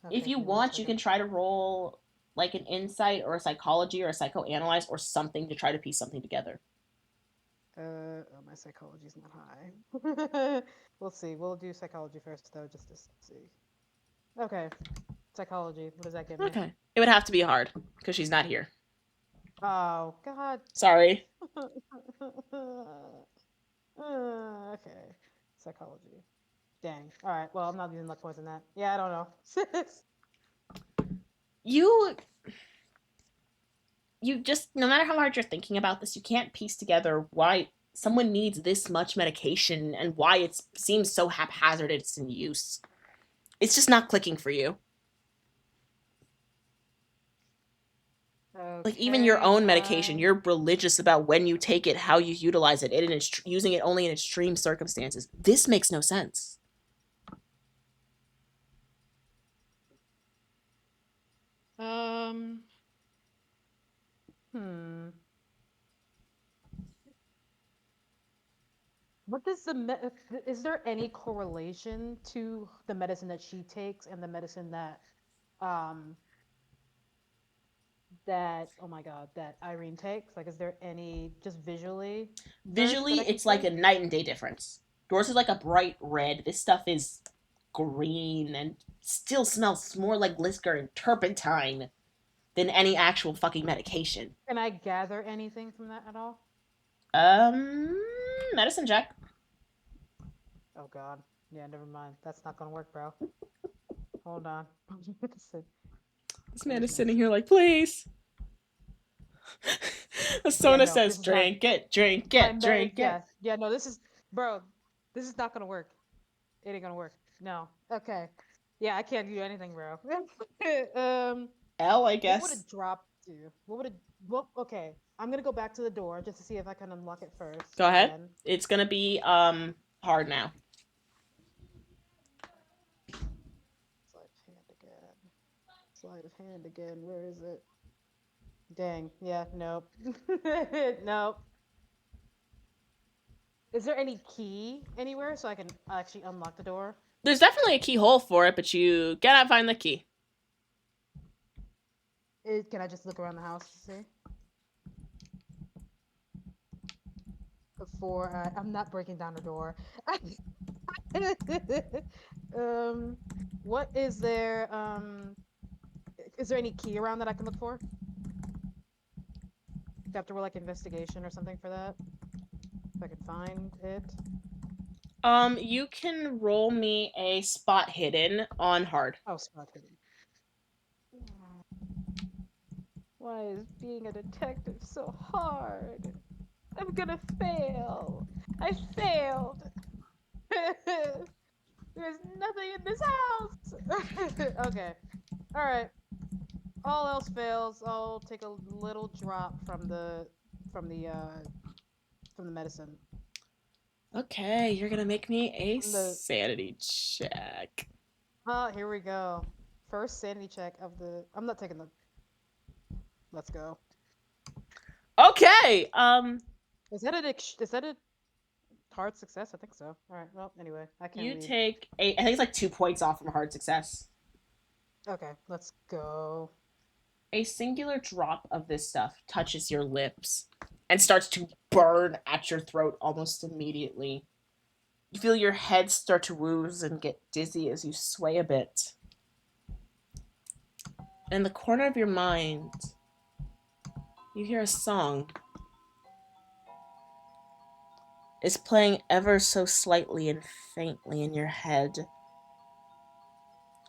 If Okay, you give me one want, you second. can try to roll like an insight or a psychology or a psychoanalyze or something to try to piece something together. Oh, my psychology's not high. We'll see. We'll do psychology first, though, just to see. Okay, psychology. What does that give me? Okay. It would have to be hard because she's not here. Oh God. Sorry. Okay, psychology. Dang. All right. Well, I'm not using luck points in that. Yeah, I don't know. You just, no matter how hard you're thinking about this, you can't piece together why someone needs this much medication and why it seems so haphazard it's in use. It's just not clicking for you. Like even your Okay. own medication, you're religious about when you take it, how you utilize it, and using it only in extreme circumstances. This makes no sense. Um. Hmm. What does is there any correlation to the medicine that she takes and the medicine that um oh my God, that Irene takes? Like, is there any just visually first that Visually, I can it's like see? a night and day difference. Yours is like a bright red. This stuff is green and still smells more like liquor and turpentine than any actual fucking medication. Can I gather anything from that at all? Um, medicine check. Oh God. Yeah, never mind. That's not gonna work, bro. Hold on. This man is sitting here like, please. Sona No, says, this is not drink it, drink my it, drink it. Yeah, no, this is, bro, this is not gonna work. It ain't gonna work. No. Okay. Yeah, I can't do anything, bro. L, I What would a guess. drop do? Okay. I'm gonna go back to the door just to see if I can unlock it first. Go ahead. Again. It's gonna be hard now. Sleight of hand again. Sleight of hand again. Where is it? Dang. Yeah, nope. Nope. Is there any key anywhere so I can actually unlock the door? There's definitely a keyhole for it, but you cannot find the key. Can I just look around the house to see? Before I'm not breaking down the door. What is there? Is there any key around that I can look for? Do I have to roll like investigation or something for that? If I can find it. You can roll me a spot hidden on hard. Oh, spot hidden. Why is being a detective so hard? I'm gonna fail. I failed. There's nothing in this house. Okay. All right. All else fails. I'll take a little drop from the medicine. Okay, you're gonna make me a From the sanity check. here we go. First sanity check of the. I'm not taking the. Let's go. Okay. Is that a hard success? I think so. All right. Well, anyway, I can't You read. take I think it's like 2 points off from a hard success. Okay, let's go. A singular drop of this stuff touches your lips and starts to burn at your throat almost immediately. You feel your head start to wooze and get dizzy as you sway a bit. In the corner of your mind, you hear a song. It's playing ever so slightly and faintly in your head.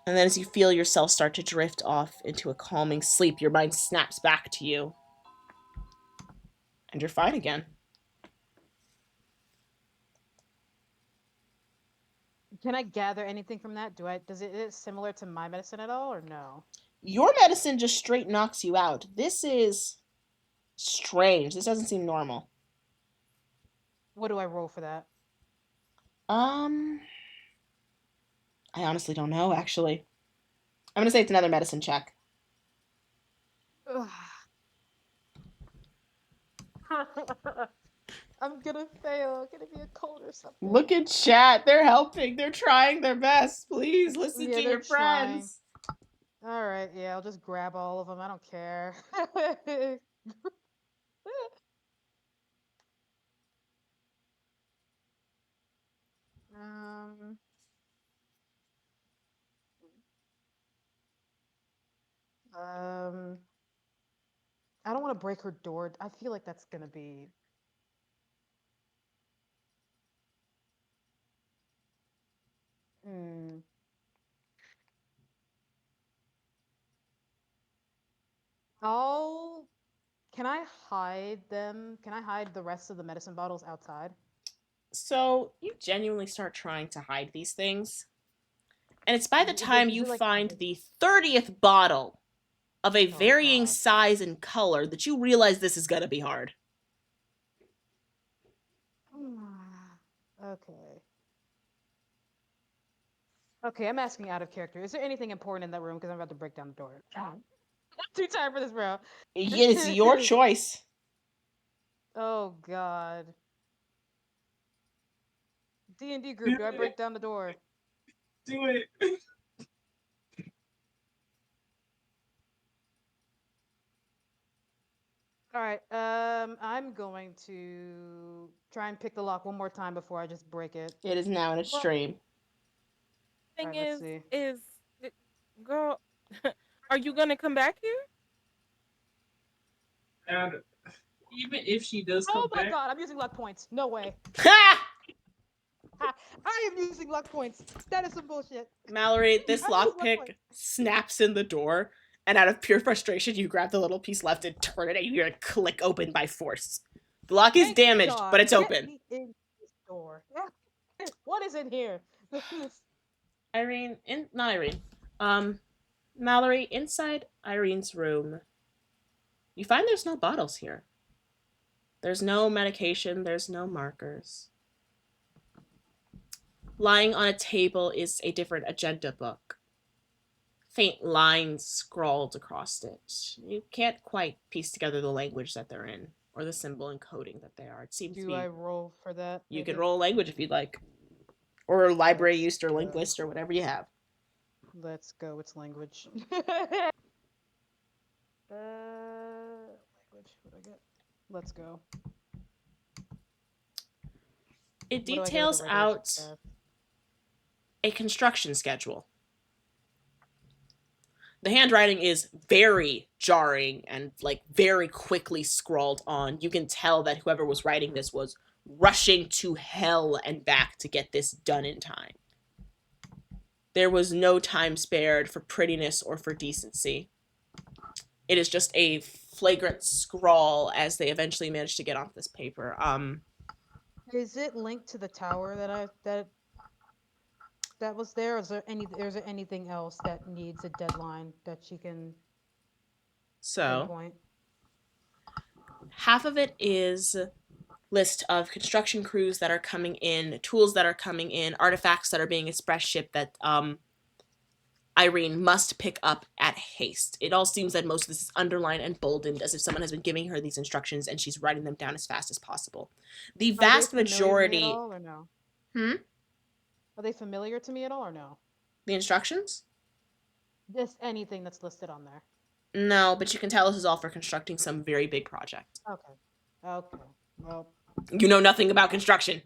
And then as you feel yourself start to drift off into a calming sleep, your mind snaps back to you. And you're fine again. Can I gather anything from that? Is it similar to my medicine at all or no? Your medicine just straight knocks you out. This is strange. This doesn't seem normal. What do I roll for that? I honestly don't know, actually. I'm gonna say it's another medicine check. I'm gonna fail. Gonna be a cold or something. Look at chat. They're helping. They're trying their best. Please listen Yeah, to they're your friends. All right, yeah, I'll just grab all of them. I don't care. um, I don't want to break her door. I feel like that's gonna be. Hmm. I'll. Can I hide them? Can I hide the rest of the medicine bottles outside? So you genuinely start trying to hide these things. And it's by the Is time it you like find the 30th bottle of a Oh, varying God. size and color that you realize this is gonna be hard. Okay. Okay, I'm asking out of character. Is there anything important in that room? Because I'm about to break down the door. I'm too tired for this, bro. It's your choice. Oh God. D&D Do group, do I it. break down the door? Do it. All right. I'm going to try and pick the lock one more time before I just break it. It is now in its Well, stream. Thing Alright, let's see. girl, are you gonna come back here? And even if she does come Oh my back, God! I'm using luck points. No way. Ha! I am using luck points. That is some bullshit. Mallory, this I use luck lockpick points. snaps in the door, and out of pure frustration, you grab the little piece left and turn it, and you hear it click open by force. The lock is Thank damaged, God. but it's Get open. me in this door. What is in here? Not Irene. Mallory, inside Irene's room, you find there's no bottles here. There's no medication, there's no markers. Lying on a table is a different agenda book. Faint lines scrawled across it. You can't quite piece together the language that they're in, or the symbol encoding that they are. It seems to Do be. I roll for that? You can maybe? roll a language if you'd like. or library Let's use or go. linguist or whatever you have. Let's go. It's language. Language. What do I get? Let's go. It What do I get with the details regular out success? a construction schedule. The handwriting is very jarring and like very quickly scrawled on. You can tell that whoever was writing this was rushing to hell and back to get this done in time. There was no time spared for prettiness or for decency. It is just a flagrant scrawl as they eventually manage to get off this paper. Is it linked to the tower that was there? Is there anything else that needs a deadline that she can So pinpoint? half of it is list of construction crews that are coming in, tools that are coming in, artifacts that are being express shipped that Irene must pick up at haste. It all seems that most of this is underlined and boldened as if someone has been giving her these instructions and she's writing them down as fast as possible. The Are they vast familiar to me at majority. all or no? Hmm? Are they familiar to me at all or no? The instructions? Just anything that's listed on there. No, but you can tell this is all for constructing some very big project. Okay. Okay. Well, You know nothing about construction.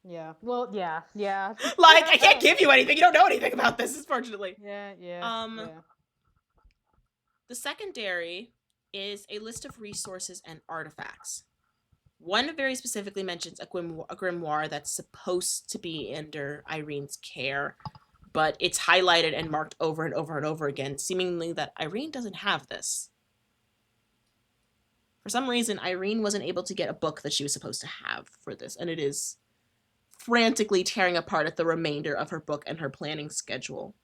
yeah. Well, yeah. Yeah. Like, I can't give you anything. You don't know anything about this, unfortunately. Yeah. Yeah. Yeah. The secondary is a list of resources and artifacts. One very specifically mentions a grimoire that's supposed to be under Irene's care, but it's highlighted and marked over and over and over again, seemingly that Irene doesn't have this. For some reason, Irene wasn't able to get a book that she was supposed to have for this, and it is frantically tearing apart at the remainder of her book and her planning schedule.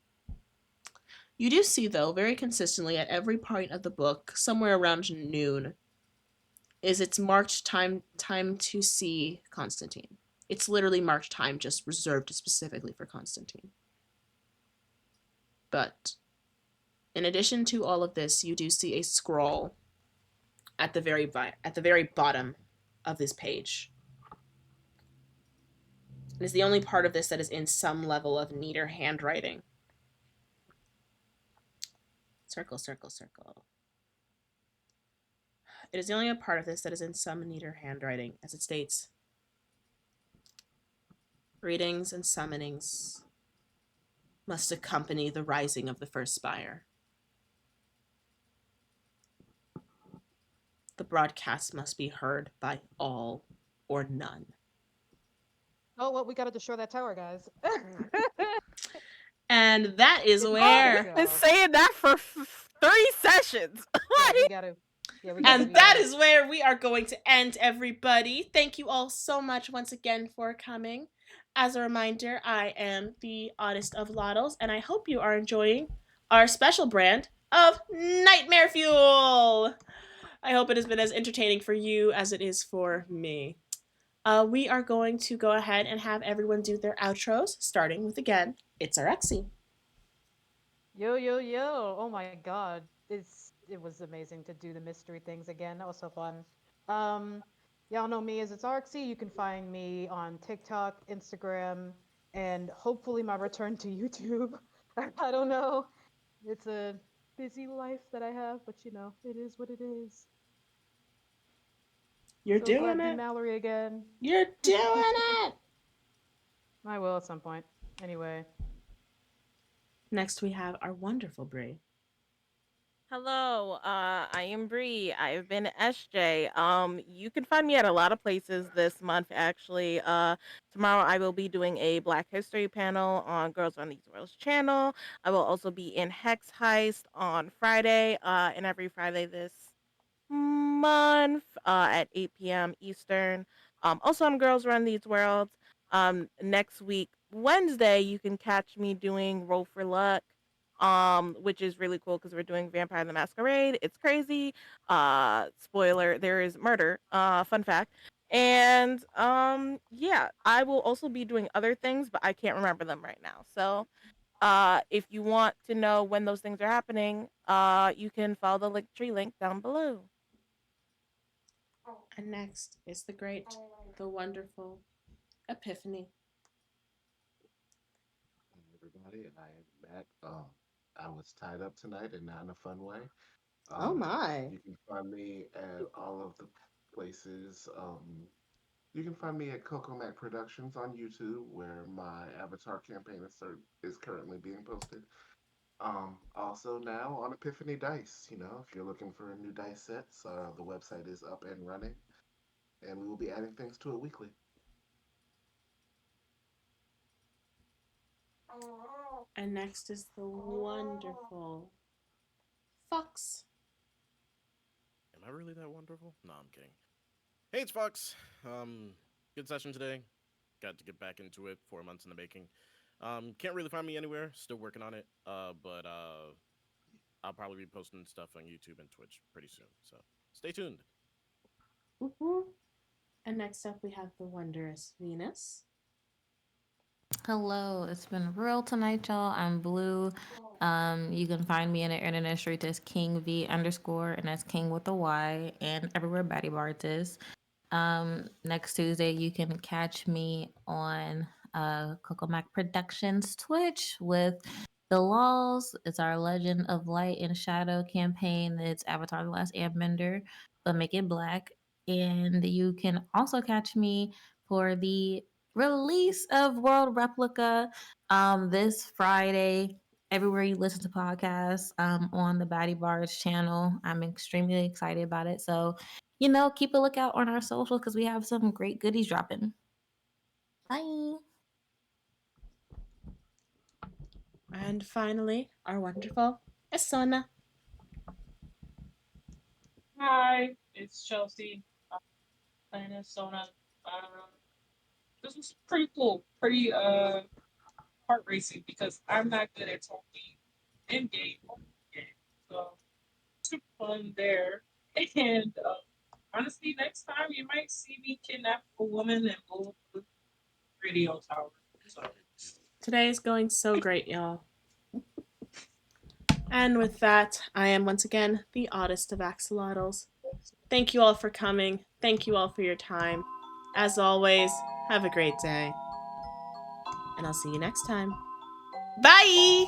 You do see, though, very consistently at every point of the book, somewhere around noon, is its marked time to see Constantine. It's literally marked time just reserved specifically for Constantine. But in addition to all of this, you do see a scroll at the very bottom of this page. It is the only part of this that is in some level of neater handwriting. Circle, circle, circle. It is the only part of this that is in some neater handwriting, as it states, readings and summonings must accompany the rising of the first spire. The broadcast must be heard by all or none. Oh well, we gotta destroy that tower, guys. And that is Oh, where. go. Been saying that for 3 sessions. Yeah, we gotta. Yeah, we gotta. And that is where we are going to end, everybody. Thank you all so much once again for coming. As a reminder, I am the Oddest of Lottles, and I hope you are enjoying our special brand of Nightmare Fuel. I hope it has been as entertaining for you as it is for me. We are going to go ahead and have everyone do their outros, starting with, again, It's Our Exie. Yo, yo, yo. Oh my god. It was amazing to do the mystery things again. That was so fun. Y'all know me as It's Arxie. You can find me on TikTok, Instagram, and hopefully my return to YouTube. I don't know. It's a busy life that I have, but you know, it is what it is. You're So doing glad to be it. Mallory again. You're doing it. I will at some point. Anyway. Next, we have our wonderful Brie. Hello, I am Bree. I've been SJ. You can find me at a lot of places this month. Actually, tomorrow I will be doing a Black History panel on Girls on These Worlds channel. I will also be in Hex Heist on Friday, and every Friday this month at 8 p.m. Eastern. Also on Girls Run These Worlds. Next week Wednesday you can catch me doing Roll for Luck, which is really cool because we're doing Vampire the Masquerade. It's crazy. Spoiler, there is murder. Fun fact. And yeah, I will also be doing other things, but I can't remember them right now. So if you want to know when those things are happening, you can follow the Linktree link down below. And next is the great, the wonderful Epiphany. everybody, and I am Matt. I was tied up tonight and not in a fun way. Oh my. You can find me at all of the places. You can find me at Coco Mac Productions on YouTube, where my Avatar campaign is currently being posted. Also now on Epiphany Dice. If you're looking for new dice sets, the website is up and running, and we will be adding things to it weekly. And next is the wonderful Fox. Am I really that wonderful? No, I'm kidding. Hey, it's Fox. Good session today. Got to get back into it. 4 months in the making. Can't really find me anywhere. Still working on it. But I'll probably be posting stuff on YouTube and Twitch pretty soon. So stay tuned. Woo-hoo. And next up, we have the wondrous Venus. Hello, it's been real tonight, y'all. I'm Blue. You can find me in the internet street as King V underscore, and that's King with a Y, and everywhere Batty Bards is. Next Tuesday, you can catch me on Coco Mac Productions Twitch with The Laws. It's our Legend of Light and Shadow campaign. It's Avatar The Last Airbender, but make it black. And you can also catch me for the release of World Replica this Friday. Everywhere you listen to podcasts, on the Batty Bars channel. I'm extremely excited about it. So, keep a lookout on our socials because we have some great goodies dropping. Bye. And finally, our wonderful Esona. Hi, it's Chelsea. Playing as Sona. This was pretty cool. Pretty heart racing because I'm not good at talking in game. So super fun there. And honestly, next time you might see me kidnap a woman and blow up the radio tower. So Today is going so great, y'all. And with that, I am once again the oddest of axolotls. Thank you all for coming. Thank you all for your time. As always, have a great day. And I'll see you next time. Bye!